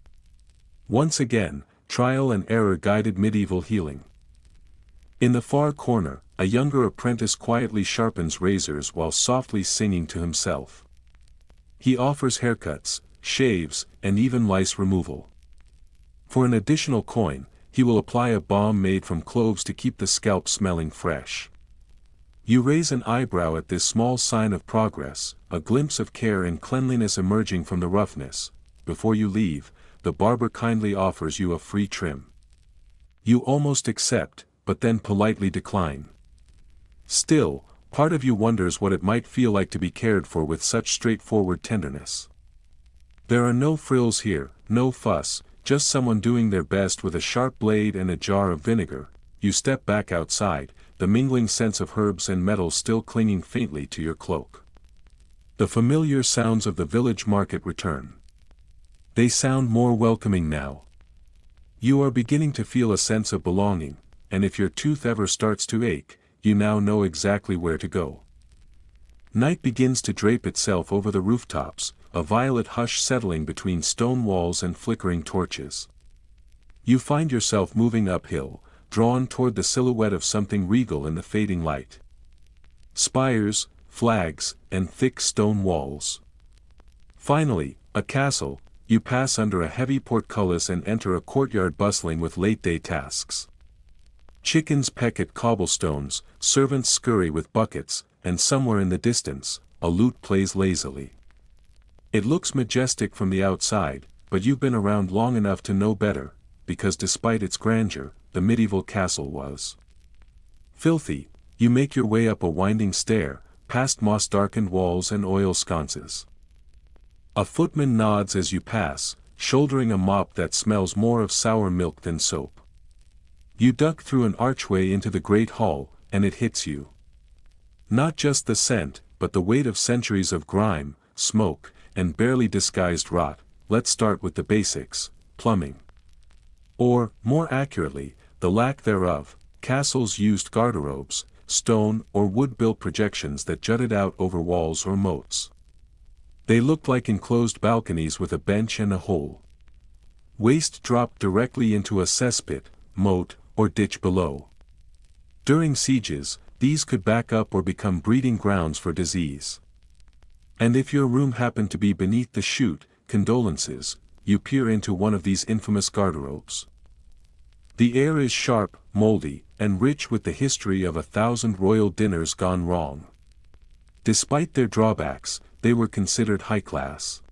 Once again, trial and error guided medieval healing. In the far corner, a younger apprentice quietly sharpens razors while softly singing to himself. He offers haircuts, shaves, and even lice removal. For an additional coin, he will apply a balm made from cloves to keep the scalp smelling fresh. You raise an eyebrow at this small sign of progress, a glimpse of care and cleanliness emerging from the roughness. Before you leave, the barber kindly offers you a free trim. You almost accept, but then politely decline. Still, part of you wonders what it might feel like to be cared for with such straightforward tenderness. There are no frills here, no fuss, just someone doing their best with a sharp blade and a jar of vinegar. You step back outside, the mingling scents of herbs and metals still clinging faintly to your cloak. The familiar sounds of the village market return. They sound more welcoming now. You are beginning to feel a sense of belonging, and if your tooth ever starts to ache, you now know exactly where to go. Night begins to drape itself over the rooftops, a violet hush settling between stone walls and flickering torches. You find yourself moving uphill, drawn toward the silhouette of something regal in the fading light. Spires, flags, and thick stone walls. Finally, a castle. You pass under a heavy portcullis and enter a courtyard bustling with late-day tasks. Chickens peck at cobblestones, servants scurry with buckets, and somewhere in the distance, a lute plays lazily. It looks majestic from the outside, but you've been around long enough to know better, because despite its grandeur, the medieval castle was filthy. You make your way up a winding stair, past moss-darkened walls and oil sconces. A footman nods as you pass, shouldering a mop that smells more of sour milk than soap. You duck through an archway into the great hall, and it hits you. Not just the scent, but the weight of centuries of grime, smoke, and barely disguised rot. Let's start with the basics: plumbing. Or, more accurately, the lack thereof. Castles used garderobes, stone or wood-built projections that jutted out over walls or moats. They looked like enclosed balconies with a bench and a hole. Waste dropped directly into a cesspit, moat, or ditch below. During sieges, these could back up or become breeding grounds for disease. And if your room happened to be beneath the chute, condolences, you peer into one of these infamous garderobes. The air is sharp, moldy, and rich with the history of 1,000 royal dinners gone wrong. Despite their drawbacks, they were considered high class.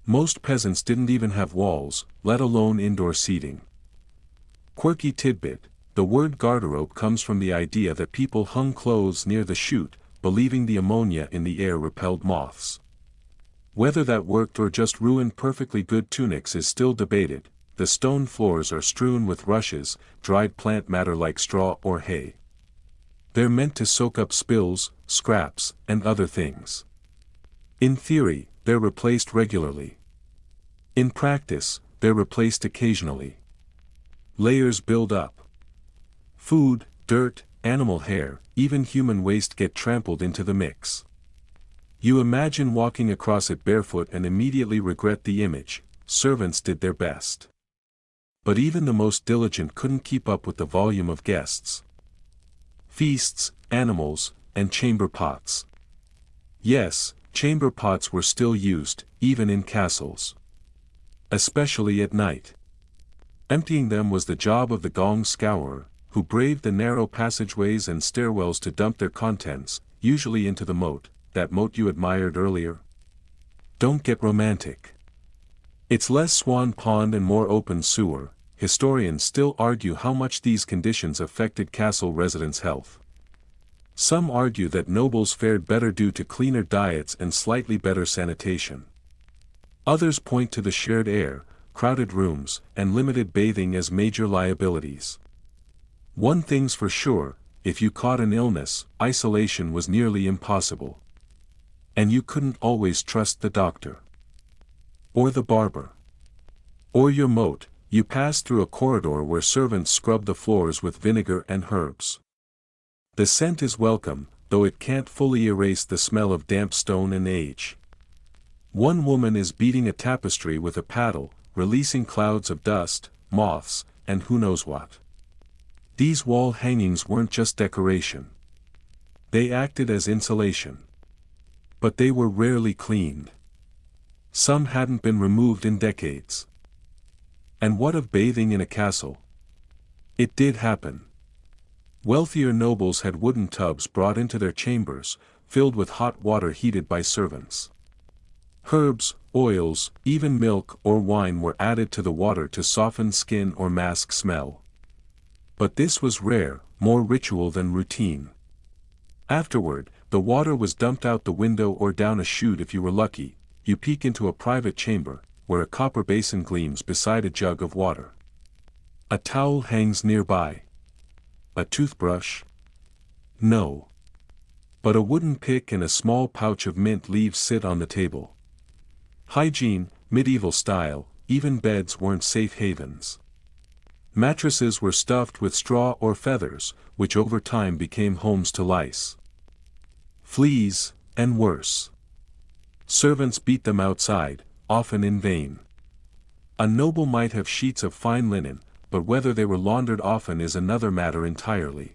Most peasants didn't even have walls, let alone indoor seating. Quirky tidbit: the word garderobe comes from the idea that people hung clothes near the chute, believing the ammonia in the air repelled moths. Whether that worked or just ruined perfectly good tunics is still debated. The stone floors are strewn with rushes, dried plant matter like straw or hay. They're meant to soak up spills, scraps, and other things. In theory, they're replaced regularly. In practice, they're replaced occasionally. Layers build up. Food, dirt, animal hair, even human waste get trampled into the mix. You imagine walking across it barefoot and immediately regret the image. Servants did their best. But even the most diligent couldn't keep up with the volume of guests. Feasts, animals, and chamber pots. Yes, chamber pots were still used, even in castles. Especially at night. Emptying them was the job of the gong scourer, who braved the narrow passageways and stairwells to dump their contents, usually into the moat, that moat you admired earlier. Don't get romantic. It's less swan pond and more open sewer. Historians still argue how much these conditions affected castle residents' health. Some argue that nobles fared better due to cleaner diets and slightly better sanitation. Others point to the shared air, crowded rooms, and limited bathing as major liabilities. One thing's for sure: if you caught an illness, isolation was nearly impossible. And you couldn't always trust the doctor. Or the barber. Or your moat. You pass through a corridor where servants scrub the floors with vinegar and herbs. The scent is welcome, though it can't fully erase the smell of damp stone and age. One woman is beating a tapestry with a paddle, releasing clouds of dust, moths, and who knows what. These wall hangings weren't just decoration. They acted as insulation. But they were rarely cleaned. Some hadn't been removed in decades. And what of bathing in a castle? It did happen. Wealthier nobles had wooden tubs brought into their chambers, filled with hot water heated by servants. Herbs, oils, even milk or wine were added to the water to soften skin or mask smell. But this was rare, more ritual than routine. Afterward, the water was dumped out the window or down a chute if you were lucky. you peek into a private chamber, where a copper basin gleams beside a jug of water. A towel hangs nearby. A toothbrush? No. But a wooden pick and a small pouch of mint leaves sit on the table. Hygiene, medieval style, even beds weren't safe havens. Mattresses were stuffed with straw or feathers, which over time became homes to lice. Fleas, and worse. Servants beat them outside, often in vain. A noble might have sheets of fine linen, but whether they were laundered often is another matter entirely.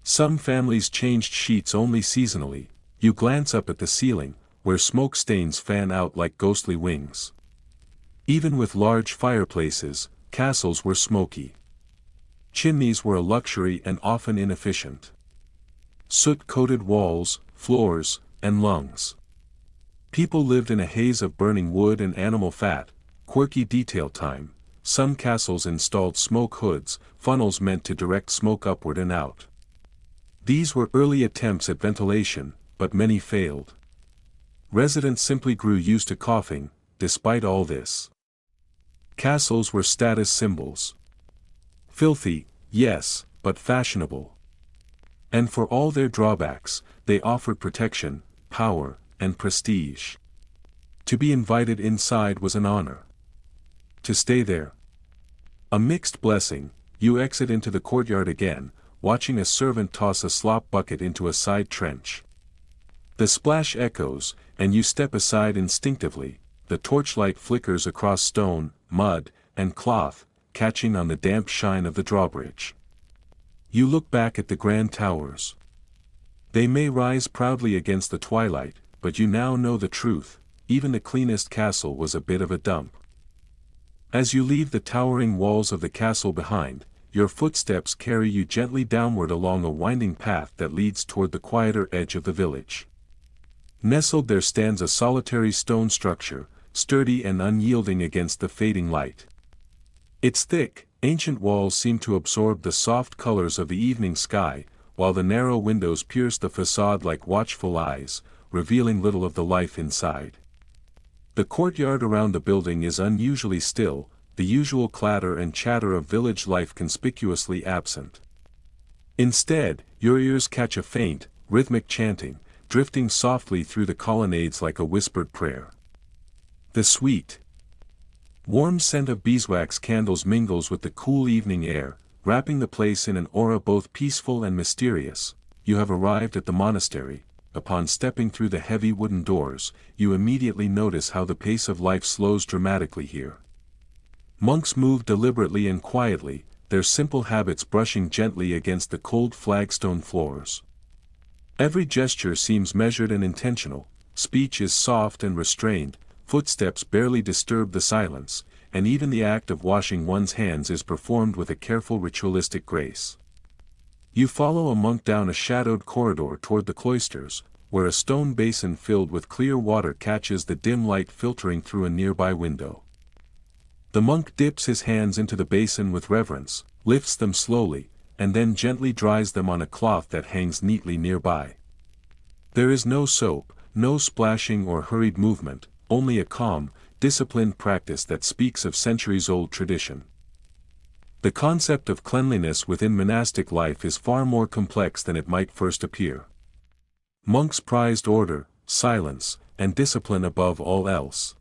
Some families changed sheets only seasonally. You glance up at the ceiling, where smoke stains fan out like ghostly wings. Even with large fireplaces, castles were smoky. Chimneys were a luxury and often inefficient. Soot-coated walls, floors, and lungs. People lived in a haze of burning wood and animal fat, quirky detail time. Some castles installed smoke hoods, funnels meant to direct smoke upward and out. These were early attempts at ventilation, but many failed. Residents simply grew used to coughing, despite all this. Castles were status symbols. Filthy, yes, but fashionable. And for all their drawbacks, they offered protection, power, and prestige. To be invited inside was an honor. To stay there? A mixed blessing. You exit into the courtyard again, watching a servant toss a slop bucket into a side trench. The splash echoes, and you step aside instinctively. The torchlight flickers across stone, mud, and cloth, catching on the damp shine of the drawbridge. You look back at the grand towers. They may rise proudly against the twilight, but you now know the truth. Even the cleanest castle was a bit of a dump. As you leave the towering walls of the castle behind, your footsteps carry you gently downward along a winding path that leads toward the quieter edge of the village. Nestled there stands a solitary stone structure, sturdy and unyielding against the fading light. Its thick, ancient walls seem to absorb the soft colors of the evening sky, while the narrow windows pierce the facade like watchful eyes, revealing little of the life inside. The courtyard around the building is unusually still, the usual clatter and chatter of village life conspicuously absent. Instead, your ears catch a faint, rhythmic chanting, drifting softly through the colonnades like a whispered prayer. The sweet, warm scent of beeswax candles mingles with the cool evening air, wrapping the place in an aura both peaceful and mysterious. You have arrived at the monastery. Upon stepping through the heavy wooden doors, you immediately notice how the pace of life slows dramatically here. Monks move deliberately and quietly, their simple habits brushing gently against the cold flagstone floors. Every gesture seems measured and intentional, speech is soft and restrained, footsteps barely disturb the silence, and even the act of washing one's hands is performed with a careful ritualistic grace. You follow a monk down a shadowed corridor toward the cloisters, where a stone basin filled with clear water catches the dim light filtering through a nearby window. The monk dips his hands into the basin with reverence, lifts them slowly, and then gently dries them on a cloth that hangs neatly nearby. There is no soap, no splashing or hurried movement, only a calm, disciplined practice that speaks of centuries-old tradition. The concept of cleanliness within monastic life is far more complex than it might first appear. Monks prized order, silence, and discipline above all else.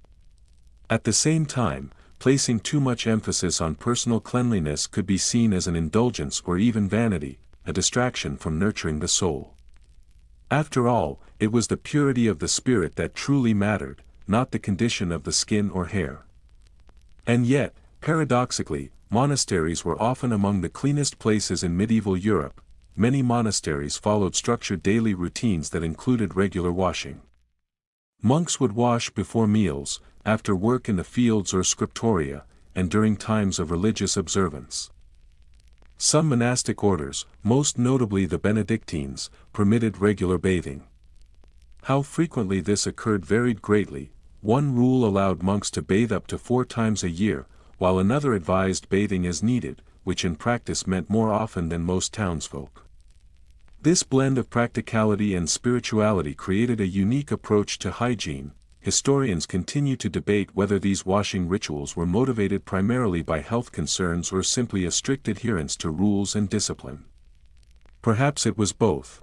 At the same time, placing too much emphasis on personal cleanliness could be seen as an indulgence or even vanity, a distraction from nurturing the soul. After all, it was the purity of the spirit that truly mattered, not the condition of the skin or hair. And yet, paradoxically, monasteries were often among the cleanest places in medieval Europe. Many monasteries followed structured daily routines that included regular washing. Monks would wash before meals, after work in the fields or scriptoria, and during times of religious observance. Some monastic orders, most notably the Benedictines, permitted regular bathing. How frequently this occurred varied greatly. One rule allowed monks to bathe up to 4 times a year, while another advised bathing as needed, which in practice meant more often than most townsfolk. This blend of practicality and spirituality created a unique approach to hygiene. historians continue to debate whether these washing rituals were motivated primarily by health concerns or simply a strict adherence to rules and discipline. Perhaps it was both.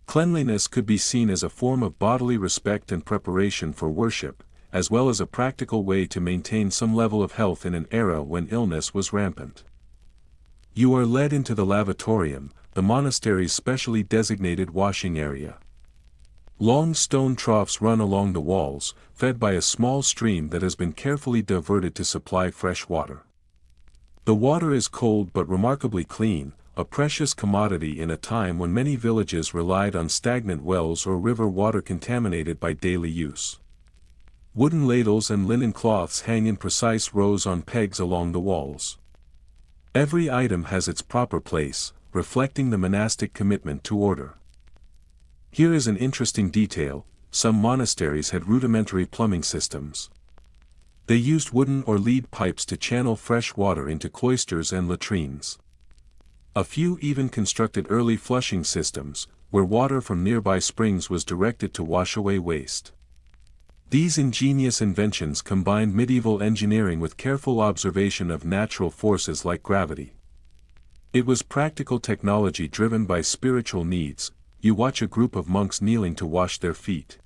Cleanliness could be seen as a form of bodily respect and preparation for worship, as well as a practical way to maintain some level of health in an era when illness was rampant. You are led into the lavatorium, the monastery's specially designated washing area. Long stone troughs run along the walls, fed by a small stream that has been carefully diverted to supply fresh water. The water is cold but remarkably clean, a precious commodity in a time when many villages relied on stagnant wells or river water contaminated by daily use. Wooden ladles and linen cloths hang in precise rows on pegs along the walls. Every item has its proper place, reflecting the monastic commitment to order. Here is an interesting detail: some monasteries had rudimentary plumbing systems. They used wooden or lead pipes to channel fresh water into cloisters and latrines. A few even constructed early flushing systems, where water from nearby springs was directed to wash away waste. These ingenious inventions combined medieval engineering with careful observation of natural forces like gravity. It was practical technology driven by spiritual needs. You watch a group of monks kneeling to wash their feet.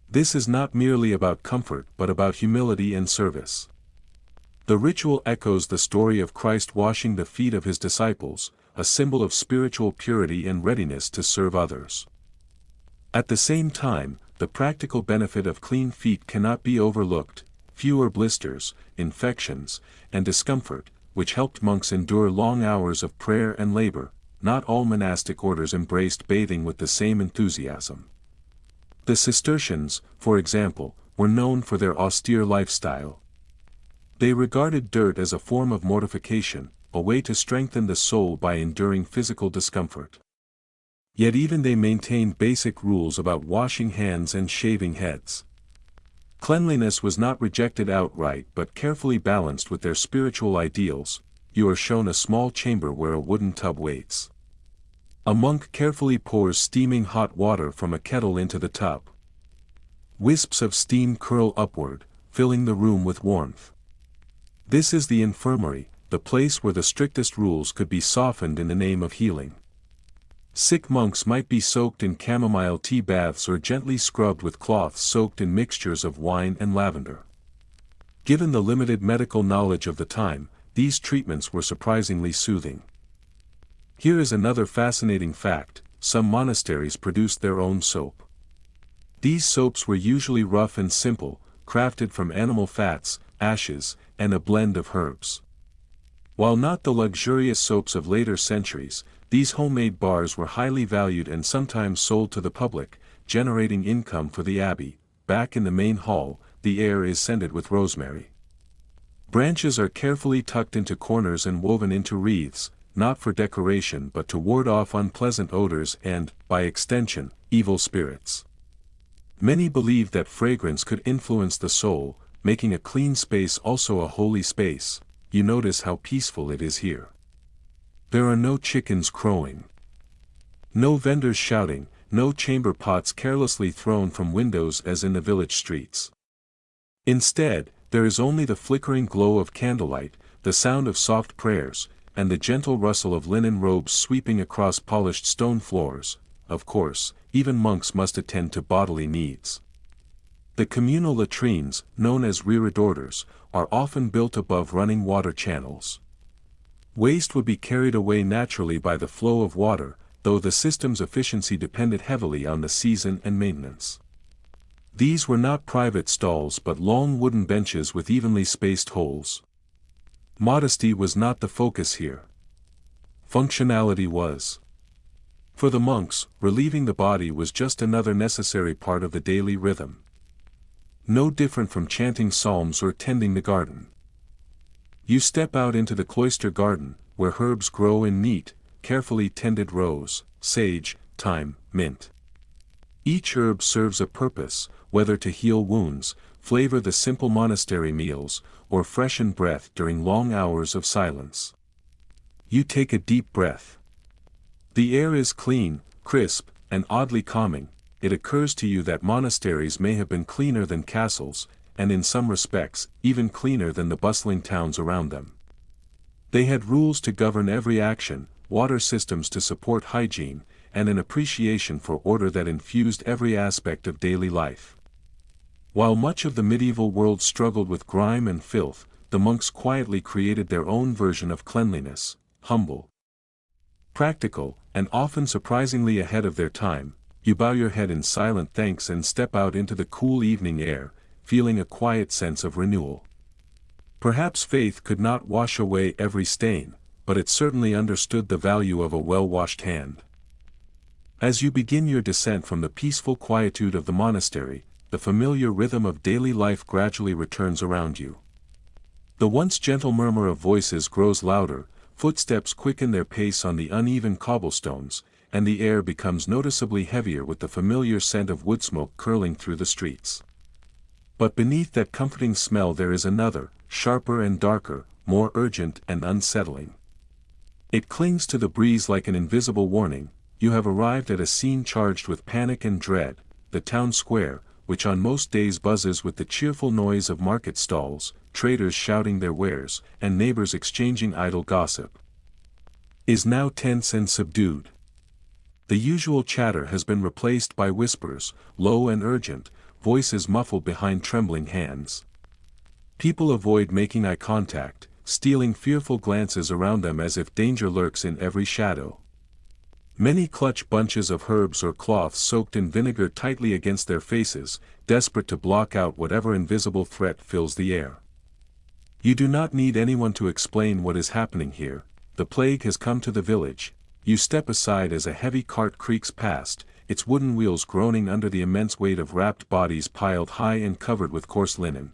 This is not merely about comfort but about humility and service. The ritual echoes the story of Christ washing the feet of his disciples, a symbol of spiritual purity and readiness to serve others. At the same time, the practical benefit of clean feet cannot be overlooked: fewer blisters, infections, and discomfort, which helped monks endure long hours of prayer and labor. Not all monastic orders embraced bathing with the same enthusiasm. The Cistercians, for example, were known for their austere lifestyle. They regarded dirt as a form of mortification, a way to strengthen the soul by enduring physical discomfort. Yet even they maintained basic rules about washing hands and shaving heads. Cleanliness was not rejected outright but carefully balanced with their spiritual ideals. You are shown a small chamber where a wooden tub waits. A monk carefully pours steaming hot water from a kettle into the tub. Wisps of steam curl upward, filling the room with warmth. This is the infirmary, the place where the strictest rules could be softened in the name of healing. Sick monks might be soaked in chamomile tea baths or gently scrubbed with cloths soaked in mixtures of wine and lavender. Given the limited medical knowledge of the time, these treatments were surprisingly soothing. Here is another fascinating fact: some monasteries produced their own soap. These soaps were usually rough and simple, crafted from animal fats, ashes, and a blend of herbs. While not the luxurious soaps of later centuries, these homemade bars were highly valued and sometimes sold to the public, generating income for the abbey. Back in the main hall, the air is scented with rosemary. Branches are carefully tucked into corners and woven into wreaths, not for decoration but to ward off unpleasant odors and, by extension, evil spirits. Many believe that fragrance could influence the soul, making a clean space also a holy space. You notice how peaceful it is here. There are no chickens crowing, no vendors shouting, no chamber pots carelessly thrown from windows as in the village streets. Instead, there is only the flickering glow of candlelight, the sound of soft prayers, and the gentle rustle of linen robes sweeping across polished stone floors. Of course, even monks must attend to bodily needs. The communal latrines, known as reredoors, are often built above running water channels. Waste would be carried away naturally by the flow of water, though the system's efficiency depended heavily on the season and maintenance. These were not private stalls but long wooden benches with evenly spaced holes. Modesty was not the focus here. Functionality was. For the monks, relieving the body was just another necessary part of the daily rhythm. No different from chanting psalms or tending the garden. You step out into the cloister garden, where herbs grow in neat, carefully tended rows: sage, thyme, mint. Each herb serves a purpose, whether to heal wounds, flavor the simple monastery meals, or freshen breath during long hours of silence. You take a deep breath. The air is clean, crisp, and oddly calming. it occurs to you that monasteries may have been cleaner than castles, and in some respects, even cleaner than the bustling towns around them. They had rules to govern every action, water systems to support hygiene, and an appreciation for order that infused every aspect of daily life. While much of the medieval world struggled with grime and filth, the monks quietly created their own version of cleanliness, humble, practical, and often surprisingly ahead of their time. You bow your head in silent thanks and step out into the cool evening air, feeling a quiet sense of renewal. Perhaps faith could not wash away every stain, but it certainly understood the value of a well-washed hand. As you begin your descent from the peaceful quietude of the monastery, the familiar rhythm of daily life gradually returns around you. The once gentle murmur of voices grows louder, footsteps quicken their pace on the uneven cobblestones, and the air becomes noticeably heavier with the familiar scent of wood smoke curling through the streets. But beneath that comforting smell there is another, sharper and darker, more urgent and unsettling. It clings to the breeze like an invisible warning. You have arrived at a scene charged with panic and dread, the town square, which on most days buzzes with the cheerful noise of market stalls, traders shouting their wares, and neighbors exchanging idle gossip, is now tense and subdued. The usual chatter has been replaced by whispers, low and urgent, voices muffled behind trembling hands. People avoid making eye contact, stealing fearful glances around them as if danger lurks in every shadow. Many clutch bunches of herbs or cloths soaked in vinegar tightly against their faces, desperate to block out whatever invisible threat fills the air. You do not need anyone to explain what is happening here. The plague has come to the village. You step aside as a heavy cart creaks past, its wooden wheels groaning under the immense weight of wrapped bodies piled high and covered with coarse linen.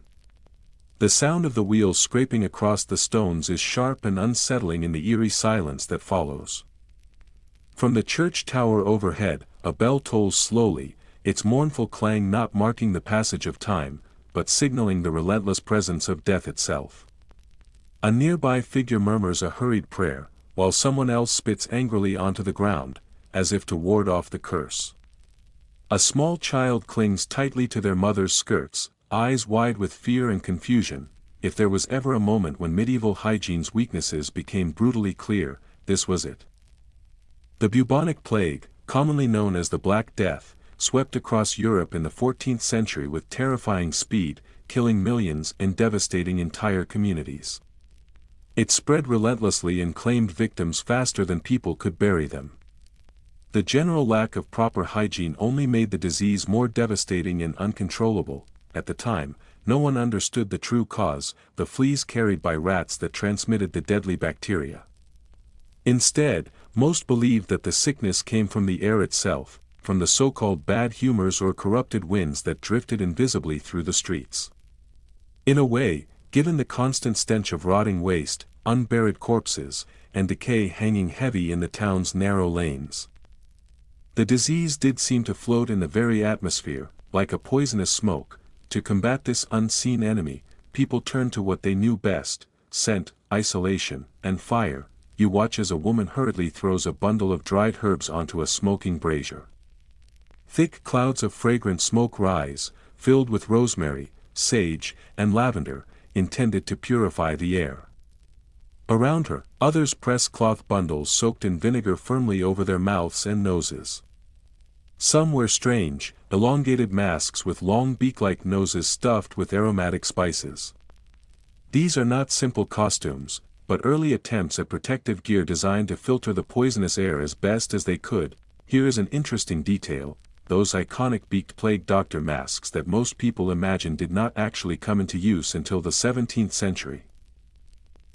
The sound of the wheels scraping across the stones is sharp and unsettling in the eerie silence that follows. From the church tower overhead, a bell tolls slowly, its mournful clang not marking the passage of time, but signaling the relentless presence of death itself. A nearby figure murmurs a hurried prayer, while someone else spits angrily onto the ground, as if to ward off the curse. A small child clings tightly to their mother's skirts, eyes wide with fear and confusion. If there was ever a moment when medieval hygiene's weaknesses became brutally clear, this was it. The bubonic plague, commonly known as the Black Death, swept across Europe in the 14th century with terrifying speed, killing millions and devastating entire communities. It spread relentlessly and claimed victims faster than people could bury them. The general lack of proper hygiene only made the disease more devastating and uncontrollable. At the time, no one understood the true cause, the fleas carried by rats that transmitted the deadly bacteria. Instead, most believed that the sickness came from the air itself, from the so-called bad humors or corrupted winds that drifted invisibly through the streets. In a way, given the constant stench of rotting waste, unburied corpses, and decay hanging heavy in the town's narrow lanes, the disease did seem to float in the very atmosphere, like a poisonous smoke. To combat this unseen enemy, people turned to what they knew best: scent, isolation, and fire. You watch as a woman hurriedly throws a bundle of dried herbs onto a smoking brazier. Thick clouds of fragrant smoke rise, filled with rosemary, sage, and lavender, intended to purify the air. Around her, others press cloth bundles soaked in vinegar firmly over their mouths and noses. Some wear strange, elongated masks with long beak-like noses stuffed with aromatic spices. These are not simple costumes, but early attempts at protective gear designed to filter the poisonous air as best as they could. Here is an interesting detail: those iconic beaked plague doctor masks that most people imagine did not actually come into use until the 17th century.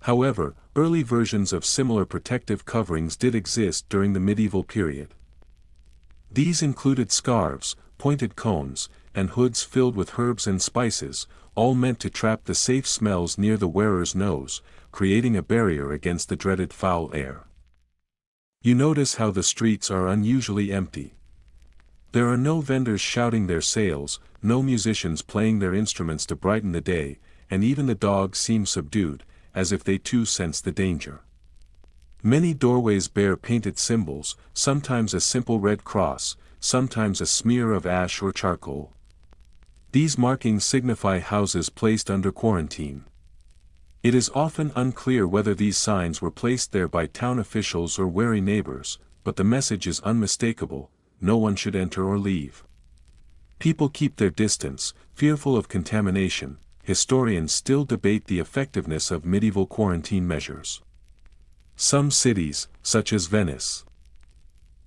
However, early versions of similar protective coverings did exist during the medieval period. These included scarves, pointed cones, and hoods filled with herbs and spices, all meant to trap the safe smells near the wearer's nose, creating a barrier against the dreaded foul air. You notice how the streets are unusually empty. There are no vendors shouting their sales, no musicians playing their instruments to brighten the day, and even the dogs seem subdued, as if they too sense the danger. Many doorways bear painted symbols, sometimes a simple red cross, sometimes a smear of ash or charcoal. These markings signify houses placed under quarantine. It is often unclear whether these signs were placed there by town officials or wary neighbors, but the message is unmistakable: no one should enter or leave. People keep their distance, fearful of contamination. Historians still debate the effectiveness of medieval quarantine measures. Some cities, such as Venice,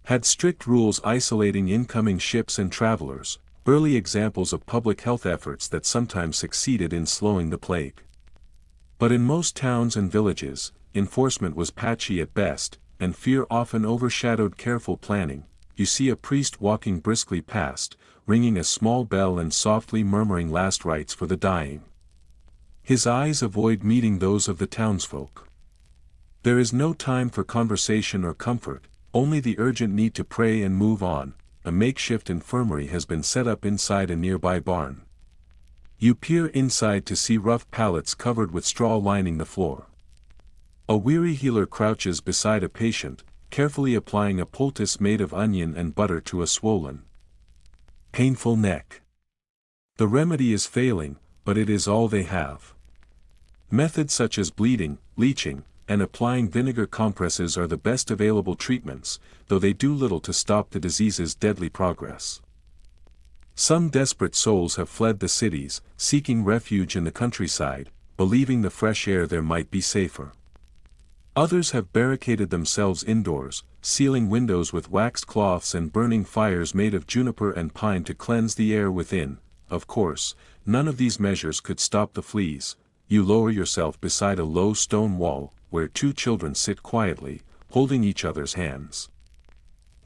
had strict rules isolating incoming ships and travelers, early examples of public health efforts that sometimes succeeded in slowing the plague. But in most towns and villages, enforcement was patchy at best, and fear often overshadowed careful planning. You see a priest walking briskly past, ringing a small bell and softly murmuring last rites for the dying. His eyes avoid meeting those of the townsfolk. There is no time for conversation or comfort, only the urgent need to pray and move on. A makeshift infirmary has been set up inside a nearby barn. You peer inside to see rough pallets covered with straw lining the floor. A weary healer crouches beside a patient, carefully applying a poultice made of onion and butter to a swollen, painful neck. The remedy is failing, but it is all they have. Methods such as bleeding, leeching, and applying vinegar compresses are the best available treatments, though they do little to stop the disease's deadly progress. Some desperate souls have fled the cities, seeking refuge in the countryside, believing the fresh air there might be safer. Others have barricaded themselves indoors, sealing windows with waxed cloths and burning fires made of juniper and pine to cleanse the air within. Of course, none of these measures could stop the fleas. You lower yourself beside a low stone wall, where two children sit quietly, holding each other's hands.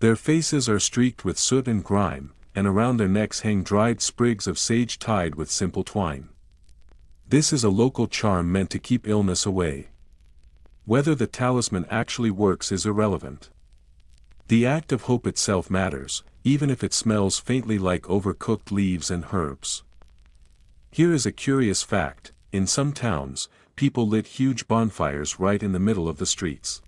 Their faces are streaked with soot and grime, and around their necks hang dried sprigs of sage tied with simple twine. This is a local charm meant to keep illness away. Whether the talisman actually works is irrelevant. The act of hope itself matters, even if it smells faintly like overcooked leaves and herbs. Here is a curious fact: in some towns, people lit huge bonfires right in the middle of the streets.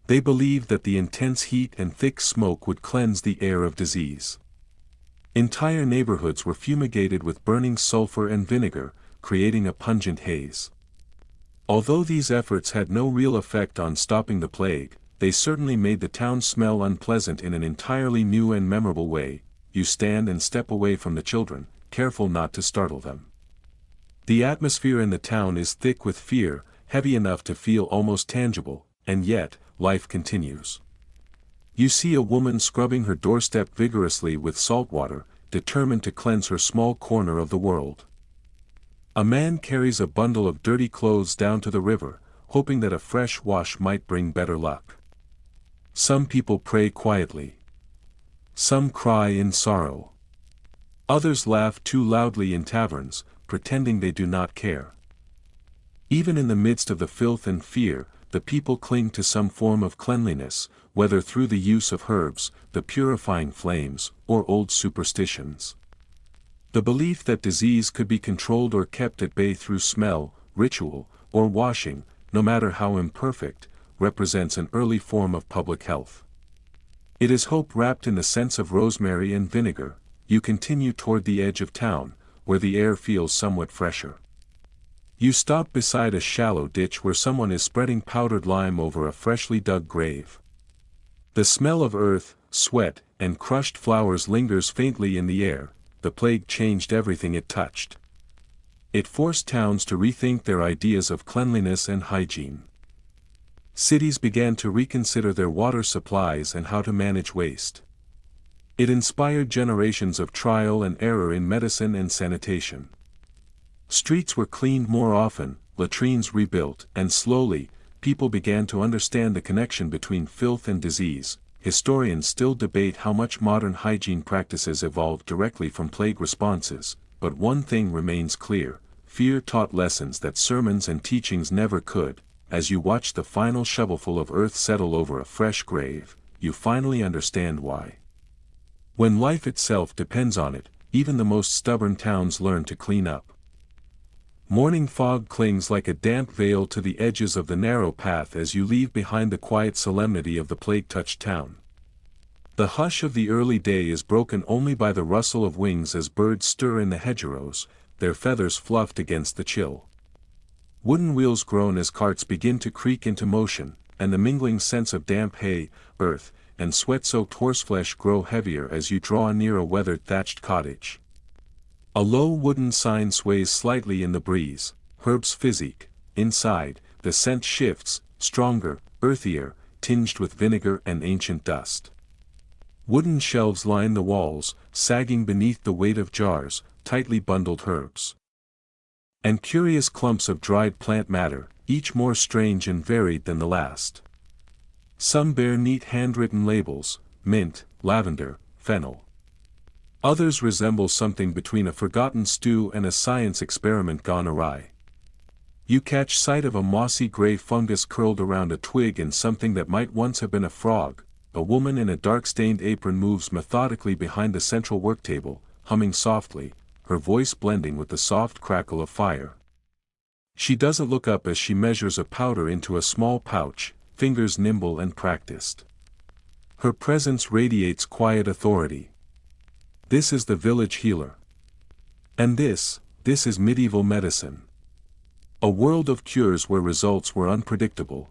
They believed that the intense heat and thick smoke would cleanse the air of disease. Entire neighborhoods were fumigated with burning sulfur and vinegar, creating a pungent haze. Although these efforts had no real effect on stopping the plague, they certainly made the town smell unpleasant in an entirely new and memorable way. You stand and step away from the children, careful not to startle them. The atmosphere in the town is thick with fear, heavy enough to feel almost tangible, and yet, life continues. You see a woman scrubbing her doorstep vigorously with salt water, determined to cleanse her small corner of the world. A man carries a bundle of dirty clothes down to the river, hoping that a fresh wash might bring better luck. Some people pray quietly. Some cry in sorrow. Others laugh too loudly in taverns, pretending they do not care. Even in the midst of the filth and fear, the people cling to some form of cleanliness, whether through the use of herbs, the purifying flames, or old superstitions. The belief that disease could be controlled or kept at bay through smell, ritual, or washing, no matter how imperfect, represents an early form of public health. It is hope wrapped in the scents of rosemary and vinegar. You continue toward the edge of town, where the air feels somewhat fresher. You stop beside a shallow ditch where someone is spreading powdered lime over a freshly dug grave. The smell of earth, sweat, and crushed flowers lingers faintly in the air. The plague changed everything it touched. It forced towns to rethink their ideas of cleanliness and hygiene. Cities began to reconsider their water supplies and how to manage waste. It inspired generations of trial and error in medicine and sanitation. Streets were cleaned more often, latrines rebuilt, and slowly, people began to understand the connection between filth and disease. Historians still debate how much modern hygiene practices evolved directly from plague responses, but one thing remains clear: fear taught lessons that sermons and teachings never could. As you watch the final shovelful of earth settle over a fresh grave, you finally understand why. When life itself depends on it, even the most stubborn towns learn to clean up. Morning fog clings like a damp veil to the edges of the narrow path as you leave behind the quiet solemnity of the plague-touched town. The hush of the early day is broken only by the rustle of wings as birds stir in the hedgerows, their feathers fluffed against the chill. Wooden wheels groan as carts begin to creak into motion, and the mingling scents of damp hay, earth, and sweat-soaked horseflesh grow heavier as you draw near a weathered thatched cottage. A low wooden sign sways slightly in the breeze, Herb's Physique. Inside, the scent shifts, stronger, earthier, tinged with vinegar and ancient dust. Wooden shelves line the walls, sagging beneath the weight of jars, tightly bundled herbs. And curious clumps of dried plant matter, each more strange and varied than the last. Some bear neat handwritten labels, mint, lavender, fennel. Others resemble something between a forgotten stew and a science experiment gone awry. You catch sight of a mossy gray fungus curled around a twig and something that might once have been a frog. A woman in a dark-stained apron moves methodically behind the central work table, humming softly, her voice blending with the soft crackle of fire. She doesn't look up as she measures a powder into a small pouch, fingers nimble and practiced. Her presence radiates quiet authority. This is the village healer. And this is medieval medicine. A world of cures where results were unpredictable.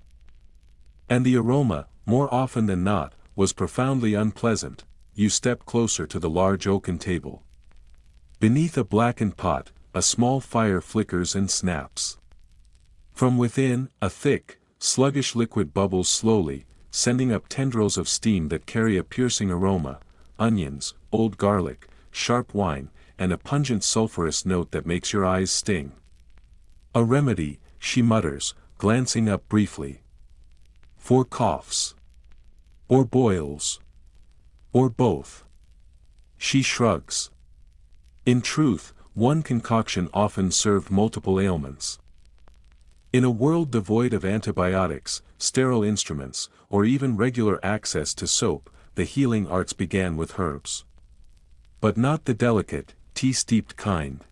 And the aroma, more often than not, was profoundly unpleasant. You step closer to the large oaken table. Beneath a blackened pot, a small fire flickers and snaps. From within, a thick, sluggish liquid bubbles slowly, sending up tendrils of steam that carry a piercing aroma, onions, old garlic, sharp wine, and a pungent sulphurous note that makes your eyes sting. A remedy, she mutters, glancing up briefly. For coughs. Or boils. Or both. She shrugs. In truth, one concoction often served multiple ailments. In a world devoid of antibiotics, sterile instruments, or even regular access to soap, the healing arts began with herbs. But not the delicate, tea-steeped kind.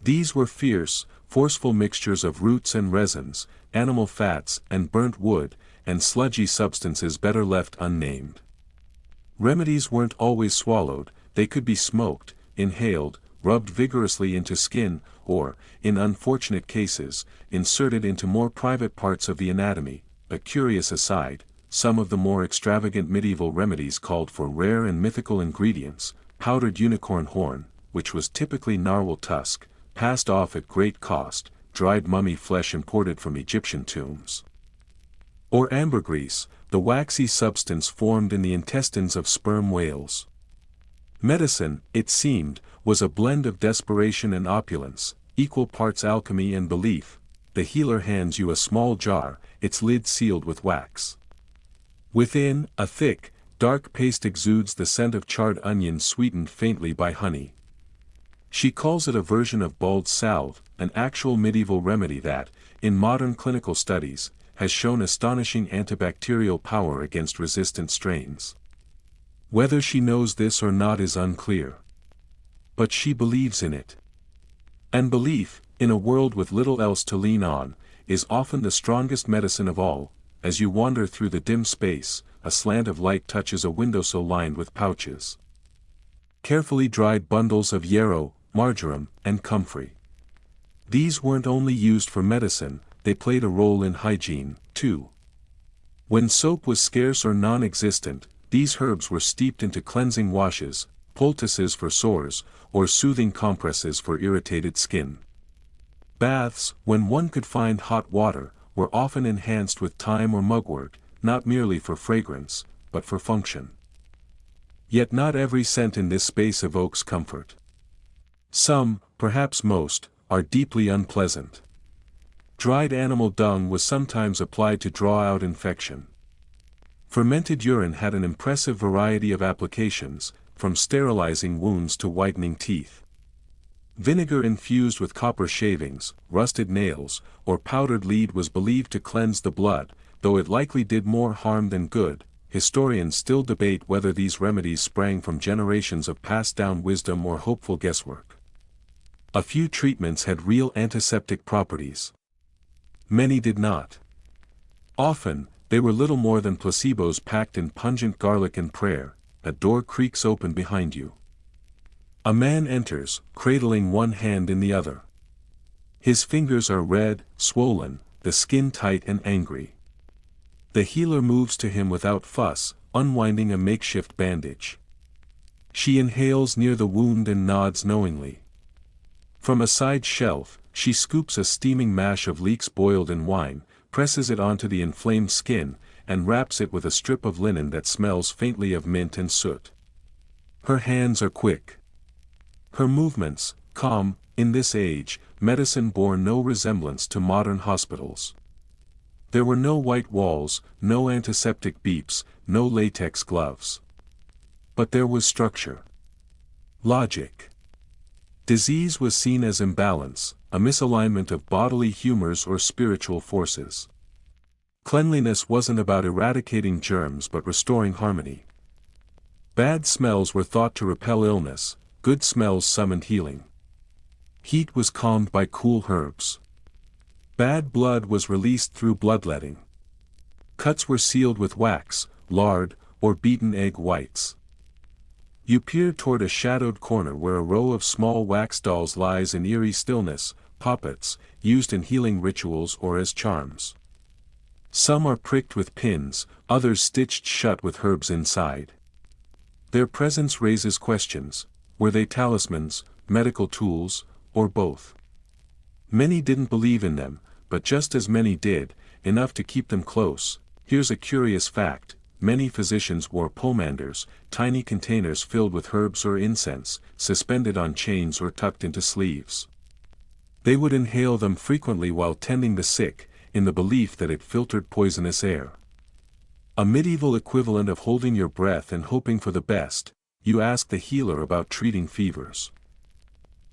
These were fierce, forceful mixtures of roots and resins, animal fats and burnt wood, and sludgy substances better left unnamed. Remedies weren't always swallowed, they could be smoked, inhaled, rubbed vigorously into skin, or, in unfortunate cases, inserted into more private parts of the anatomy. A curious aside, some of the more extravagant medieval remedies called for rare and mythical ingredients, powdered unicorn horn, which was typically narwhal tusk, passed off at great cost, dried mummy flesh imported from Egyptian tombs. Or ambergris, the waxy substance formed in the intestines of sperm whales. Medicine, it seemed, was a blend of desperation and opulence, equal parts alchemy and belief. The healer hands you a small jar, its lid sealed with wax. Within, a thick, dark paste exudes the scent of charred onions sweetened faintly by honey. She calls it a version of bald salve, an actual medieval remedy that, in modern clinical studies, has shown astonishing antibacterial power against resistant strains. Whether she knows this or not is unclear. But she believes in it. And belief, in a world with little else to lean on, is often the strongest medicine of all. As you wander through the dim space, a slant of light touches a windowsill lined with pouches. Carefully dried bundles of yarrow, marjoram, and comfrey. These weren't only used for medicine, they played a role in hygiene, too. When soap was scarce or non-existent, these herbs were steeped into cleansing washes, poultices for sores, or soothing compresses for irritated skin. Baths, when one could find hot water, were often enhanced with thyme or mugwort, not merely for fragrance, but for function. Yet not every scent in this space evokes comfort. Some, perhaps most, are deeply unpleasant. Dried animal dung was sometimes applied to draw out infection. Fermented urine had an impressive variety of applications, from sterilizing wounds to whitening teeth. Vinegar infused with copper shavings, rusted nails, or powdered lead was believed to cleanse the blood, though it likely did more harm than good. Historians still debate whether these remedies sprang from generations of passed-down wisdom or hopeful guesswork. A few treatments had real antiseptic properties. Many did not. Often, They were little more than placebos packed in pungent garlic and prayer. A door creaks open behind you. A man enters, cradling one hand in the other. His fingers are red, swollen, the skin tight and angry. The healer moves to him without fuss, unwinding a makeshift bandage. She inhales near the wound and nods knowingly. From a side shelf, she scoops a steaming mash of leeks boiled in wine, presses it onto the inflamed skin, and wraps it with a strip of linen that smells faintly of mint and soot. Her hands are quick. Her movements, calm. In this age, medicine bore no resemblance to modern hospitals. There were no white walls, no antiseptic beeps, no latex gloves. But there was structure. Logic. Disease was seen as imbalance, a misalignment of bodily humors or spiritual forces. Cleanliness wasn't about eradicating germs but restoring harmony. Bad smells were thought to repel illness, good smells summoned healing. Heat was calmed by cool herbs. Bad blood was released through bloodletting. Cuts were sealed with wax, lard, or beaten egg whites. You peer toward a shadowed corner where a row of small wax dolls lies in eerie stillness, puppets, used in healing rituals or as charms. Some are pricked with pins, others stitched shut with herbs inside. Their presence raises questions. Were they talismans, medical tools, or both? Many didn't believe in them, but just as many did, enough to keep them close. Here's a curious fact: many physicians wore pomanders, tiny containers filled with herbs or incense, suspended on chains or tucked into sleeves. They would inhale them frequently while tending the sick, in the belief that it filtered poisonous air. A medieval equivalent of holding your breath and hoping for the best. You ask the healer about treating fevers.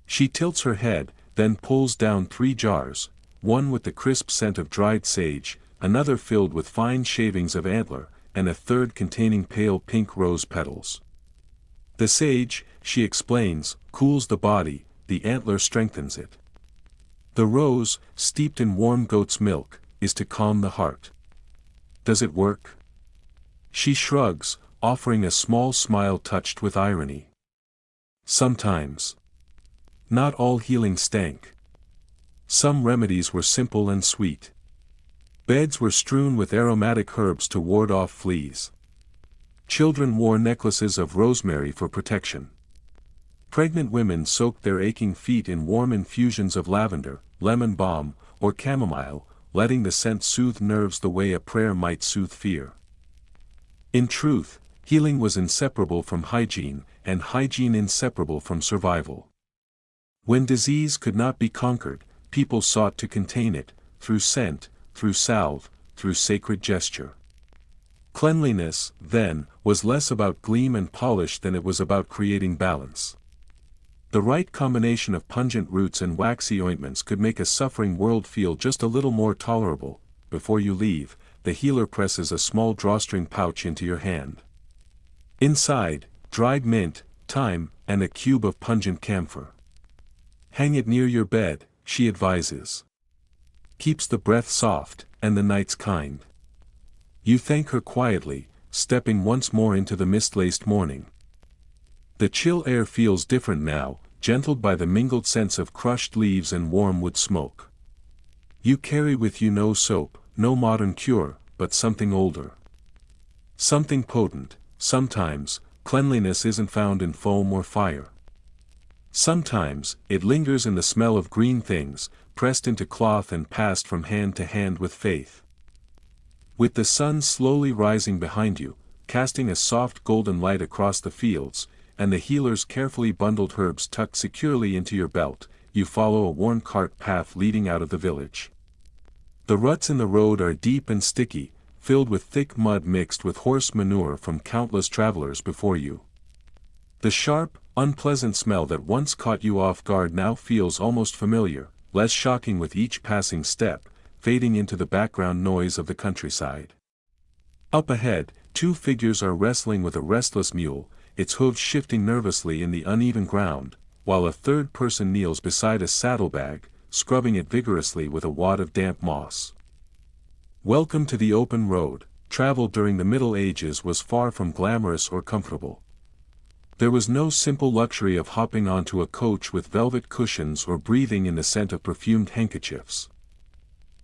She tilts her head, then pulls down 3 jars, one with the crisp scent of dried sage, another filled with fine shavings of antler, and a third containing pale pink rose petals. The sage, she explains, cools the body, the antler strengthens it. The rose, steeped in warm goat's milk, is to calm the heart. Does it work? She shrugs, offering a small smile touched with irony. Sometimes. Not all healing stank. Some remedies were simple and sweet. Beds were strewn with aromatic herbs to ward off fleas. Children wore necklaces of rosemary for protection. Pregnant women soaked their aching feet in warm infusions of lavender, lemon balm, or chamomile, letting the scent soothe nerves the way a prayer might soothe fear. In truth, healing was inseparable from hygiene, and hygiene inseparable from survival. When disease could not be conquered, people sought to contain it, through scent, through salve, through sacred gesture. Cleanliness, then, was less about gleam and polish than it was about creating balance. The right combination of pungent roots and waxy ointments could make a suffering world feel just a little more tolerable. Before you leave, the healer presses a small drawstring pouch into your hand. Inside, dried mint, thyme, and a cube of pungent camphor. Hang it near your bed, she advises. Keeps the breath soft, and the nights kind. You thank her quietly, stepping once more into the mist-laced morning. The chill air feels different now, gentled by the mingled scents of crushed leaves and warm wood smoke. You carry with you no soap, no modern cure, but something older. Something potent. Sometimes, cleanliness isn't found in foam or fire. Sometimes, it lingers in the smell of green things, pressed into cloth and passed from hand to hand with faith. With the sun slowly rising behind you, casting a soft golden light across the fields, and the healer's carefully bundled herbs tucked securely into your belt, you follow a worn cart path leading out of the village. The ruts in the road are deep and sticky, filled with thick mud mixed with horse manure from countless travelers before you. The sharp, unpleasant smell that once caught you off guard now feels almost familiar, less shocking with each passing step, fading into the background noise of the countryside. Up ahead, 2 figures are wrestling with a restless mule, its hooves shifting nervously in the uneven ground, while a third person kneels beside a saddlebag, scrubbing it vigorously with a wad of damp moss. Welcome to the open road. Travel during the Middle Ages was far from glamorous or comfortable. There was no simple luxury of hopping onto a coach with velvet cushions or breathing in the scent of perfumed handkerchiefs.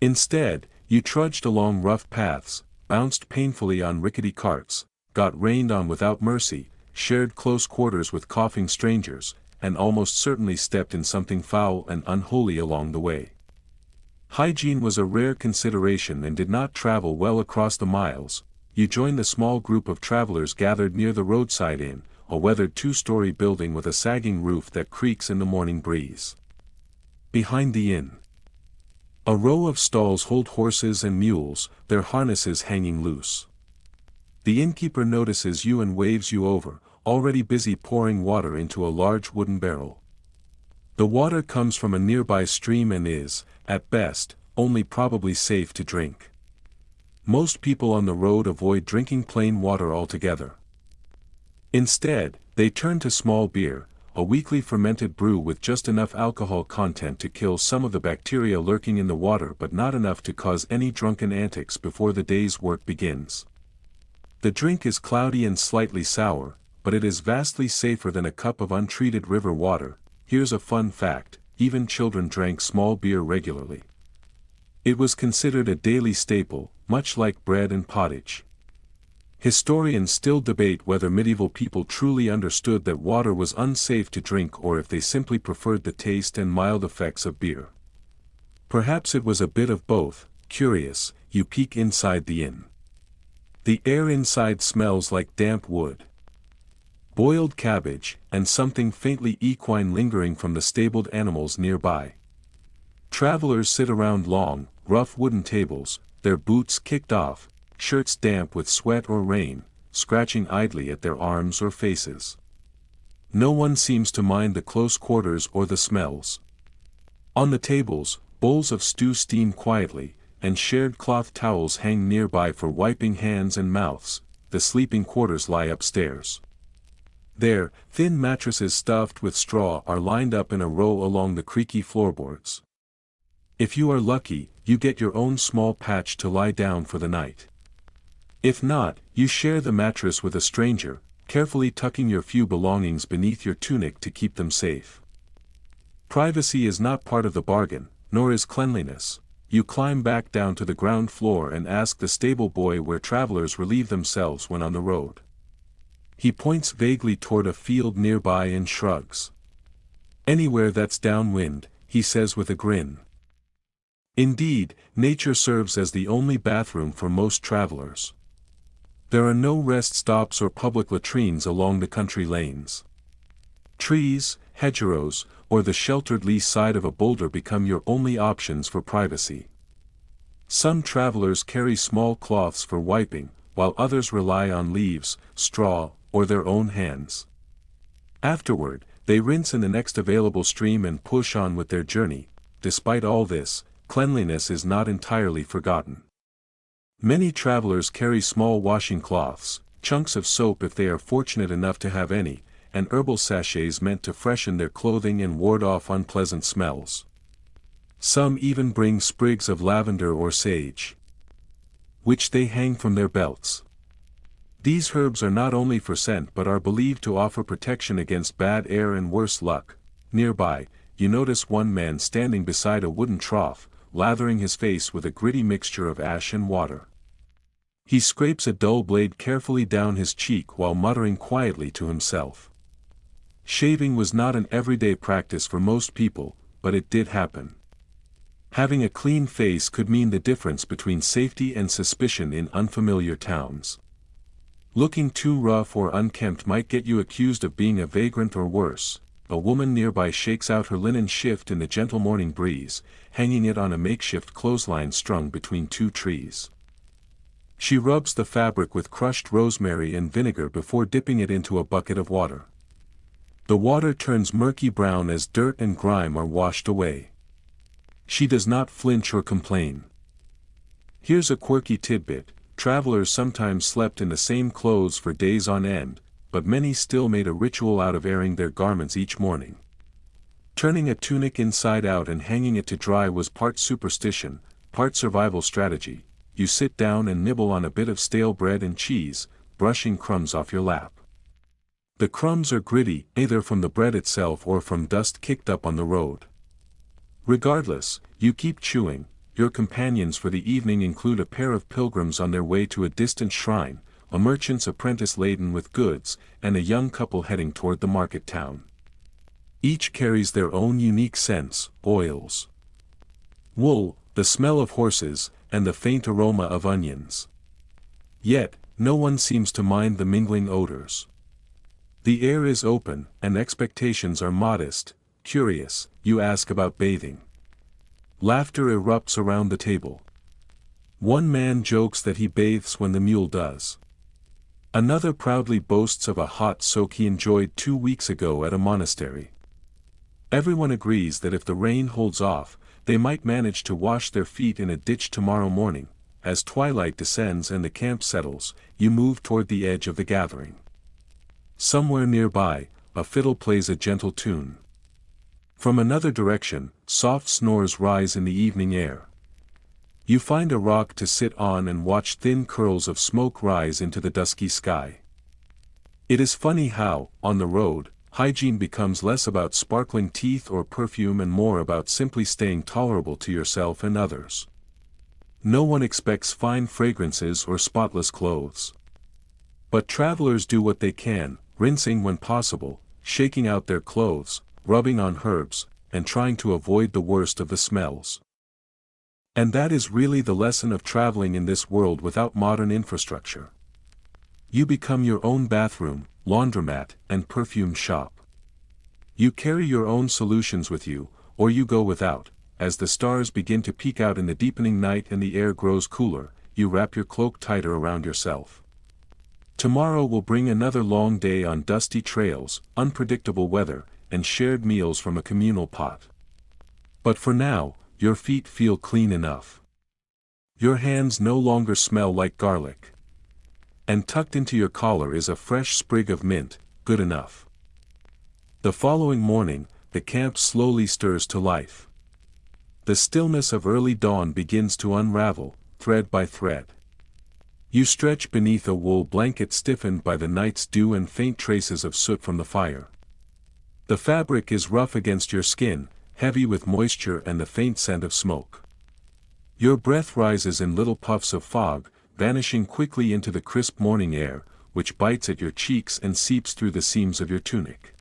Instead, you trudged along rough paths, bounced painfully on rickety carts, got rained on without mercy, shared close quarters with coughing strangers, and almost certainly stepped in something foul and unholy along the way. Hygiene was a rare consideration and did not travel well across the miles. You joined the small group of travelers gathered near the roadside inn, a weathered two-story building with a sagging roof that creaks in the morning breeze. Behind the inn, a row of stalls hold horses and mules, their harnesses hanging loose. The innkeeper notices you and waves you over, already busy pouring water into a large wooden barrel. The water comes from a nearby stream and is, at best, only probably safe to drink. Most people on the road avoid drinking plain water altogether. Instead, they turn to small beer, a weakly fermented brew with just enough alcohol content to kill some of the bacteria lurking in the water but not enough to cause any drunken antics before the day's work begins. The drink is cloudy and slightly sour, but it is vastly safer than a cup of untreated river water. Here's a fun fact: even children drank small beer regularly. It was considered a daily staple, much like bread and pottage. Historians still debate whether medieval people truly understood that water was unsafe to drink or if they simply preferred the taste and mild effects of beer. Perhaps it was a bit of both. Curious, you peek inside the inn. The air inside smells like damp wood, boiled cabbage, and something faintly equine lingering from the stabled animals nearby. Travelers sit around long, rough wooden tables, their boots kicked off, shirts damp with sweat or rain, scratching idly at their arms or faces. No one seems to mind the close quarters or the smells. On the tables, bowls of stew steam quietly, and shared cloth towels hang nearby for wiping hands and mouths. The sleeping quarters lie upstairs. There, thin mattresses stuffed with straw are lined up in a row along the creaky floorboards. If you are lucky, you get your own small patch to lie down for the night. If not, you share the mattress with a stranger, carefully tucking your few belongings beneath your tunic to keep them safe. Privacy is not part of the bargain, nor is cleanliness. You climb back down to the ground floor and ask the stable boy where travelers relieve themselves when on the road. He points vaguely toward a field nearby and shrugs. Anywhere that's downwind, he says with a grin. Indeed, nature serves as the only bathroom for most travelers. There are no rest stops or public latrines along the country lanes. Trees, hedgerows, or the sheltered lee side of a boulder become your only options for privacy. Some travelers carry small cloths for wiping, while others rely on leaves, straw, or their own hands. Afterward, they rinse in the next available stream and push on with their journey. Despite all this, cleanliness is not entirely forgotten. Many travelers carry small washing cloths, chunks of soap if they are fortunate enough to have any, and herbal sachets meant to freshen their clothing and ward off unpleasant smells. Some even bring sprigs of lavender or sage, which they hang from their belts. These herbs are not only for scent but are believed to offer protection against bad air and worse luck. Nearby, you notice one man standing beside a wooden trough, lathering his face with a gritty mixture of ash and water. He scrapes a dull blade carefully down his cheek while muttering quietly to himself. Shaving was not an everyday practice for most people, but it did happen. Having a clean face could mean the difference between safety and suspicion in unfamiliar towns. Looking too rough or unkempt might get you accused of being a vagrant or worse. A woman nearby shakes out her linen shift in the gentle morning breeze, hanging it on a makeshift clothesline strung between two trees. She rubs the fabric with crushed rosemary and vinegar before dipping it into a bucket of water. The water turns murky brown as dirt and grime are washed away. She does not flinch or complain. Here's a quirky tidbit: travelers sometimes slept in the same clothes for days on end, but many still made a ritual out of airing their garments each morning. Turning a tunic inside out and hanging it to dry was part superstition, part survival strategy. you sit down and nibble on a bit of stale bread and cheese, brushing crumbs off your lap. The crumbs are gritty, either from the bread itself or from dust kicked up on the road. Regardless, you keep chewing. Your companions for the evening include a pair of pilgrims on their way to a distant shrine, a merchant's apprentice laden with goods, and a young couple heading toward the market town. Each carries their own unique scents, oils, wool, the smell of horses, and the faint aroma of onions. Yet, no one seems to mind the mingling odors. The air is open, and expectations are modest. Curious, you ask about bathing. Laughter erupts around the table. One man jokes that he bathes when the mule does. Another proudly boasts of a hot soak he enjoyed 2 weeks ago at a monastery. Everyone agrees that if the rain holds off, they might manage to wash their feet in a ditch tomorrow morning. As twilight descends and the camp settles, you move toward the edge of the gathering. Somewhere nearby, a fiddle plays a gentle tune. From another direction, soft snores rise in the evening air. You find a rock to sit on and watch thin curls of smoke rise into the dusky sky. It is funny how, on the road, hygiene becomes less about sparkling teeth or perfume and more about simply staying tolerable to yourself and others. No one expects fine fragrances or spotless clothes. But travelers do what they can, rinsing when possible, shaking out their clothes, rubbing on herbs, and trying to avoid the worst of the smells. And that is really the lesson of traveling in this world without modern infrastructure. You become your own bathroom, laundromat, and perfume shop. You carry your own solutions with you, or you go without. As the stars begin to peek out in the deepening night and the air grows cooler, you wrap your cloak tighter around yourself. Tomorrow will bring another long day on dusty trails, unpredictable weather, and shared meals from a communal pot. But for now, your feet feel clean enough. Your hands no longer smell like garlic. And tucked into your collar is a fresh sprig of mint, good enough. The following morning, the camp slowly stirs to life. The stillness of early dawn begins to unravel, thread by thread. You stretch beneath a wool blanket stiffened by the night's dew and faint traces of soot from the fire. The fabric is rough against your skin, heavy with moisture and the faint scent of smoke. Your breath rises in little puffs of fog, vanishing quickly into the crisp morning air, which bites at your cheeks and seeps through the seams of your tunic.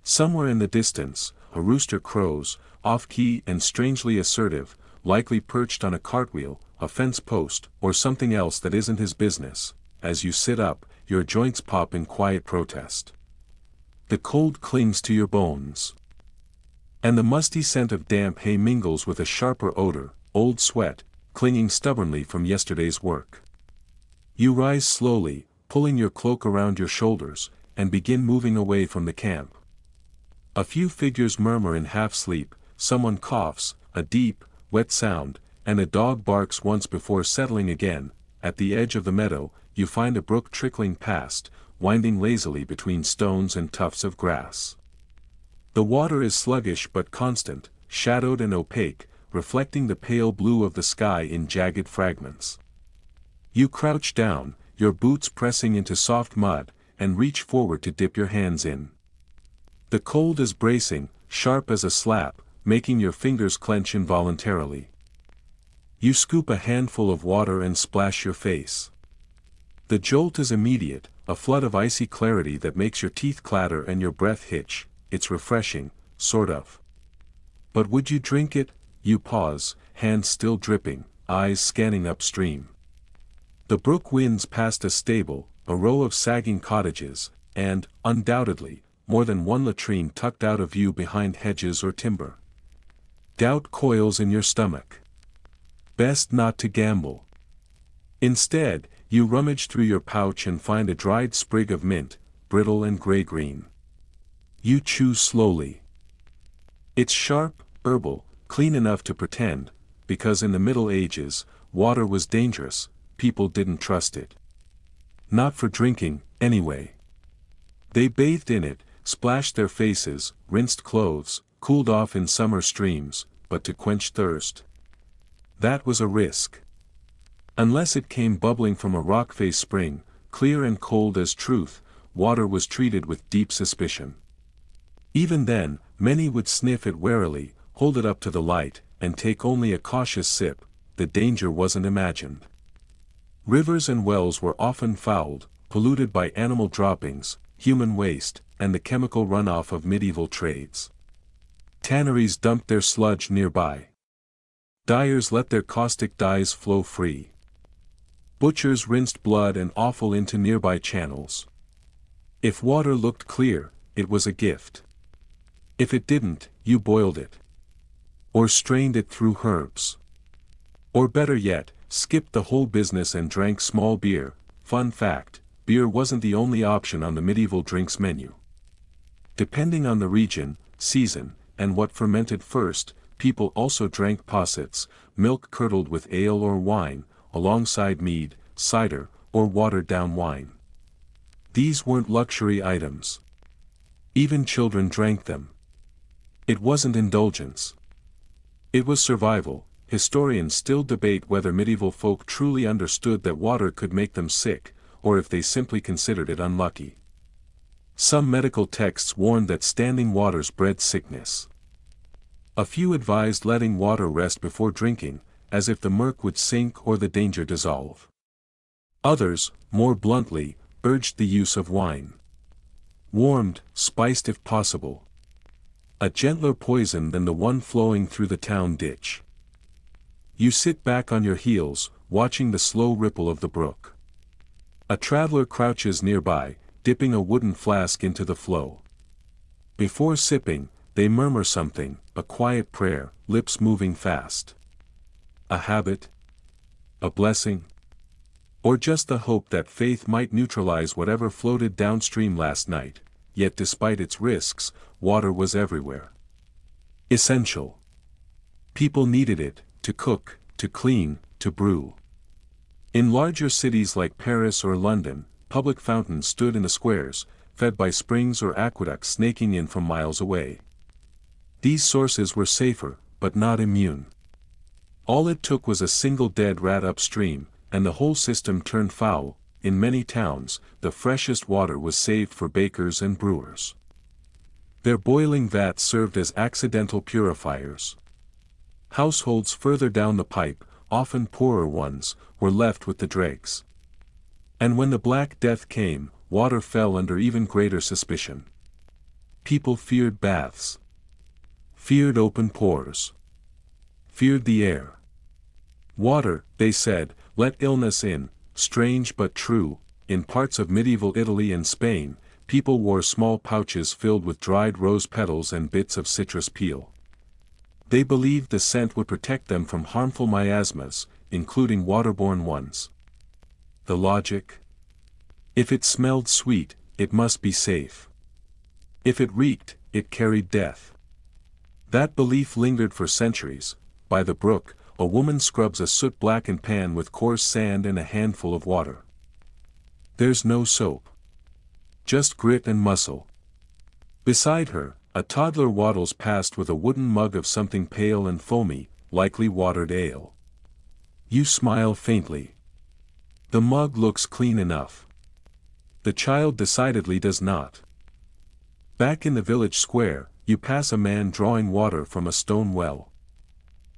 Somewhere in the distance, a rooster crows, off-key and strangely assertive, likely perched on a cartwheel, a fence post, or something else that isn't his business. As you sit up, your joints pop in quiet protest. The cold clings to your bones. And the musty scent of damp hay mingles with a sharper odor, old sweat, clinging stubbornly from yesterday's work. You rise slowly, pulling your cloak around your shoulders, and begin moving away from the camp. A few figures murmur in half-sleep, someone coughs, a deep, wet sound, and a dog barks once before settling again. At the edge of the meadow, you find a brook trickling past, winding lazily between stones and tufts of grass. The water is sluggish but constant, shadowed and opaque, reflecting the pale blue of the sky in jagged fragments. You crouch down, your boots pressing into soft mud, and reach forward to dip your hands in. The cold is bracing, sharp as a slap, making your fingers clench involuntarily. You scoop a handful of water and splash your face. The jolt is immediate, a flood of icy clarity that makes your teeth clatter and your breath hitch. It's refreshing, sort of. But would you drink it? You pause, hands still dripping, eyes scanning upstream. The brook winds past a stable, a row of sagging cottages, and, undoubtedly, more than one latrine tucked out of view behind hedges or timber. Doubt coils in your stomach. Best not to gamble. Instead, you rummage through your pouch and find a dried sprig of mint, brittle and gray-green. You chew slowly. It's sharp, herbal, clean enough to pretend, because in the Middle Ages, water was dangerous, people didn't trust it. Not for drinking, anyway. They bathed in it, splashed their faces, rinsed clothes, cooled off in summer streams, but to quench thirst. That was a risk. Unless it came bubbling from a rock-faced spring, clear and cold as truth, water was treated with deep suspicion. Even then, many would sniff it warily, hold it up to the light, and take only a cautious sip. The danger wasn't imagined. Rivers and wells were often fouled, polluted by animal droppings, human waste, and the chemical runoff of medieval trades. Tanneries dumped their sludge nearby. Dyers let their caustic dyes flow free. Butchers rinsed blood and offal into nearby channels. If water looked clear, it was a gift. If it didn't, you boiled it. Or strained it through herbs. Or better yet, skipped the whole business and drank small beer. Fun fact, beer wasn't the only option on the medieval drinks menu. Depending on the region, season, and what fermented first, people also drank possets, milk curdled with ale or wine, alongside mead, cider, or watered-down wine. These weren't luxury items. Even children drank them. It wasn't indulgence. It was survival. Historians still debate whether medieval folk truly understood that water could make them sick, or if they simply considered it unlucky. Some medical texts warned that standing waters bred sickness. A few advised letting water rest before drinking, as if the murk would sink or the danger dissolve. Others, more bluntly, urged the use of wine. Warmed, spiced if possible. A gentler poison than the one flowing through the town ditch. You sit back on your heels, watching the slow ripple of the brook. A traveler crouches nearby, dipping a wooden flask into the flow. Before sipping, they murmur something, a quiet prayer, lips moving fast. A habit? A blessing? Or just the hope that faith might neutralize whatever floated downstream last night. Yet despite its risks, water was everywhere. Essential. People needed it, to cook, to clean, to brew. In larger cities like Paris or London, public fountains stood in the squares, fed by springs or aqueducts snaking in from miles away. These sources were safer, but not immune. All it took was a single dead rat upstream, and the whole system turned foul. In many towns, the freshest water was saved for bakers and brewers. Their boiling vats served as accidental purifiers. Households further down the pipe, often poorer ones, were left with the dregs. And when the Black Death came, water fell under even greater suspicion. People feared baths. Feared open pores. Feared the air. Water, they said, let illness in. Strange but true, in parts of medieval Italy and Spain, people wore small pouches filled with dried rose petals and bits of citrus peel. They believed the scent would protect them from harmful miasmas, including waterborne ones. The logic? If it smelled sweet, it must be safe. If it reeked, it carried death. That belief lingered for centuries. By the brook, a woman scrubs a soot-blackened pan with coarse sand and a handful of water. There's no soap. Just grit and muscle. Beside her, a toddler waddles past with a wooden mug of something pale and foamy, likely watered ale. You smile faintly. The mug looks clean enough. The child decidedly does not. Back in the village square, you pass a man drawing water from a stone well.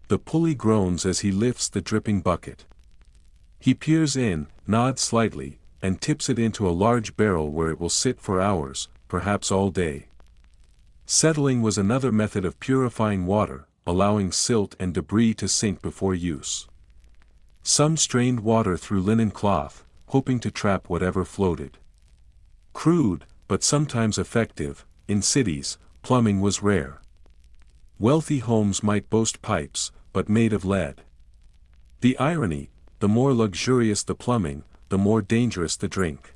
The pulley groans as he lifts the dripping bucket. He peers in, nods slightly, and tips it into a large barrel where it will sit for hours, perhaps all day. Settling was another method of purifying water, allowing silt and debris to sink before use. Some strained water through linen cloth, hoping to trap whatever floated. Crude, but sometimes effective, in cities, plumbing was rare. Wealthy homes might boast pipes, but made of lead. The irony, the more luxurious the plumbing, the more dangerous the drink.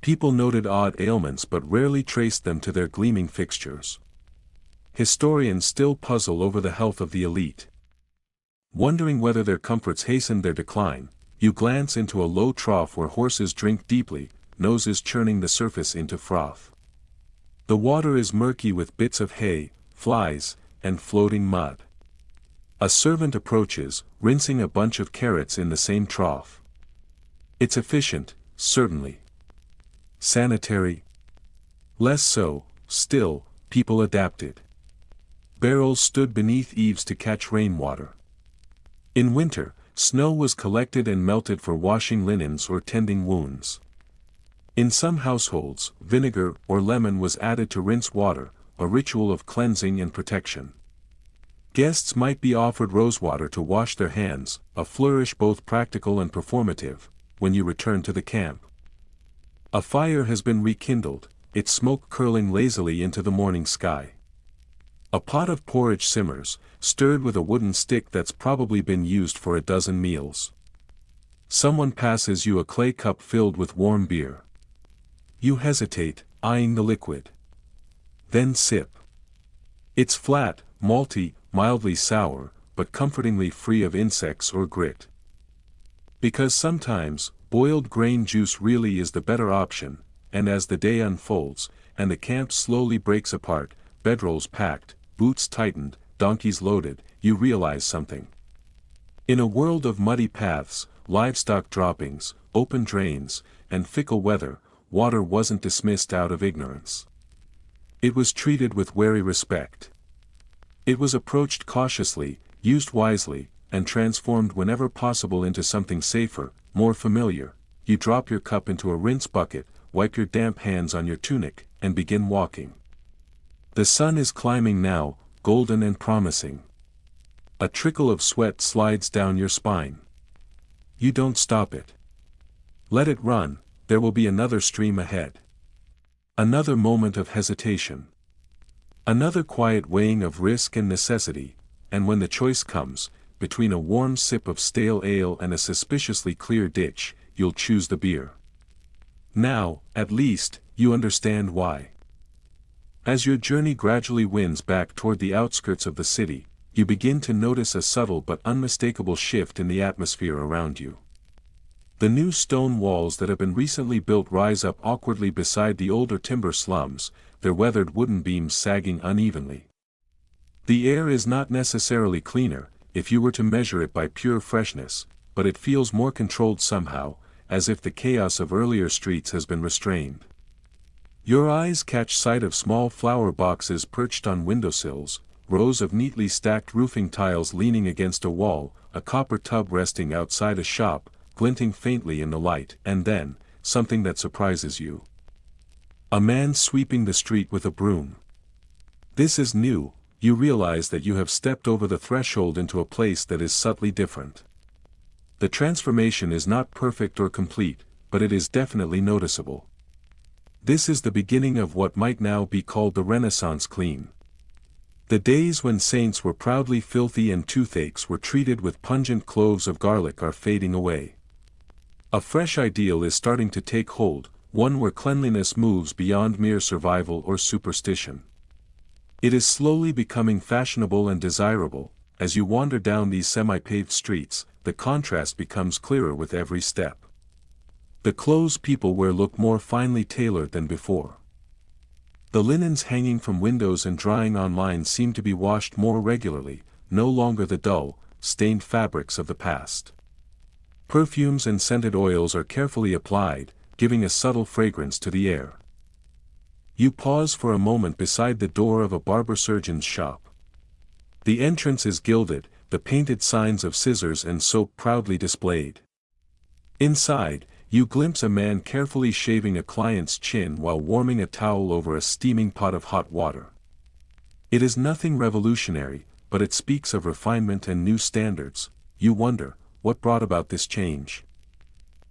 People noted odd ailments but rarely traced them to their gleaming fixtures. Historians still puzzle over the health of the elite. Wondering whether their comforts hastened their decline, you glance into a low trough where horses drink deeply, noses churning the surface into froth. The water is murky with bits of hay, flies, and floating mud. A servant approaches, rinsing a bunch of carrots in the same trough. It's efficient, certainly. Sanitary? Less so. Still, people adapted. Barrels stood beneath eaves to catch rainwater. In winter, snow was collected and melted for washing linens or tending wounds. In some households, vinegar or lemon was added to rinse water, a ritual of cleansing and protection. Guests might be offered rosewater to wash their hands, a flourish both practical and performative, when you return to the camp. A fire has been rekindled, its smoke curling lazily into the morning sky. A pot of porridge simmers, stirred with a wooden stick that's probably been used for a dozen meals. Someone passes you a clay cup filled with warm beer. You hesitate, eyeing the liquid. Then sip. It's flat, malty, mildly sour, but comfortingly free of insects or grit. Because sometimes, boiled grain juice really is the better option, and as the day unfolds, and the camp slowly breaks apart, bedrolls packed, boots tightened, donkeys loaded, you realize something. In a world of muddy paths, livestock droppings, open drains, and fickle weather, water wasn't dismissed out of ignorance. It was treated with wary respect. It was approached cautiously, used wisely, and transformed whenever possible into something safer, more familiar. You drop your cup into a rinse bucket, wipe your damp hands on your tunic, and begin walking. The sun is climbing now, golden and promising. A trickle of sweat slides down your spine. You don't stop it. Let it run, there will be another stream ahead. Another moment of hesitation. Another quiet weighing of risk and necessity, and when the choice comes, between a warm sip of stale ale and a suspiciously clear ditch, you'll choose the beer. Now, at least, you understand why. As your journey gradually winds back toward the outskirts of the city, you begin to notice a subtle but unmistakable shift in the atmosphere around you. The new stone walls that have been recently built rise up awkwardly beside the older timber slums, their weathered wooden beams sagging unevenly. The air is not necessarily cleaner, if you were to measure it by pure freshness, but it feels more controlled somehow, as if the chaos of earlier streets has been restrained. Your eyes catch sight of small flower boxes perched on windowsills, rows of neatly stacked roofing tiles leaning against a wall, a copper tub resting outside a shop, glinting faintly in the light, and then, something that surprises you. A man sweeping the street with a broom. This is new. You realize that you have stepped over the threshold into a place that is subtly different. The transformation is not perfect or complete, but it is definitely noticeable. This is the beginning of what might now be called the Renaissance clean. The days when saints were proudly filthy and toothaches were treated with pungent cloves of garlic are fading away. A fresh ideal is starting to take hold, one where cleanliness moves beyond mere survival or superstition. It is slowly becoming fashionable and desirable. As you wander down these semi-paved streets, the contrast becomes clearer with every step. The clothes people wear look more finely tailored than before. The linens hanging from windows and drying on lines seem to be washed more regularly, no longer the dull, stained fabrics of the past. Perfumes and scented oils are carefully applied, giving a subtle fragrance to the air. You pause for a moment beside the door of a barber-surgeon's shop. The entrance is gilded, the painted signs of scissors and soap proudly displayed. Inside, you glimpse a man carefully shaving a client's chin while warming a towel over a steaming pot of hot water. It is nothing revolutionary, but it speaks of refinement and new standards. You wonder, what brought about this change?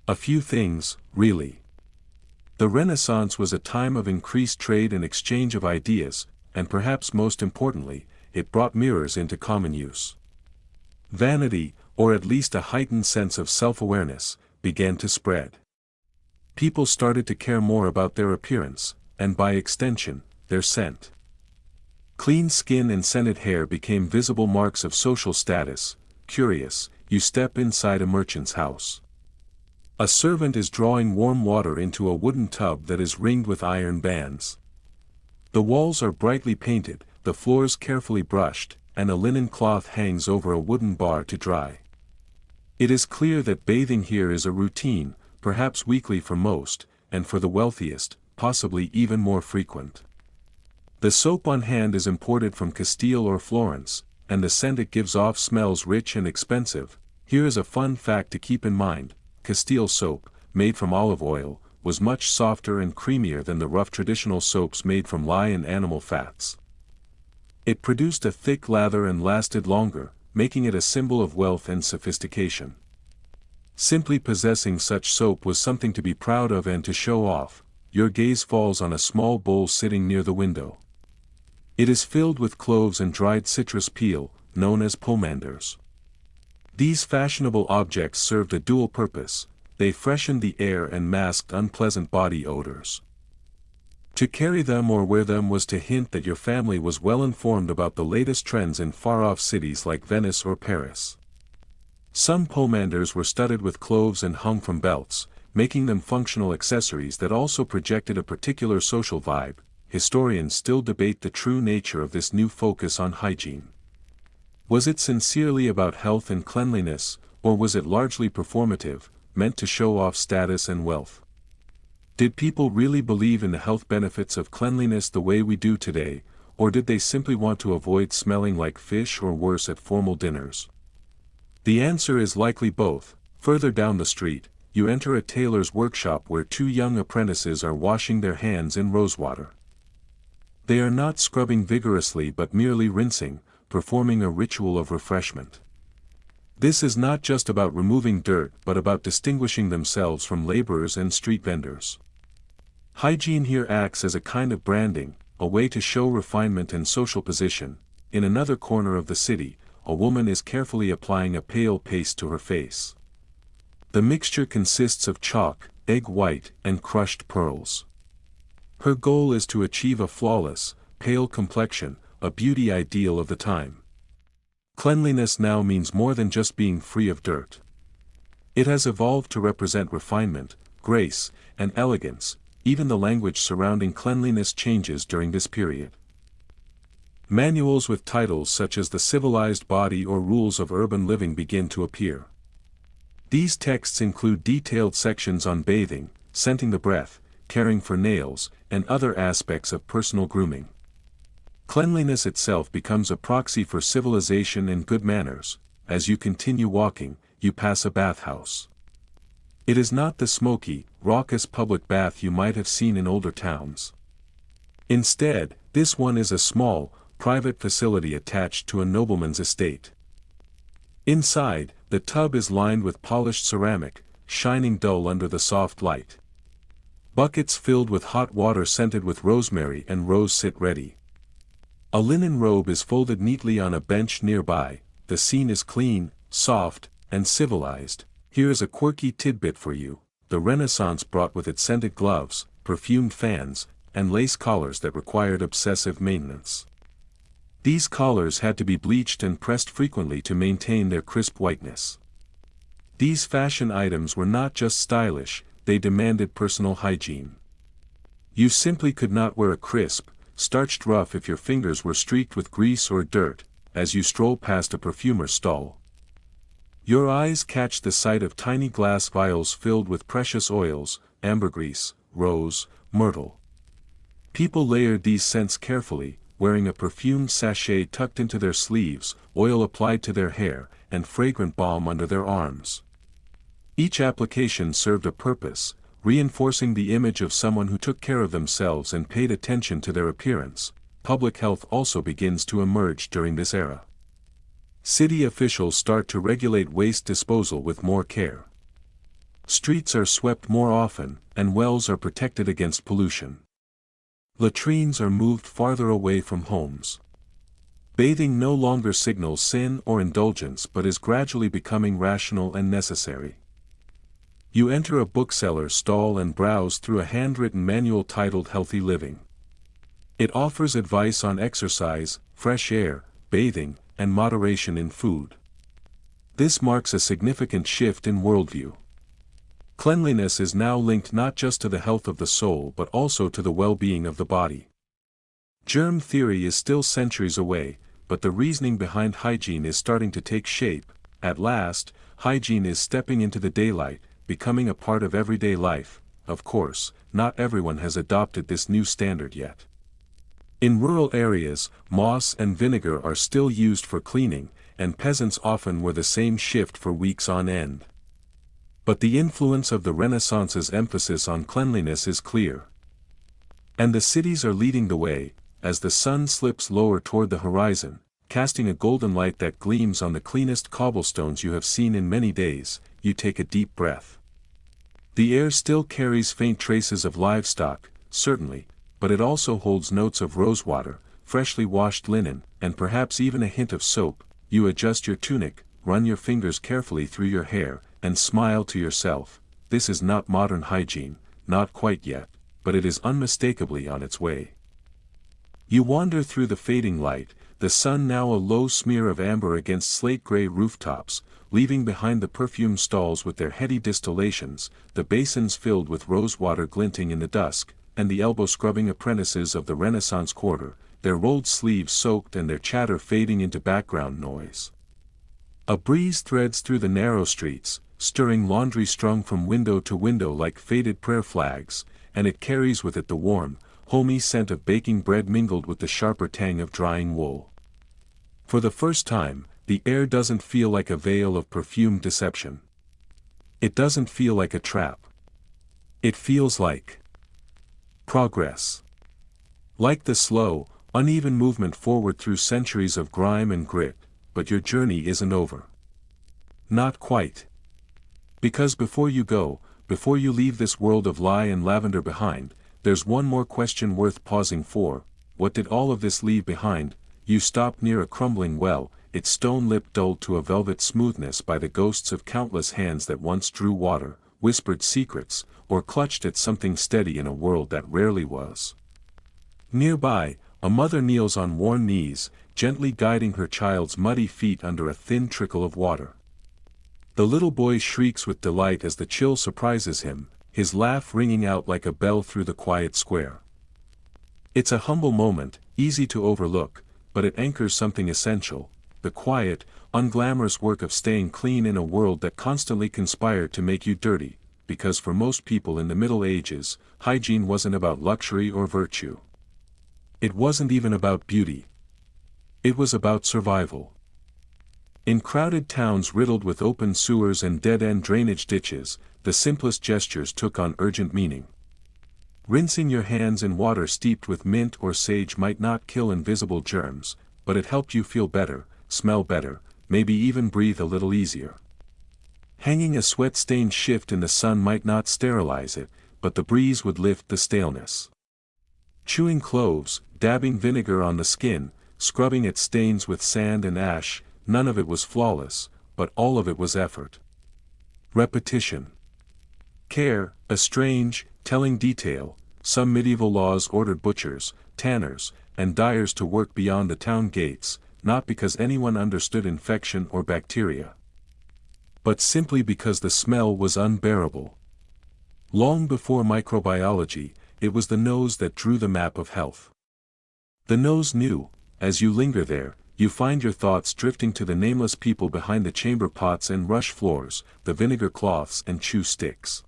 A few things, really. The Renaissance was a time of increased trade and exchange of ideas, and perhaps most importantly, it brought mirrors into common use. Vanity, or at least a heightened sense of self-awareness, began to spread. People started to care more about their appearance, and by extension, their scent. Clean skin and scented hair became visible marks of social status. Curious, you step inside a merchant's house. A servant is drawing warm water into a wooden tub that is ringed with iron bands. The walls are brightly painted, the floors carefully brushed, and a linen cloth hangs over a wooden bar to dry. It is clear that bathing here is a routine, perhaps weekly for most, and for the wealthiest, possibly even more frequent. The soap on hand is imported from Castile or Florence, and the scent it gives off smells rich and expensive. Here is a fun fact to keep in mind: Castile soap, made from olive oil, was much softer and creamier than the rough traditional soaps made from lye and animal fats. It produced a thick lather and lasted longer, making it a symbol of wealth and sophistication. Simply possessing such soap was something to be proud of and to show off. Your gaze falls on a small bowl sitting near the window. It is filled with cloves and dried citrus peel, known as pomanders. These fashionable objects served a dual purpose: they freshened the air and masked unpleasant body odors. To carry them or wear them was to hint that your family was well informed about the latest trends in far-off cities like Venice or Paris. Some pomanders were studded with cloves and hung from belts, making them functional accessories that also projected a particular social vibe. Historians still debate the true nature of this new focus on hygiene. Was it sincerely about health and cleanliness, or was it largely performative, meant to show off status and wealth? Did people really believe in the health benefits of cleanliness the way we do today, or did they simply want to avoid smelling like fish or worse at formal dinners? The answer is likely both. Further down the street, you enter a tailor's workshop where two young apprentices are washing their hands in rosewater. They are not scrubbing vigorously but merely rinsing, performing a ritual of refreshment. This is not just about removing dirt but about distinguishing themselves from laborers and street vendors. Hygiene here acts as a kind of branding, a way to show refinement and social position. In another corner of the city, a woman is carefully applying a pale paste to her face. The mixture consists of chalk, egg white, and crushed pearls. Her goal is to achieve a flawless, pale complexion, a beauty ideal of the time. Cleanliness now means more than just being free of dirt. It has evolved to represent refinement, grace, and elegance. Even the language surrounding cleanliness changes during this period. Manuals with titles such as The Civilized Body or Rules of Urban Living begin to appear. These texts include detailed sections on bathing, scenting the breath, caring for nails, and other aspects of personal grooming. Cleanliness itself becomes a proxy for civilization and good manners. As you continue walking, you pass a bathhouse. It is not the smoky, raucous public bath you might have seen in older towns. Instead, this one is a small, private facility attached to a nobleman's estate. Inside, the tub is lined with polished ceramic, shining dull under the soft light. Buckets filled with hot water scented with rosemary and rose sit ready. A linen robe is folded neatly on a bench nearby. The scene is clean, soft, and civilized. Here is a quirky tidbit for you: the Renaissance brought with it scented gloves, perfumed fans, and lace collars that required obsessive maintenance. These collars had to be bleached and pressed frequently to maintain their crisp whiteness. These fashion items were not just stylish, they demanded personal hygiene. You simply could not wear a crisp, starched ruff if your fingers were streaked with grease or dirt. As you stroll past a perfumer's stall, your eyes catch the sight of tiny glass vials filled with precious oils: ambergris, rose, myrtle. People layered these scents carefully, wearing a perfumed sachet tucked into their sleeves, oil applied to their hair, and fragrant balm under their arms. Each application served a purpose, reinforcing the image of someone who took care of themselves and paid attention to their appearance. Public health also begins to emerge during this era. City officials start to regulate waste disposal with more care. Streets are swept more often, and wells are protected against pollution. Latrines are moved farther away from homes. Bathing no longer signals sin or indulgence but is gradually becoming rational and necessary. You enter a bookseller's stall and browse through a handwritten manual titled Healthy Living. It offers advice on exercise, fresh air, bathing, and moderation in food. This marks a significant shift in worldview. Cleanliness is now linked not just to the health of the soul but also to the well-being of the body. Germ theory is still centuries away, but the reasoning behind hygiene is starting to take shape. At last, hygiene is stepping into the daylight, becoming a part of everyday life. Of course, not everyone has adopted this new standard yet. In rural areas, moss and vinegar are still used for cleaning, and peasants often wear the same shift for weeks on end. But the influence of the Renaissance's emphasis on cleanliness is clear. And the cities are leading the way, as the sun slips lower toward the horizon, casting a golden light that gleams on the cleanest cobblestones you have seen in many days. You take a deep breath. The air still carries faint traces of livestock, certainly, but it also holds notes of rosewater, freshly washed linen, and perhaps even a hint of soap. You adjust your tunic, run your fingers carefully through your hair, and smile to yourself. This is not modern hygiene, not quite yet, but it is unmistakably on its way. You wander through the fading light, the sun now a low smear of amber against slate-gray rooftops, leaving behind the perfume stalls with their heady distillations, the basins filled with rosewater glinting in the dusk, and the elbow-scrubbing apprentices of the Renaissance quarter, their rolled sleeves soaked and their chatter fading into background noise. A breeze threads through the narrow streets, stirring laundry strung from window to window like faded prayer flags, and it carries with it the warm, homey scent of baking bread mingled with the sharper tang of drying wool. For the first time, the air doesn't feel like a veil of perfumed deception. It doesn't feel like a trap. It feels like progress. Like the slow, uneven movement forward through centuries of grime and grit, but your journey isn't over. Not quite. Because before you leave this world of lie and lavender behind, there's one more question worth pausing for. What did all of this leave behind? You stop near a crumbling well, its stone lip dulled to a velvet smoothness by the ghosts of countless hands that once drew water, whispered secrets, or clutched at something steady in a world that rarely was. Nearby, a mother kneels on worn knees, gently guiding her child's muddy feet under a thin trickle of water. The little boy shrieks with delight as the chill surprises him, his laugh ringing out like a bell through the quiet square. It's a humble moment, easy to overlook, but it anchors something essential, the quiet, unglamorous work of staying clean in a world that constantly conspired to make you dirty, because for most people in the Middle Ages, hygiene wasn't about luxury or virtue. It wasn't even about beauty. It was about survival. In crowded towns riddled with open sewers and dead-end drainage ditches, the simplest gestures took on urgent meaning. Rinsing your hands in water steeped with mint or sage might not kill invisible germs, but it helped you feel better, smell better, maybe even breathe a little easier. Hanging a sweat-stained shift in the sun might not sterilize it, but the breeze would lift the staleness. Chewing cloves, dabbing vinegar on the skin, scrubbing at stains with sand and ash, none of it was flawless, but all of it was effort. Repetition. Care, a strange, telling detail. Some medieval laws ordered butchers, tanners, and dyers to work beyond the town gates, not because anyone understood infection or bacteria, but simply because the smell was unbearable. Long before microbiology, it was the nose that drew the map of health. The nose knew. As you linger there, you find your thoughts drifting to the nameless people behind the chamber pots and rush floors, the vinegar cloths and chew sticks.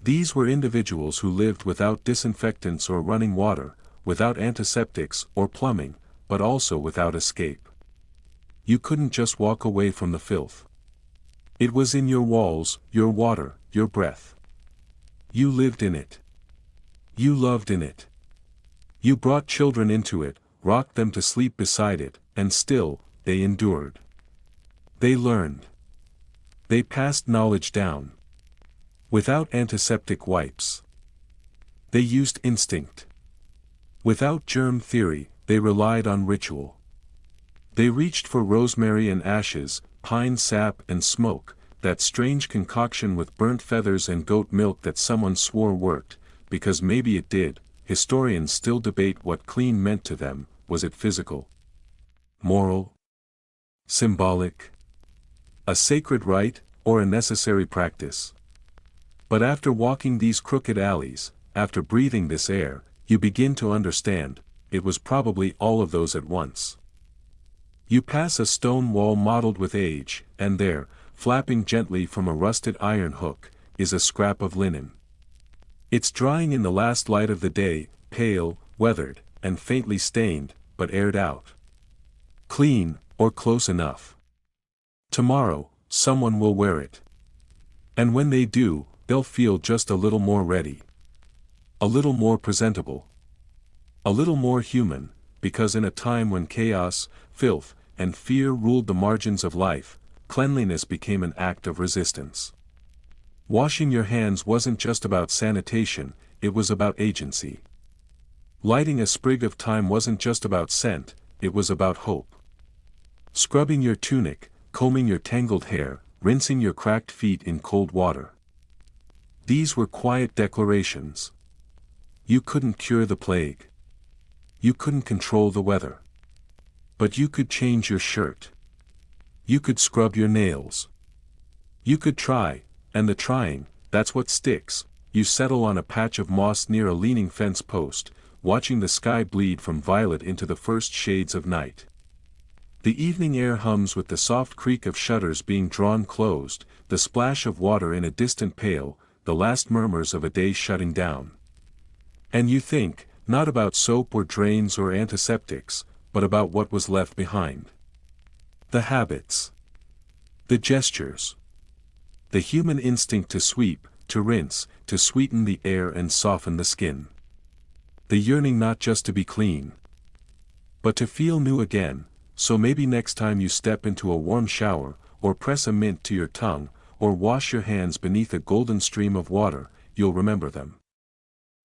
These were individuals who lived without disinfectants or running water, without antiseptics or plumbing, but also without escape. You couldn't just walk away from the filth. It was in your walls, your water, your breath. You lived in it. You loved in it. You brought children into it, rocked them to sleep beside it, and still, they endured. They learned. They passed knowledge down. Without antiseptic wipes. They used instinct. Without germ theory, they relied on ritual. They reached for rosemary and ashes, pine sap and smoke, that strange concoction with burnt feathers and goat milk that someone swore worked, because maybe it did. Historians still debate what clean meant to them. Was it physical? Moral? Symbolic? A sacred rite, or a necessary practice? But after walking these crooked alleys, after breathing this air, you begin to understand, it was probably all of those at once. You pass a stone wall mottled with age, and there, flapping gently from a rusted iron hook, is a scrap of linen. It's drying in the last light of the day, pale, weathered, and faintly stained, but aired out. Clean, or close enough. Tomorrow, someone will wear it. And when they do, they'll feel just a little more ready. A little more presentable. A little more human, because in a time when chaos, filth, and fear ruled the margins of life, cleanliness became an act of resistance. Washing your hands wasn't just about sanitation, it was about agency. Lighting a sprig of thyme wasn't just about scent, it was about hope. Scrubbing your tunic, combing your tangled hair, rinsing your cracked feet in cold water. These were quiet declarations. You couldn't cure the plague. You couldn't control the weather. But you could change your shirt. You could scrub your nails. You could try, and the trying, that's what sticks. You settle on a patch of moss near a leaning fence post, watching the sky bleed from violet into the first shades of night. The evening air hums with the soft creak of shutters being drawn closed, the splash of water in a distant pail, the last murmurs of a day shutting down. And you think, not about soap or drains or antiseptics, but about what was left behind. The habits. The gestures. The human instinct to sweep, to rinse, to sweeten the air and soften the skin. The yearning not just to be clean, but to feel new again, so maybe next time you step into a warm shower, or press a mint to your tongue, or wash your hands beneath a golden stream of water, you'll remember them.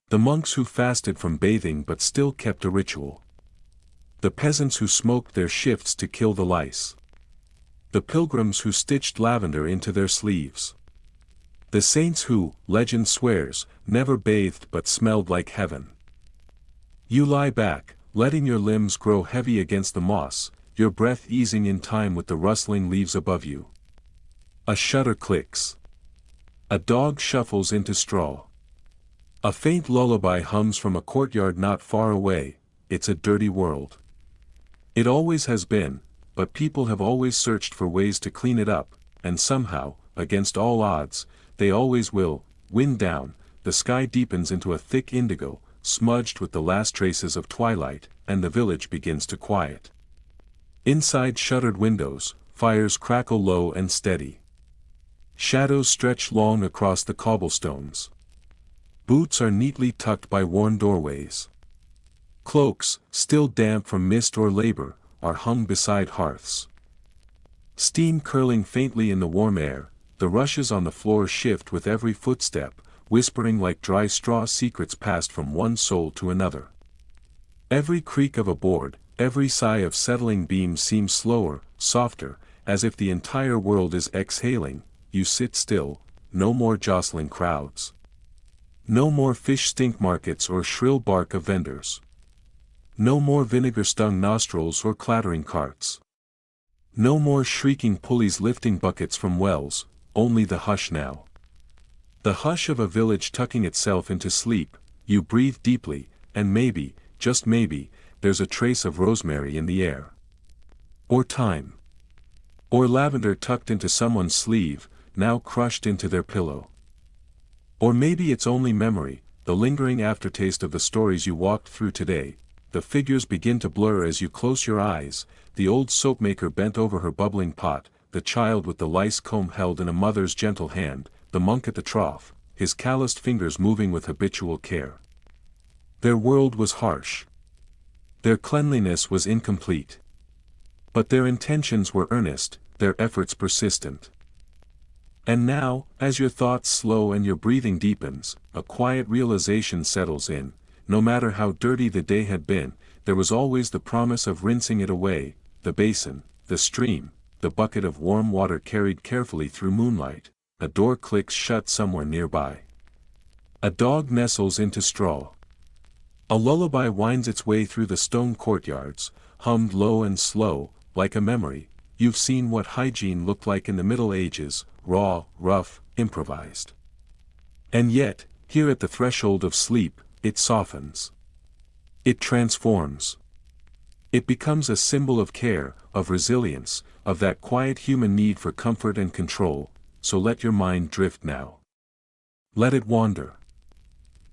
The monks who fasted from bathing but still kept a ritual. The peasants who smoked their shifts to kill the lice. The pilgrims who stitched lavender into their sleeves. The saints who, legend swears, never bathed but smelled like heaven. You lie back, letting your limbs grow heavy against the moss, your breath easing in time with the rustling leaves above you. A shutter clicks. A dog shuffles into straw. A faint lullaby hums from a courtyard not far away. It's a dirty world. It always has been, but people have always searched for ways to clean it up, and somehow, against all odds, they always will. Wind down, the sky deepens into a thick indigo, smudged with the last traces of twilight, and the village begins to quiet. Inside shuttered windows, fires crackle low and steady. Shadows stretch long across the cobblestones. Boots are neatly tucked by worn doorways. Cloaks, still damp from mist or labor, are hung beside hearths. Steam curling faintly in the warm air, the rushes on the floor shift with every footstep, whispering like dry straw secrets passed from one soul to another. Every creak of a board, every sigh of settling beams seems slower, softer, as if the entire world is exhaling. You sit still, no more jostling crowds. No more fish stink markets or shrill bark of vendors. No more vinegar-stung nostrils or clattering carts. No more shrieking pulleys lifting buckets from wells, only the hush now. The hush of a village tucking itself into sleep. You breathe deeply, and maybe, just maybe, there's a trace of rosemary in the air. Or thyme. Or lavender tucked into someone's sleeve, now crushed into their pillow. Or maybe it's only memory, the lingering aftertaste of the stories you walked through today. The figures begin to blur as you close your eyes, the old soapmaker bent over her bubbling pot, the child with the lice comb held in a mother's gentle hand, the monk at the trough, his calloused fingers moving with habitual care. Their world was harsh. Their cleanliness was incomplete. But their intentions were earnest, their efforts persistent. And now, as your thoughts slow and your breathing deepens, a quiet realization settles in. No matter how dirty the day had been, there was always the promise of rinsing it away, the basin, the stream, the bucket of warm water carried carefully through moonlight. A door clicks shut somewhere nearby. A dog nestles into straw. A lullaby winds its way through the stone courtyards, hummed low and slow, like a memory. You've seen what hygiene looked like in the Middle Ages, raw, rough, improvised. And yet, here at the threshold of sleep, it softens. It transforms. It becomes a symbol of care, of resilience, of that quiet human need for comfort and control, so let your mind drift now. Let it wander.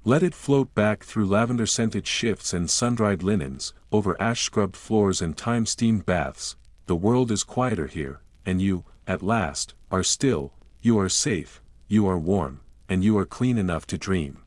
Let it float back through lavender-scented shifts and sun-dried linens, over ash-scrubbed floors and time-steamed baths. The world is quieter here, and you, at last, are still, you are safe, you are warm, and you are clean enough to dream.